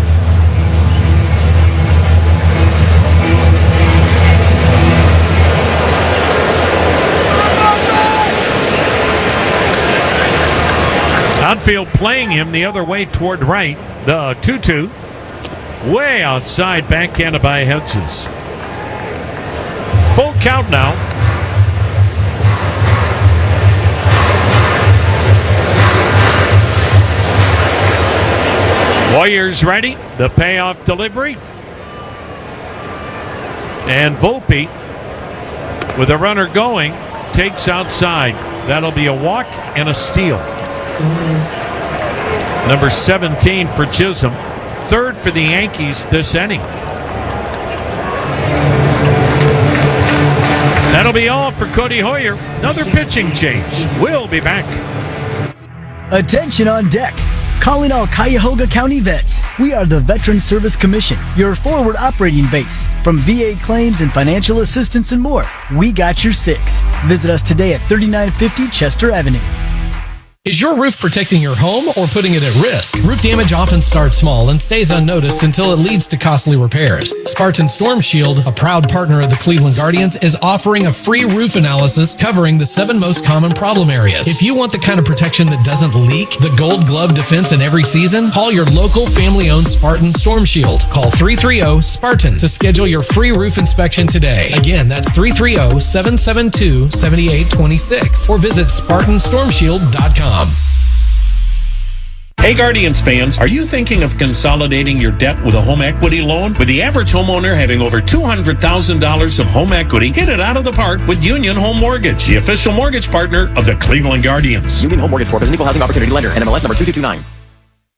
Outfield playing him the other way toward right. The 2-2. Way outside, backhanded by Hedges. Full count now. Warriors ready. The payoff delivery. And Volpe, with a runner going, takes outside. That'll be a walk and a steal. Number 17 for Chisholm. 3rd for the Yankees this inning. That'll be all for Cody Hoyer. Another pitching change. We'll be back. Attention on deck. Calling all Cuyahoga County vets. We are the Veteran Service Commission, your forward operating base. From VA claims and financial assistance and more, we got your 6. Visit us today at 3950 Chester Avenue. Is your roof protecting your home or putting it at risk? Roof damage often starts small and stays unnoticed until it leads to costly repairs. Spartan Storm Shield, a proud partner of the Cleveland Guardians, is offering a free roof analysis covering the 7 most common problem areas. If you want the kind of protection that doesn't leak, the Gold Glove defense in every season, call your local family-owned Spartan Storm Shield. Call 330-SPARTAN to schedule your free roof inspection today. Again, that's 330-772-7826 or visit SpartanStormShield.com. Hey Guardians fans, are you thinking of consolidating your debt with a home equity loan? With the average homeowner having over $200,000 of home equity, hit it out of the park with Union Home Mortgage, the official mortgage partner of the Cleveland Guardians. Union Home Mortgage Corp is an equal housing opportunity lender. NMLS number 2229.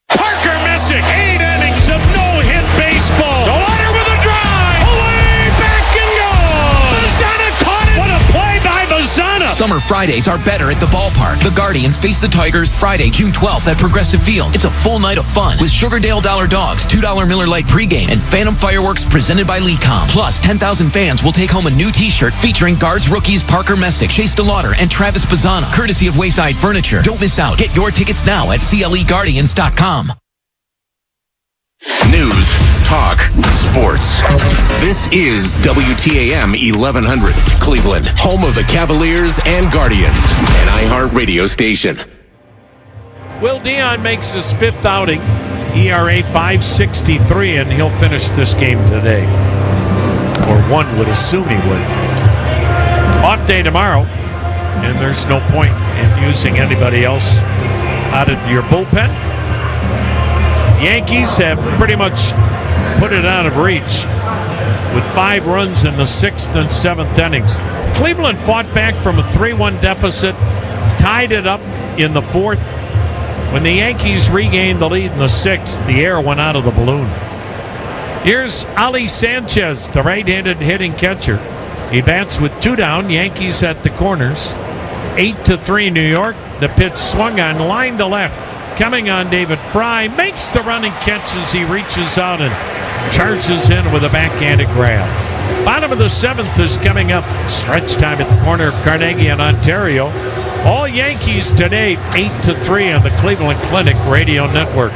Parker Messick, 8 innings of no-hit baseball. Delauder with a drive. Away, back and gone. Bazzana caught it. What a play by Bazzana. Summer Fridays are better at the ballpark. The Guardians face the Tigers Friday, June 12th at Progressive Field. It's a full night of fun with Sugardale Dollar Dogs, $2 Miller Lite pregame, and Phantom Fireworks presented by Lecom. Plus, 10,000 fans will take home a new t-shirt featuring Guards rookies Parker Messick, Chase Delauder, and Travis Bazzana, courtesy of Wayside Furniture. Don't miss out. Get your tickets now at CLEGuardians.com. News, talk, sports. This is WTAM 1100, Cleveland, home of the Cavaliers and Guardians, an iHeart radio station. Will Dion makes his 5th outing, ERA 5.63, and he'll finish this game today. Or one would assume he would. Off day tomorrow, and there's no point in using anybody else out of your bullpen. Yankees have pretty much put it out of reach with 5 runs in the 6th and 7th innings. Cleveland fought back from a 3-1 deficit, tied it up in the 4th. When the Yankees regained the lead in the 6th, the air went out of the balloon. Here's Ali Sanchez, the right-handed hitting catcher. He bats with 2 down, Yankees at the corners. 8-3 New York. The pitch swung on, line to left. Coming on David Fry, makes the running catch as he reaches out and charges in with a backhanded grab. Bottom of the 7th is coming up. Stretch time at the corner of Carnegie and Ontario. All Yankees today, 8-3 on the Cleveland Clinic Radio Network.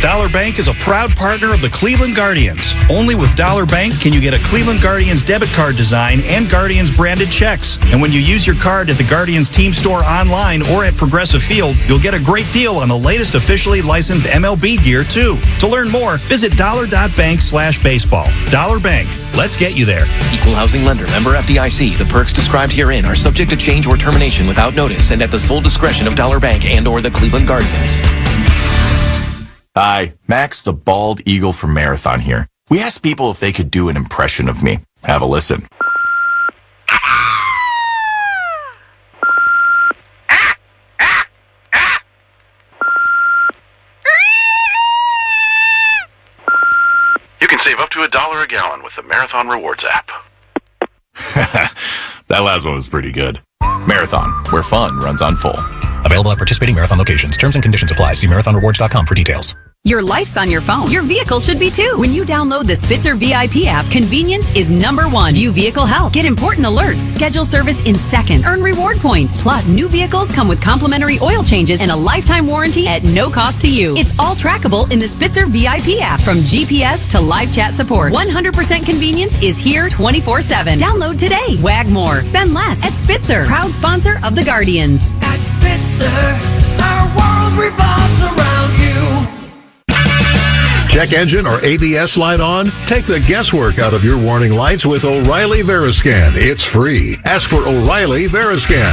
Dollar Bank is a proud partner of the Cleveland Guardians. Only with Dollar Bank can you get a Cleveland Guardians debit card design and Guardians branded checks. And when you use your card at the Guardians team store online or at Progressive Field, you'll get a great deal on the latest officially licensed MLB gear, too. To learn more, visit dollar.bank/baseball. Dollar Bank. Let's get you there. Equal housing lender, member FDIC. The perks described herein are subject to change or termination without notice and at the sole discretion of Dollar Bank and or the Cleveland Guardians. Hi, Max the Bald Eagle from Marathon here. We asked people if they could do an impression of me. Have a listen. You can save up to $1 a gallon with the Marathon Rewards app. That last one was pretty good. Marathon, where fun runs on full. Available at participating Marathon locations. Terms and conditions apply. See marathonrewards.com for details. Your life's on your phone. Your vehicle should be too. When you download the Spitzer VIP app, convenience is #1. View vehicle health. Get important alerts. Schedule service in seconds. Earn reward points. Plus, new vehicles come with complimentary oil changes and a lifetime warranty at no cost to you. It's all trackable in the Spitzer VIP app. From GPS to live chat support, 100% convenience is here 24/7. Download today. Wag more. Spend less at Spitzer. Proud sponsor of the Guardians. At Spitzer, our world revolves around you. Check engine or ABS light on? Take the guesswork out of your warning lights with O'Reilly Veriscan. It's free. Ask for O'Reilly Veriscan.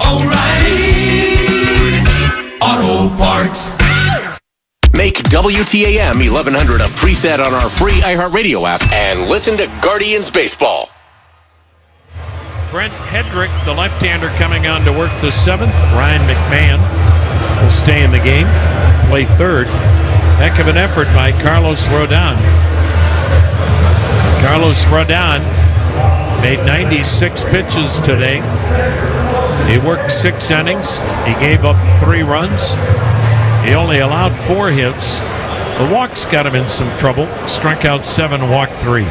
O'Reilly Auto Parts. Make WTAM 1100 a preset on our free iHeartRadio app and listen to Guardians Baseball. Brent Hedrick, the left-hander, coming on to work the 7th. Ryan McMahon will stay in the game, play third. Heck of an effort by Carlos Rodon. Carlos Rodon made 96 pitches today. He worked 6 innings. He gave up 3 runs. He only allowed 4 hits. The walks got him in some trouble. Struck out 7, walked 3.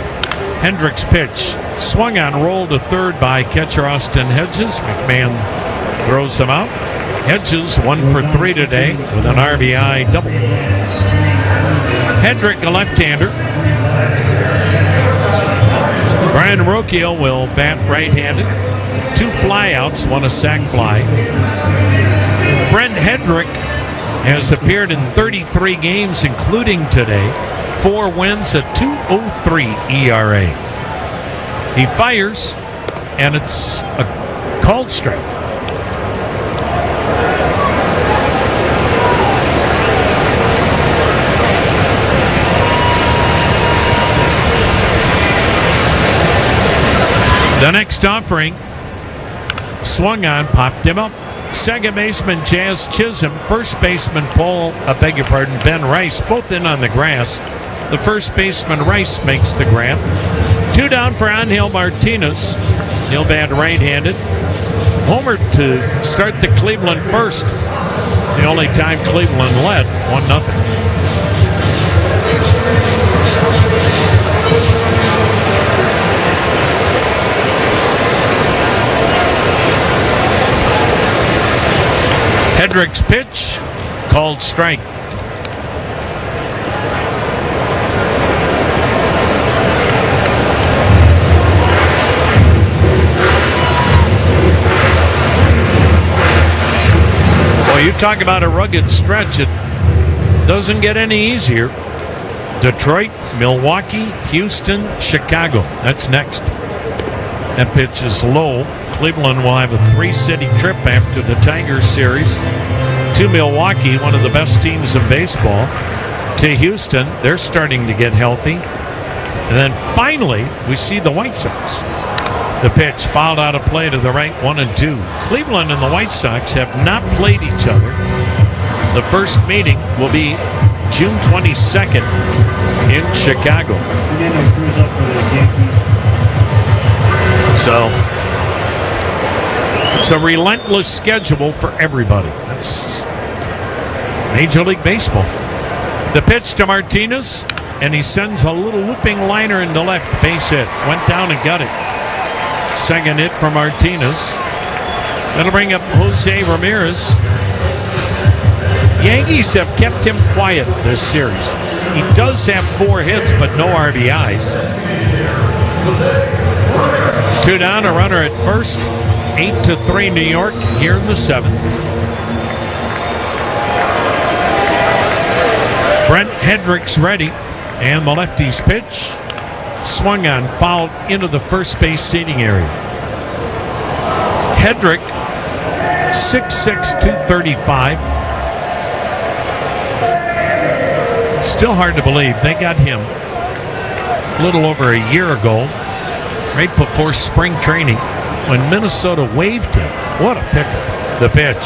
Hendricks' pitch swung on, rolled to third by catcher Austin Hedges. McMahon throws him out. Hedges 1 for 3 today with an RBI double. Hedrick, a left-hander. Brian Roquio will bat right-handed. 2 flyouts, 1 a sac fly. Brent Hedrick has appeared in 33 games, including today. 4 wins, a 2.03 ERA. He fires, and it's a called strike. The next offering, swung on, popped him up. Second baseman Jazz Chisholm, first baseman Ben Rice, both in on the grass. The first baseman Rice makes the grab. 2 down for Angel Martinez. He'll bat right-handed. Homer to start the Cleveland first. It's the only time Cleveland led 1-0. Hedrick's pitch, called strike. Well, you talk about a rugged stretch. It doesn't get any easier. Detroit, Milwaukee, Houston, Chicago. That's next. That pitch is low. Cleveland will have a 3-city trip after the Tigers series. To Milwaukee, one of the best teams in baseball. To Houston, they're starting to get healthy. And then finally, we see the White Sox. The pitch fouled out of play to the right, 1-2. Cleveland and the White Sox have not played each other. The first meeting will be June 22nd in Chicago. So it's a relentless schedule for everybody. That's Major League Baseball. The pitch to Martinez, and he sends a little looping liner into left. Base hit. Went down and got it. Second hit for Martinez. That'll bring up Jose Ramirez. Yankees have kept him quiet this series. He does have 4 hits, but no RBIs. 2 down, a runner at first. 8-3 New York here in the 7th. Brent Hedrick's ready, and the lefty's pitch swung on, fouled into the first base seating area. Hedrick, 6'6", 235. Still hard to believe they got him a little over a year ago, right before spring training, when Minnesota waived him. What a pickle. The pitch,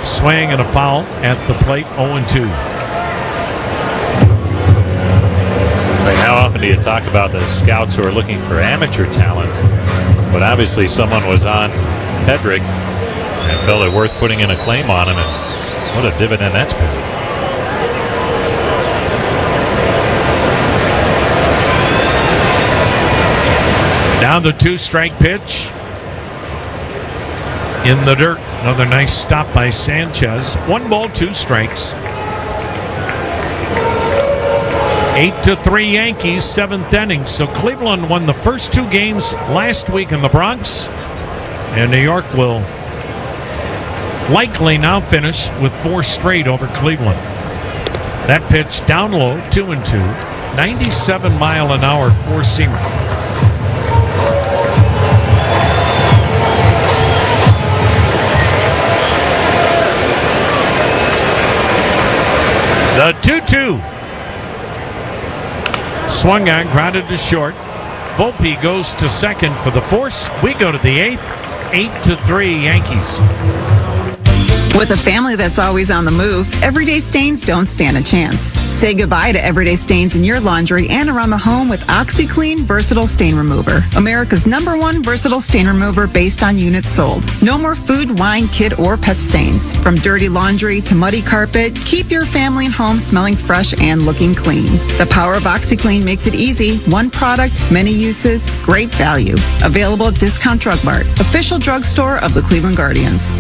swing and a foul at the plate, 0-2. How often do you talk about the scouts who are looking for amateur talent? But obviously someone was on Hedrick and felt it worth putting in a claim on him, and what a dividend that's been. Now the 2-strike pitch. In the dirt. Another nice stop by Sanchez. 1 ball, 2 strikes. 8-3 Yankees, 7th inning. So Cleveland won the first 2 games last week in the Bronx. And New York will likely now finish with 4 straight over Cleveland. That pitch down low, 2-2. 97-mile-an-hour 4-seamer. The 2-2. Swung on, grounded to short. Volpe goes to second for the force. We go to the 8th. 8-3 Yankees. With a family that's always on the move, everyday stains don't stand a chance. Say goodbye to everyday stains in your laundry and around the home with OxyClean Versatile Stain Remover, America's #1 versatile stain remover based on units sold. No more food, wine, kid, or pet stains. From dirty laundry to muddy carpet, keep your family and home smelling fresh and looking clean. The power of OxyClean makes it easy. 1 product, many uses, great value. Available at Discount Drug Mart, official drugstore of the Cleveland Guardians.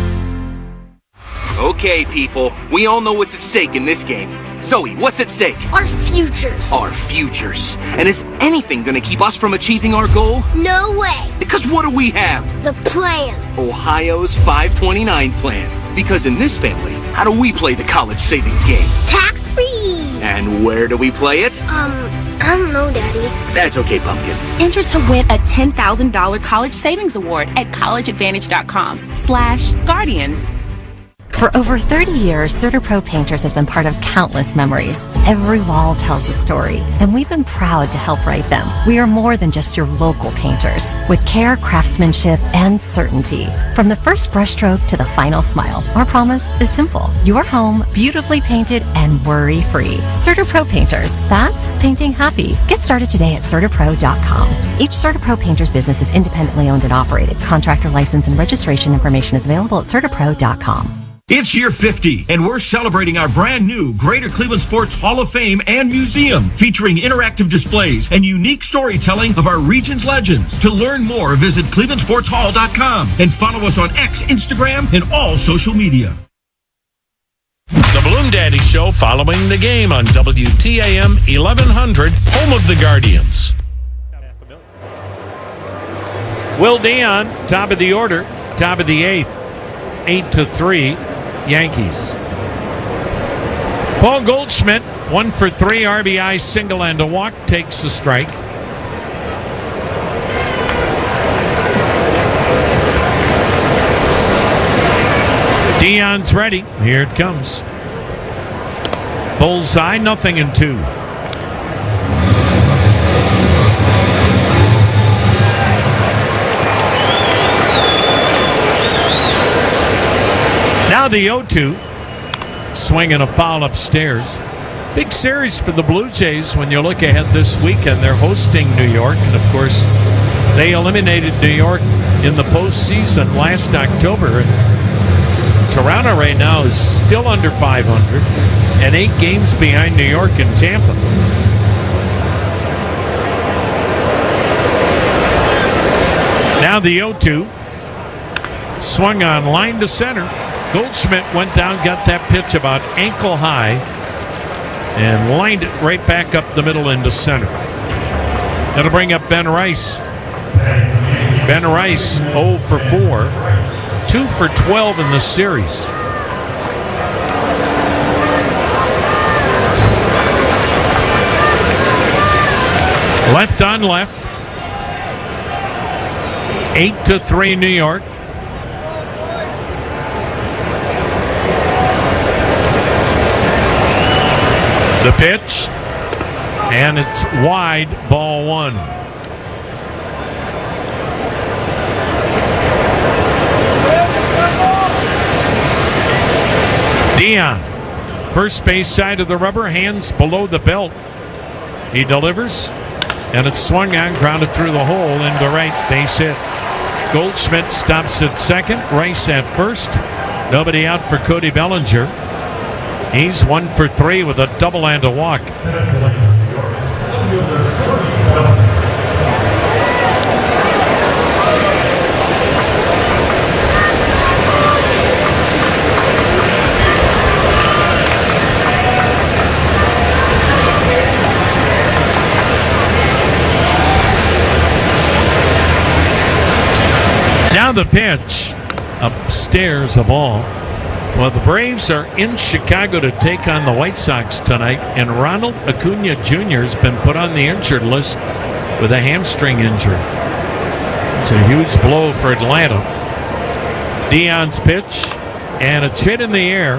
Okay, people, we all know what's at stake in this game. Zoe, what's at stake? Our futures. Our futures. And is anything going to keep us from achieving our goal? No way. Because what do we have? The plan. Ohio's 529 plan. Because in this family, how do we play the college savings game? Tax-free. And where do we play it? I don't know, Daddy. That's okay, Pumpkin. Enter to win a $10,000 college savings award at collegeadvantage.com/guardians. For over 30 years, CertaPro Painters has been part of countless memories. Every wall tells a story, and we've been proud to help write them. We are more than just your local painters, with care, craftsmanship, and certainty. From the first brushstroke to the final smile, our promise is simple. Your home, beautifully painted and worry-free. CertaPro Painters, that's painting happy. Get started today at CertaPro.com. Each CertaPro Painters business is independently owned and operated. Contractor license and registration information is available at CertaPro.com. It's year 50, and we're celebrating our brand new Greater Cleveland Sports Hall of Fame and Museum, featuring interactive displays and unique storytelling of our region's legends. To learn more, visit clevelandsportshall.com and follow us on X, Instagram, and all social media. The Balloon Daddy Show following the game on WTAM 1100, home of the Guardians. Will Dion, top of the order, top of the 8th, 8-3 Yankees. Paul Goldschmidt, 1 for 3 RBI, single and a walk, takes the strike. Dion's ready. Here it comes. Bullseye, 0-2. Now the 0-2. Swing and a foul upstairs. Big series for the Blue Jays when you look ahead this weekend. They're hosting New York, and of course, they eliminated New York in the postseason last October. And Toronto right now is still under 500 and 8 games behind New York and Tampa. Now the 0-2. Swung on, line to center. Goldschmidt went down, got that pitch about ankle high, and lined it right back up the middle into center. That'll bring up Ben Rice. Ben Rice 0 for 4, 2 for 12 in the series. Left on left. 8-3 New York. The pitch, and it's wide, ball one. Dion, first base side of the rubber, hands below the belt. He delivers, and it's swung on, grounded through the hole into right, base hit. Goldschmidt stops at second, Rice at first. Nobody out for Cody Bellinger. He's 1 for 3 with a double and a walk. Now the pitch, upstairs a ball. Well, the Braves are in Chicago to take on the White Sox tonight, and Ronald Acuna Jr. has been put on the injured list with a hamstring injury. It's a huge blow for Atlanta. Dion's pitch, and it's hit in the air.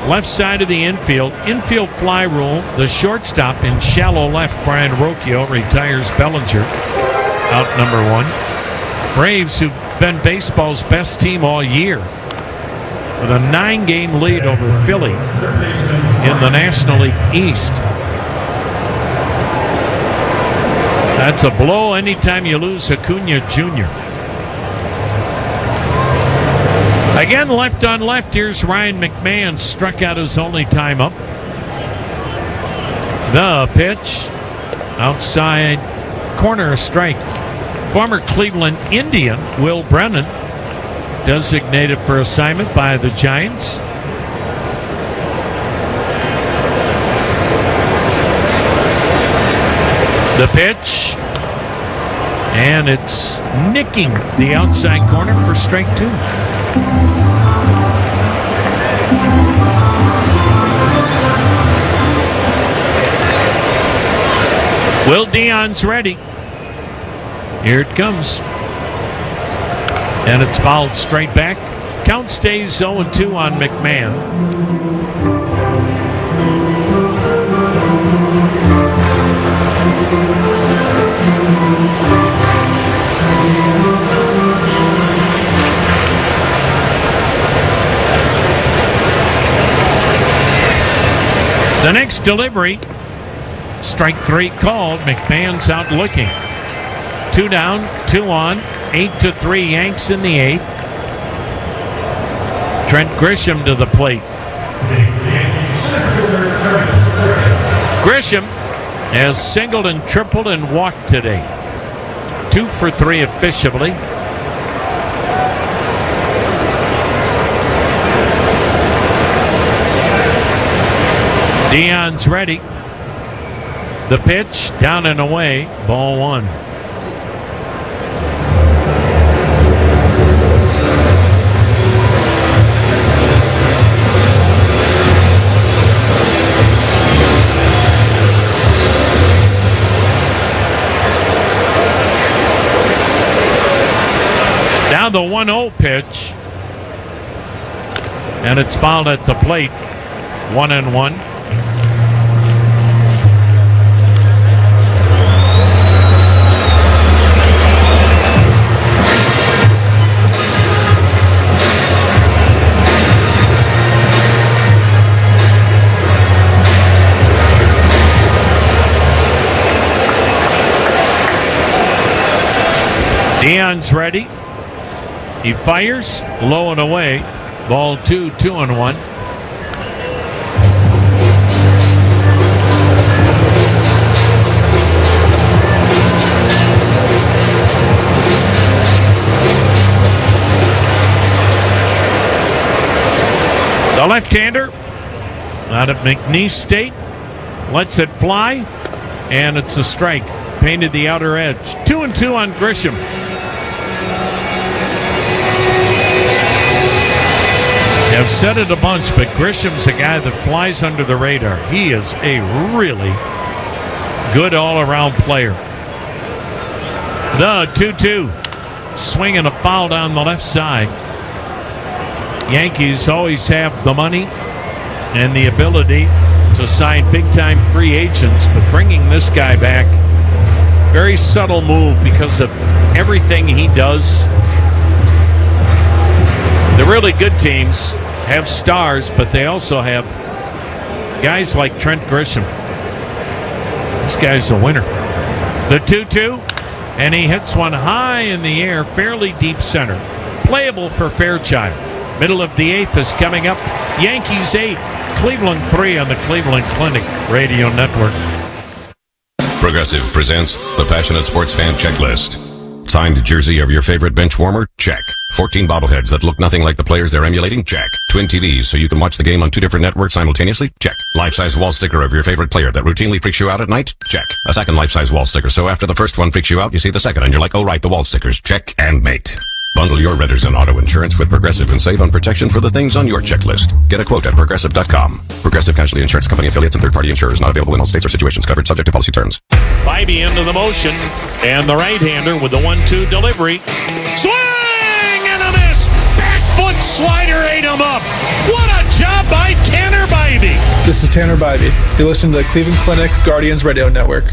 Left side of the infield. Infield fly rule. The shortstop in shallow left, Brian Rocchio, retires Bellinger. Out number one. Braves, who've been baseball's best team all year, with a 9-game lead over Philly in the National League East. That's a blow anytime you lose Acuna Jr. Again, left on left. Here's Ryan McMahon, struck out his only time up. The pitch, outside corner, a strike. Former Cleveland Indian Will Brennan, designated for assignment by the Giants. The pitch, and it's nicking the outside corner for strike two. Will Dion's ready. Here it comes. And it's fouled straight back. Count stays 0-2 on McMahon. The next delivery, strike three called. McMahon's out looking. 2 down, 2 on. 8-3 Yanks in the 8th. Trent Grisham to the plate. Grisham has singled and tripled and walked today. 2 for 3 officially. Dion's ready. The pitch, down and away, ball one. Now the 1-0 pitch, and it's fouled at the plate. 1-1. Dion's ready. He fires, low and away. Ball 2, 2-1. The left-hander out of McNeese State lets it fly, and it's a strike. Painted the outer edge. 2-2 on Grisham. I've said it a bunch, but Grisham's a guy that flies under the radar. He is a really good all-around player. The 2-2. Swinging a foul down the left side. Yankees always have the money and the ability to sign big-time free agents, but bringing this guy back, very subtle move because of everything he does. The really good teams have stars, but they also have guys like Trent Grisham. This guy's a winner. The 2-2, and he hits one high in the air, fairly deep center. Playable for Fairchild. Middle of the 8th is coming up. Yankees 8, Cleveland 3 on the Cleveland Clinic Radio Network. Progressive presents the Passionate Sports Fan Checklist. Signed jersey of your favorite bench warmer? Check. 14 bobbleheads that look nothing like the players they're emulating? Check. Twin TVs so you can watch the game on 2 different networks simultaneously? Check. Life-size wall sticker of your favorite player that routinely freaks you out at night? Check. A second life-size wall sticker so after the first one freaks you out, you see the second and you're like, oh right, the wall stickers. Check and mate. Bundle your renters and auto insurance with Progressive and save on protection for the things on your checklist. Get a quote at Progressive.com. Progressive Casualty Insurance Company affiliates and third-party insurers not available in all states or situations covered subject to policy terms. Bybee into the motion, and the right-hander with the 1-2 delivery. Swing and a miss! Back foot slider ate him up. What a job by Tanner Bybee. This is Tanner Bybee. You listen to the Cleveland Clinic Guardians Radio Network.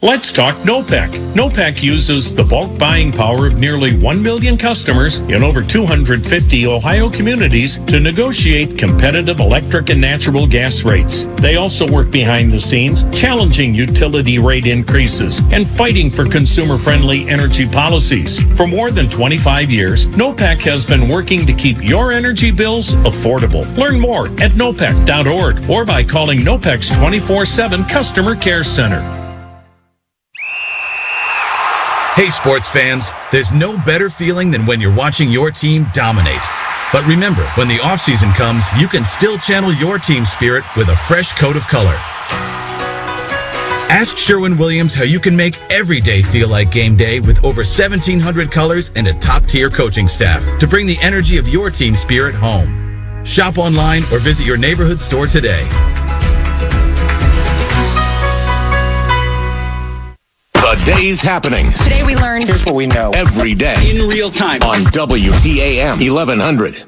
Let's talk NOPEC. NOPEC uses the bulk buying power of nearly 1 million customers in over 250 Ohio communities to negotiate competitive electric and natural gas rates. They also work behind the scenes, challenging utility rate increases and fighting for consumer-friendly energy policies. For more than 25 years, NOPEC has been working to keep your energy bills affordable. Learn more at nopec.org or by calling NOPEC's 24/7 Customer Care Center. Hey, sports fans, there's no better feeling than when you're watching your team dominate. But remember, when the offseason comes, you can still channel your team spirit with a fresh coat of color. Ask Sherwin-Williams how you can make every day feel like game day with over 1,700 colors and a top-tier coaching staff to bring the energy of your team spirit home. Shop online or visit your neighborhood store today. The day's happenings. Today we learned. Here's what we know. Every day. In real time. On WTAM 1100.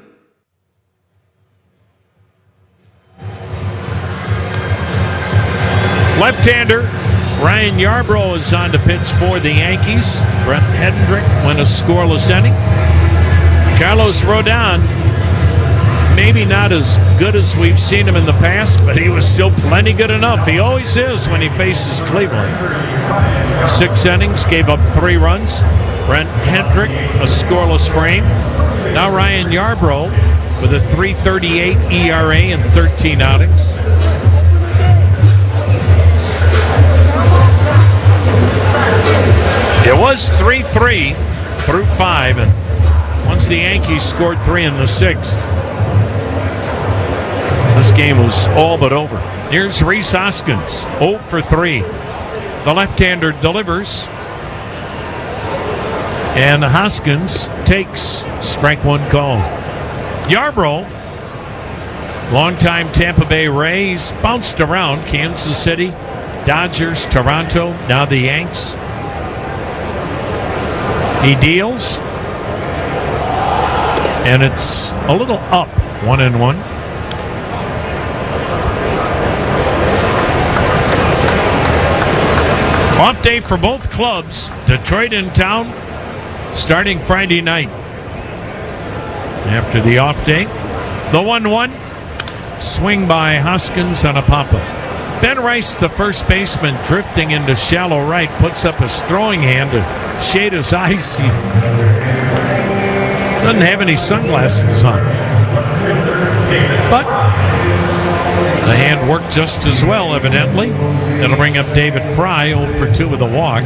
Left-hander Ryan Yarbrough is on to pitch for the Yankees. Brent Hendrick went a scoreless inning. Carlos Rodon, maybe not as good as we've seen him in the past, but he was still plenty good enough. He always is when he faces Cleveland. 6 innings, gave up 3 runs. Brent Hendrick, a scoreless frame. Now Ryan Yarbrough with a 3.38 ERA in 13 outings. It was 3-3 through 5, and once the Yankees scored 3 in the 6th, this game was all but over. Here's Rhys Hoskins, 0 for 3. The left-hander delivers, and Hoskins takes strike 1 call. Yarbrough, longtime Tampa Bay Rays, bounced around Kansas City, Dodgers, Toronto, now the Yanks. He deals, and it's a little up, 1-1. Off day for both clubs. Detroit in town starting Friday night. After the off day, the 1-1 swing by Hoskins on a pop-up. Ben Rice, the first baseman, drifting into shallow right, puts up his throwing hand to shade his eyes. He doesn't have any sunglasses on. But the hand worked just as well, evidently. It'll bring up David Fry, 0 for 2 with a walk.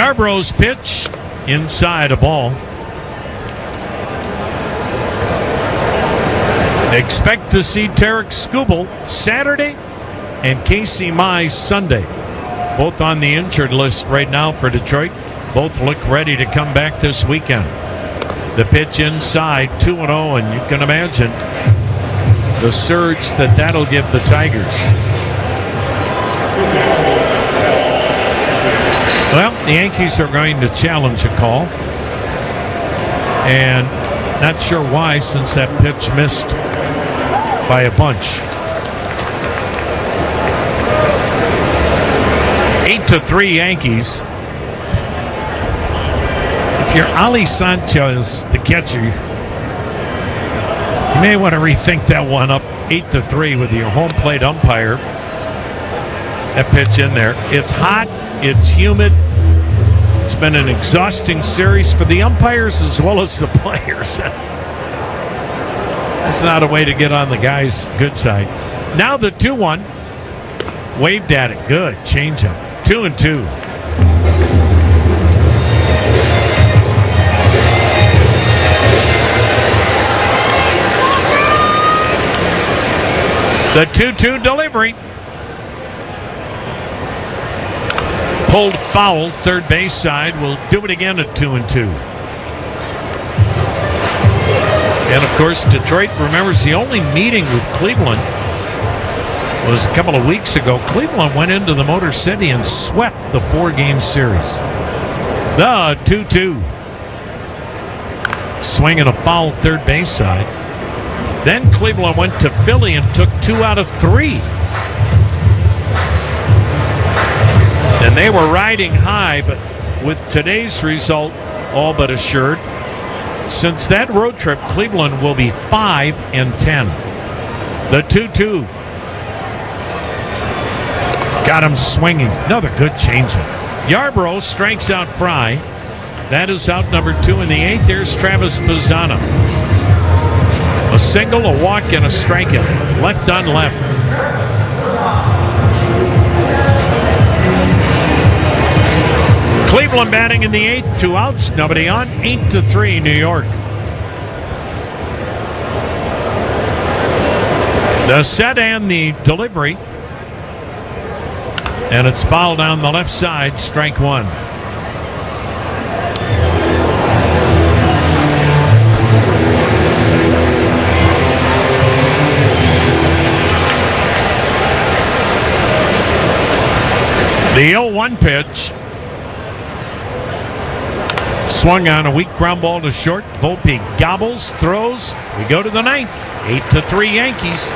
Yarbrough's pitch inside a ball. Expect to see Tarek Skubal Saturday and Casey Mize Sunday. Both on the injured list right now for Detroit. Both look ready to come back this weekend. The pitch inside, 2-0, and you can imagine the surge that'll give the Tigers. Well, the Yankees are going to challenge a call. And not sure why, since that pitch missed by a bunch. 8-3 Yankees. If you're Ali Sanchez, the catcher, you may want to rethink that one up 8-3 with your home plate umpire. That pitch in there. It's hot. It's humid. It's been an exhausting series for the umpires as well as the players. That's not a way to get on the guy's good side. Now the 2-1. Waved at it. Good. Changeup. 2-2. The 2-2 delivery. Pulled foul, third base side. We'll do it again at 2-2. And of course, Detroit remembers the only meeting with Cleveland was a couple of weeks ago. Cleveland went into the Motor City and swept the 4-game series. The 2-2. Swinging a foul third base side. Then Cleveland went to Philly and took 2 out of 3. And they were riding high, but with today's result all but assured, since that road trip, Cleveland will be 5-10. The 2-2. Got him swinging. Another good changeup. Yarbrough strikes out Fry. That is out number 2 in the 8th. Here's Travis Pisano. A single, a walk, and a strikeout. Left on left. Cleveland batting in the 8th. 2 outs, nobody on. 8-3 New York. The set and the delivery. And it's foul down the left side, strike 1. The 0-1 pitch. Swung on a weak ground ball to short. Volpe gobbles, throws. We go to the 9th. 8-3 Yankees.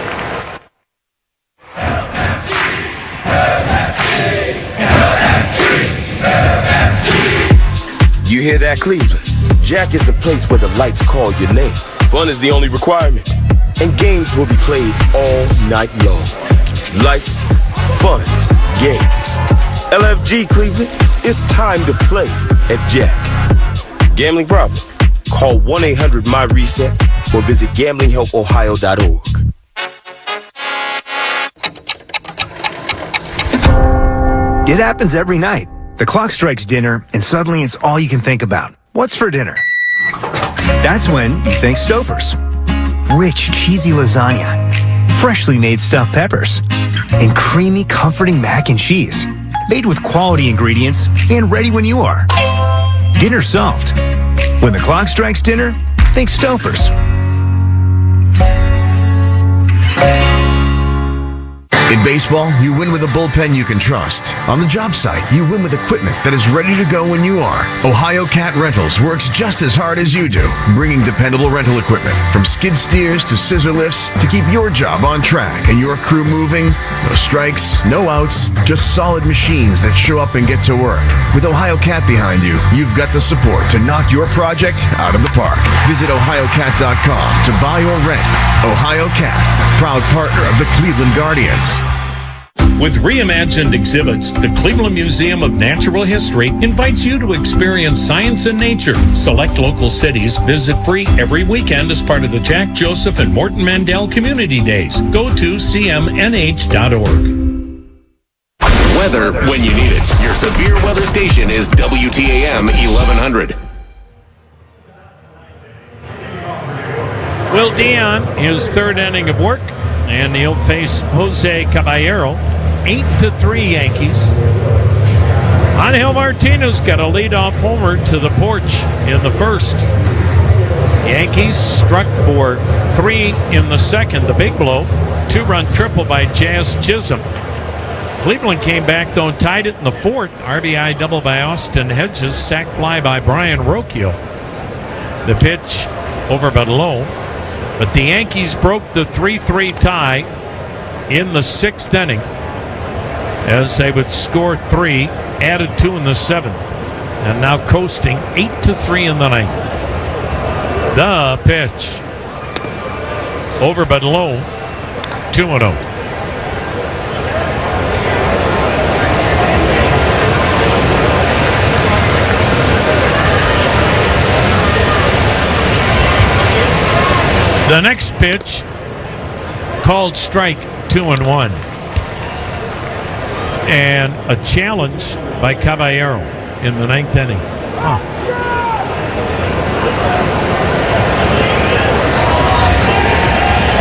You hear that, Cleveland? Jack is the place where the lights call your name. Fun is the only requirement. And games will be played all night long. Lights, fun, games. LFG Cleveland, it's time to play at Jack. Gambling problem? Call 1-800-MY-RESET or visit gamblinghelpohio.org. It happens every night. The clock strikes dinner, and suddenly it's all you can think about. What's for dinner? That's when you think Stouffer's. Rich, cheesy lasagna, freshly made stuffed peppers, and creamy, comforting mac and cheese. Made with quality ingredients and ready when you are. Dinner solved. When the clock strikes dinner, think Stouffer's. In baseball, you win with a bullpen you can trust. On the job site, you win with equipment that is ready to go when you are. Ohio Cat Rentals works just as hard as you do, bringing dependable rental equipment from skid steers to scissor lifts to keep your job on track and your crew moving. No strikes, no outs, just solid machines that show up and get to work. With Ohio Cat behind you, you've got the support to knock your project out of the park. Visit ohiocat.com to buy or rent. Ohio Cat, proud partner of the Cleveland Guardians. With reimagined exhibits, the Cleveland Museum of Natural History invites you to experience science and nature. Select local cities visit free every weekend as part of the Jack Joseph and Morton Mandel Community Days. Go to cmnh.org. weather when you need it. Your severe weather station is WTAM 1100. Will Dion, his third inning of work, and he'll face Jose Caballero. 8-3 Yankees. Angel Martinez got a leadoff homer to the porch in the first. Yankees struck for 3 in the second, the big blow. 2-run triple by Jazz Chisholm. Cleveland came back, though, and tied it in the fourth. RBI double by Austin Hedges. Sac fly by Brian Rocchio. The pitch over but low. But the Yankees broke the 3-3 tie in the sixth inning as they would score 3, added 2 in the seventh, and now coasting 8-3 in the ninth. The pitch over but low, 2-0. The next pitch called strike, 2-1. And a challenge by Caballero in the ninth inning.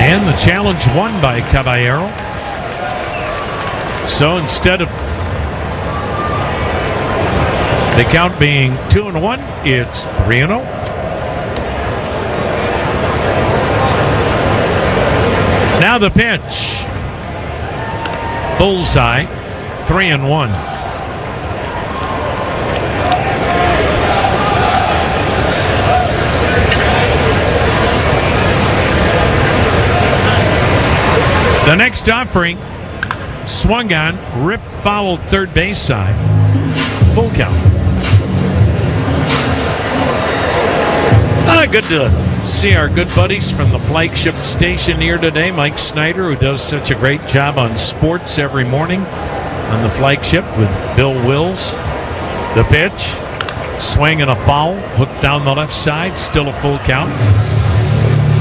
And the challenge won by Caballero. So instead of the count being 2-1, it's 3-0. Now the pitch. Bullseye, 3-1. The next offering, swung on, ripped, fouled third base side. Full count. Good to see our good buddies from the flagship station here today. Mike Snyder, who does such a great job on sports every morning on the flagship with Bill Wills. The pitch, swing and a foul, hooked down the left side, still a full count.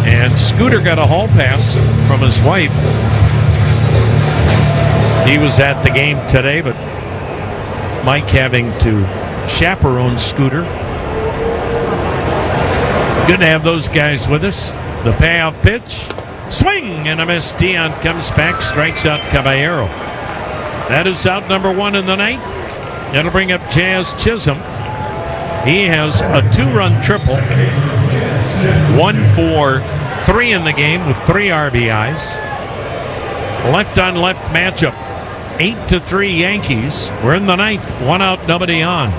And Scooter got a hall pass from his wife. He was at the game today, but Mike having to chaperone Scooter. Good to have those guys with us. The payoff pitch. Swing and a miss. Dion comes back, strikes out Caballero. That is out number 1 in the ninth. That'll bring up Jazz Chisholm. He has a 2-run triple. 1 for 3 in the game with 3 RBIs. Left on left matchup. 8-3 Yankees. We're in the ninth. 1 out, nobody on.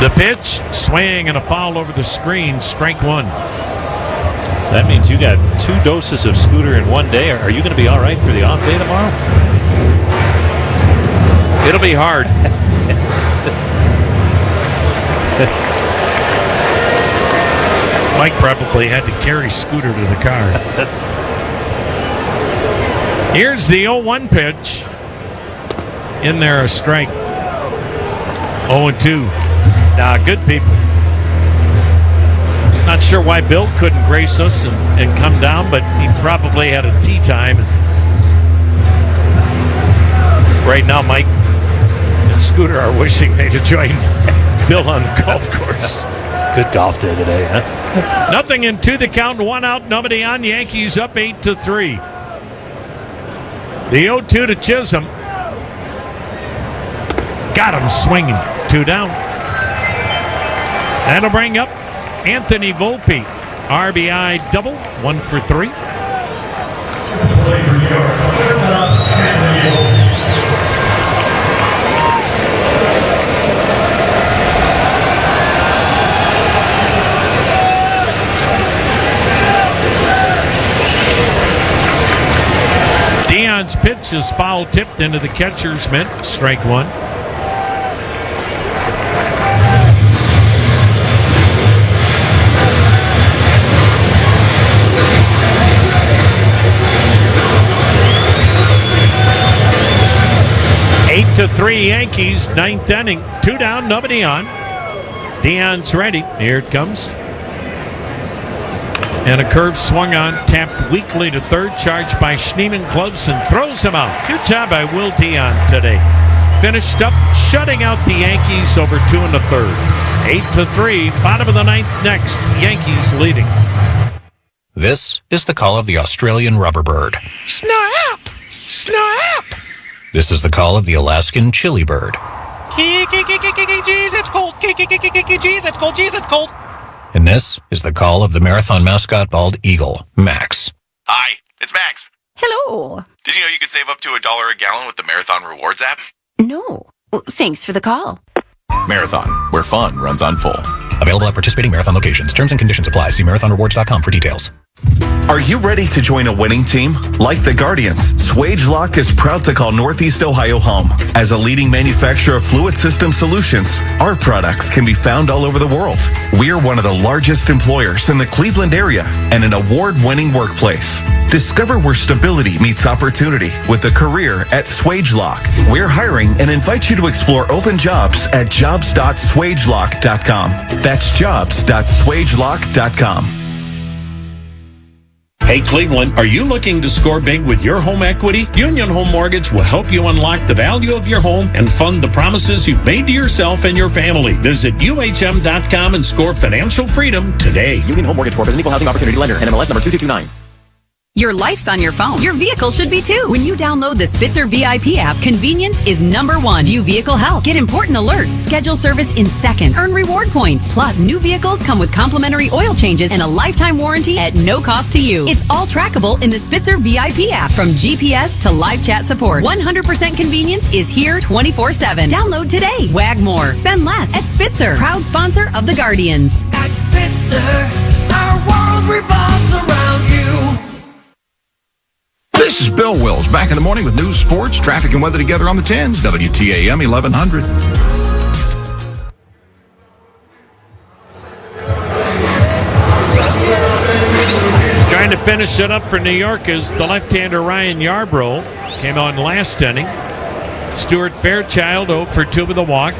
The pitch, swing and a foul over the screen, strike 1. So that means you got 2 doses of Scooter in one day. Are you going to be all right for the off day tomorrow? It'll be hard. Mike probably had to carry Scooter to the car. Here's the 0-1 pitch. In there, a strike. 0-2. Good people. Not sure why Bill couldn't grace us and come down, but he probably had a tea time. Right now, Mike and Scooter are wishing they'd have joined Bill on the golf course. Good golf day today, huh? Nothing into the count, 1 out, nobody on. Yankees up 8-3. The 0-2 to Chisholm. Got him swinging. 2 down. That'll bring up Anthony Volpe. RBI double, 1 for 3. Dion's pitch is foul tipped into the catcher's mitt, strike 1. To 3 Yankees, 9th inning, 2 down, nobody on. Dion's ready. Here it comes. And a curve swung on, tapped weakly to third, charged by Schneemann, close and throws him out. Good job by Will Dion today. Finished up, shutting out the Yankees over 2 1/3. 8-3, bottom of the ninth next. Yankees leading. This is the call of the Australian rubber bird. Snap! Snap! This is the call of the Alaskan chili bird. Jeez, it's cold. Jeez, it's cold. Jeez, it's cold. And this is the call of the marathon mascot bald eagle, Max. Hi, it's Max. Hello. Did you know you could save up to $1 a gallon with the Marathon Rewards app? No. Thanks for the call. Marathon, where fun runs on full. Available at participating Marathon locations. Terms and conditions apply. See marathonrewards.com for details. Are you ready to join a winning team? Like the Guardians, SwageLock is proud to call Northeast Ohio home. As a leading manufacturer of fluid system solutions, our products can be found all over the world. We are one of the largest employers in the Cleveland area and an award-winning workplace. Discover where stability meets opportunity with a career at SwageLock. We're hiring and invite you to explore open jobs at jobs.swagelock.com. That's jobs.swagelock.com. Hey Cleveland, are you looking to score big with your home equity? Union Home Mortgage will help you unlock the value of your home and fund the promises you've made to yourself and your family. Visit UHM.com and score financial freedom today. Union Home Mortgage Corp is an equal housing opportunity lender. NMLS number 2229. Your life's on your phone. Your vehicle should be too. When you download the Spitzer VIP app, convenience is #1. View vehicle health. Get important alerts. Schedule service in seconds. Earn reward points. Plus, new vehicles come with complimentary oil changes and a lifetime warranty at no cost to you. It's all trackable in the Spitzer VIP app. From GPS to live chat support, 100% convenience is here 24/7. Download today. Wag more. Spend less at Spitzer. Proud sponsor of the Guardians. At Spitzer, our world revolves around you. This is Bill Wills, back in the morning with news, sports, traffic, and weather together on the 10s, WTAM 1100. Trying to finish it up for New York is the left-hander Ryan Yarbrough. Came on last inning. Stuart Fairchild 0 for 2 with a walk.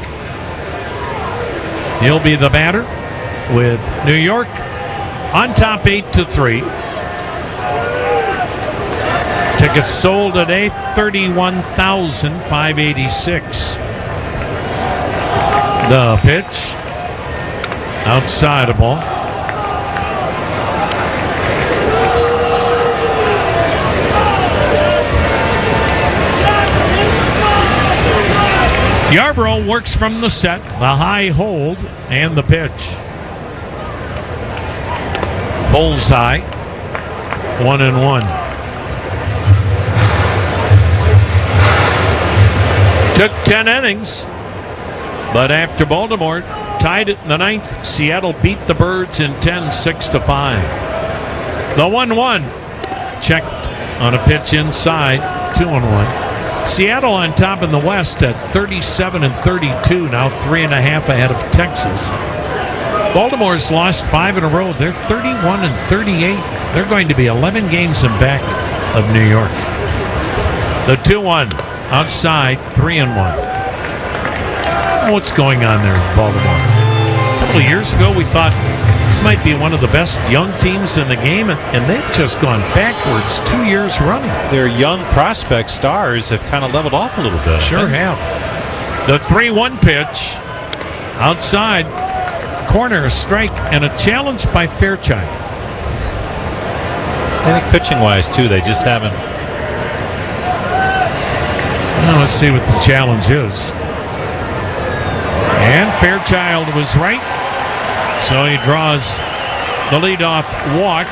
He'll be the batter with New York on top 8-3. Tickets sold today, 31,586. The pitch, outside a ball. Yarbrough works from the set, the high hold, and the pitch. Bullseye, 1-1. Took 10 innings, but after Baltimore tied it in the ninth, Seattle beat the Birds in 10, 6-5. The 1-1 checked on a pitch inside, 2-1. Seattle on top in the West at 37-32, now 3.5 ahead of Texas. Baltimore's lost 5 in a row. They're 31-38. They're going to be 11 games in back of New York. The 2-1. Outside, 3-1. What's going on there in Baltimore? A couple of years ago, we thought this might be one of the best young teams in the game, and they've just gone backwards 2 years running. Their young prospect stars have kind of leveled off a little bit. Sure have. The 3-1 pitch, outside, corner, a strike, and a challenge by Fairchild. I think pitching-wise, too, they just haven't. Now let's see what the challenge is. And Fairchild was right. So he draws the leadoff walk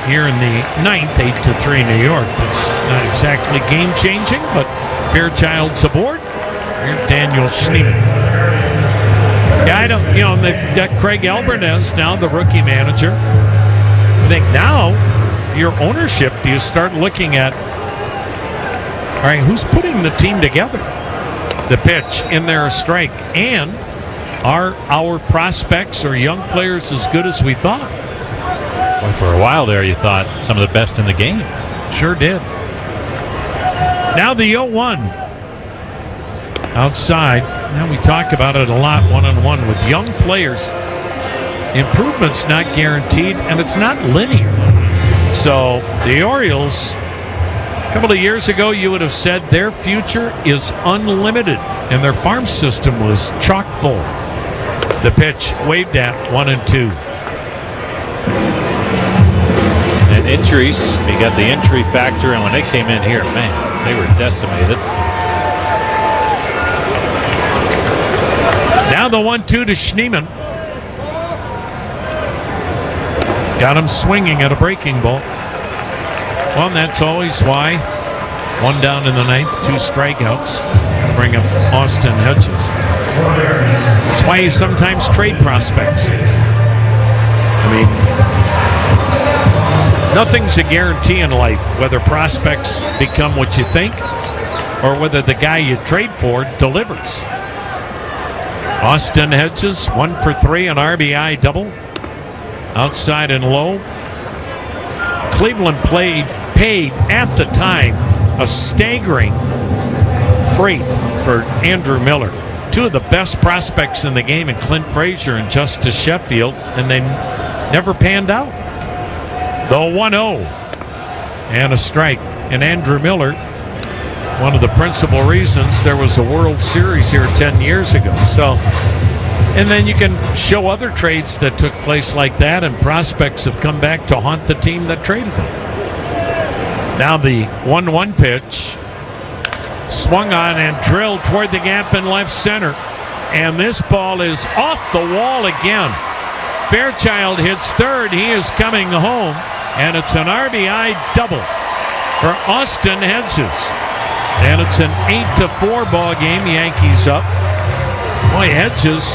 here in the ninth, 8-3 New York. It's not exactly game-changing, but Fairchild's aboard. Here's Daniel Schneemann. Yeah, I don't, they've got Craig Albernez now, the rookie manager. I think now, your ownership, you start looking at, all right, who's putting the team together? The pitch, in there, a strike. And are our prospects or young players as good as we thought? Well, for a while there, you thought some of the best in the game. Sure did. Now the 0-1. Outside. Now we talk about it a lot, 1-on-1 with young players. improvement's not guaranteed, and it's not linear. So the Orioles, a couple of years ago, you would have said their future is unlimited, and their farm system was chock full. The pitch waved at 1-2. And injuries, you got the injury factor, and when they came in here, man, they were decimated. Now the 1-2 to Schneemann. Got him swinging at a breaking ball. Well, and that's always why. One down in the ninth, 2 strikeouts. Bring up Austin Hedges. That's why you sometimes trade prospects. I mean, nothing's a guarantee in life, whether prospects become what you think or whether the guy you trade for delivers. Austin Hedges, 1 for 3, an RBI double. Outside and low. Cleveland paid at the time a staggering freight for Andrew Miller. 2 of the best prospects in the game in Clint Frazier and Justice Sheffield, and they never panned out. The 1-0 and a strike. And Andrew Miller, one of the principal reasons there was a World Series here 10 years ago. So, and then you can show other trades that took place like that, and prospects have come back to haunt the team that traded them. Now the 1-1 pitch, swung on and drilled toward the gap in left center. And this ball is off the wall again. Fairchild hits third. He is coming home, and it's an RBI double for Austin Hedges. And it's an 8-4 ball game. Yankees up. Boy, Hedges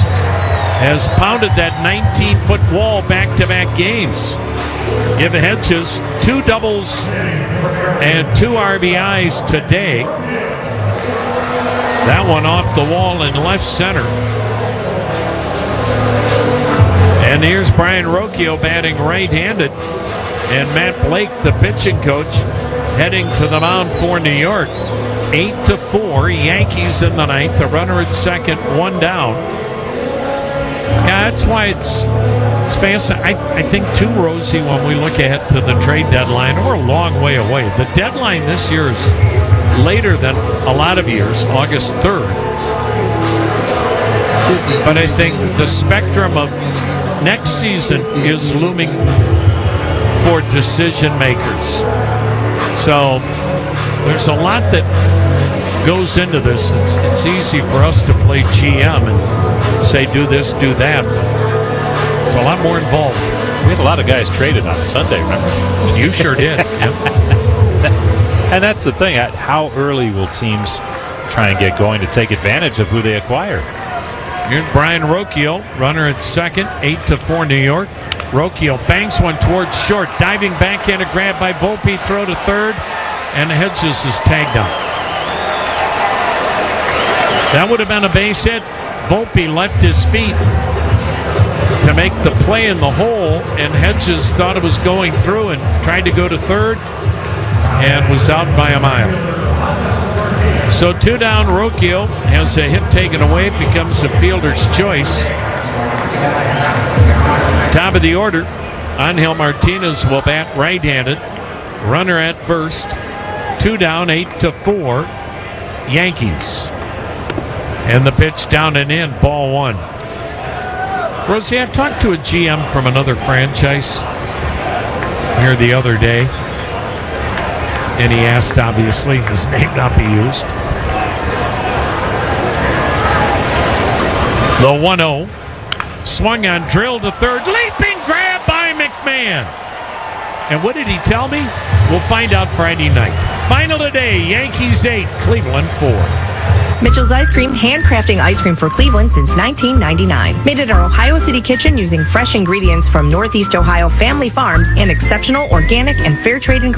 has pounded that 19-foot wall back-to-back games. Give Hedges 2 doubles and 2 RBIs today. That one off the wall in left center. And here's Brian Rocchio batting right-handed. And Matt Blake, the pitching coach, heading to the mound for New York. 8-4, Yankees in the ninth. The runner at second, 1 down. Yeah, that's why it's fast. I think too, Rosie, when we look ahead to the trade deadline, we're a long way away. The deadline this year is later than a lot of years, August 3rd. But I think the spectrum of next season is looming for decision makers. So there's a lot that goes into this. It's easy for us to play GM and say do this, do that. It's a lot more involved. We had a lot of guys traded on Sunday, remember? You sure did. And that's the thing. How early will teams try and get going to take advantage of who they acquire? Here's Brian Rocchio, runner at second, 8-4 New York. Rocchio bangs one towards short. Diving backhand, a grab by Volpe, throw to third, and Hedges is tagged out. That would have been a base hit. Volpe left his feet to make the play in the hole, and Hedges thought it was going through and tried to go to third and was out by a mile. So 2 down, Rocchio has a hit taken away, becomes a fielder's choice. Top of the order, Angel Martinez will bat right-handed. Runner at first. 2 down, 8-4, Yankees. And the pitch down and in, ball 1. Rosie, I talked to a GM from another franchise here the other day, and he asked, obviously, his name not be used. The 1-0, swung on, drill to third, leaping grab by McMahon. And what did he tell me? We'll find out Friday night. Final today, Yankees 8, Cleveland 4. Mitchell's Ice Cream, handcrafting ice cream for Cleveland since 1999. Made in our Ohio City kitchen using fresh ingredients from Northeast Ohio family farms and exceptional organic and fair trade ingredients.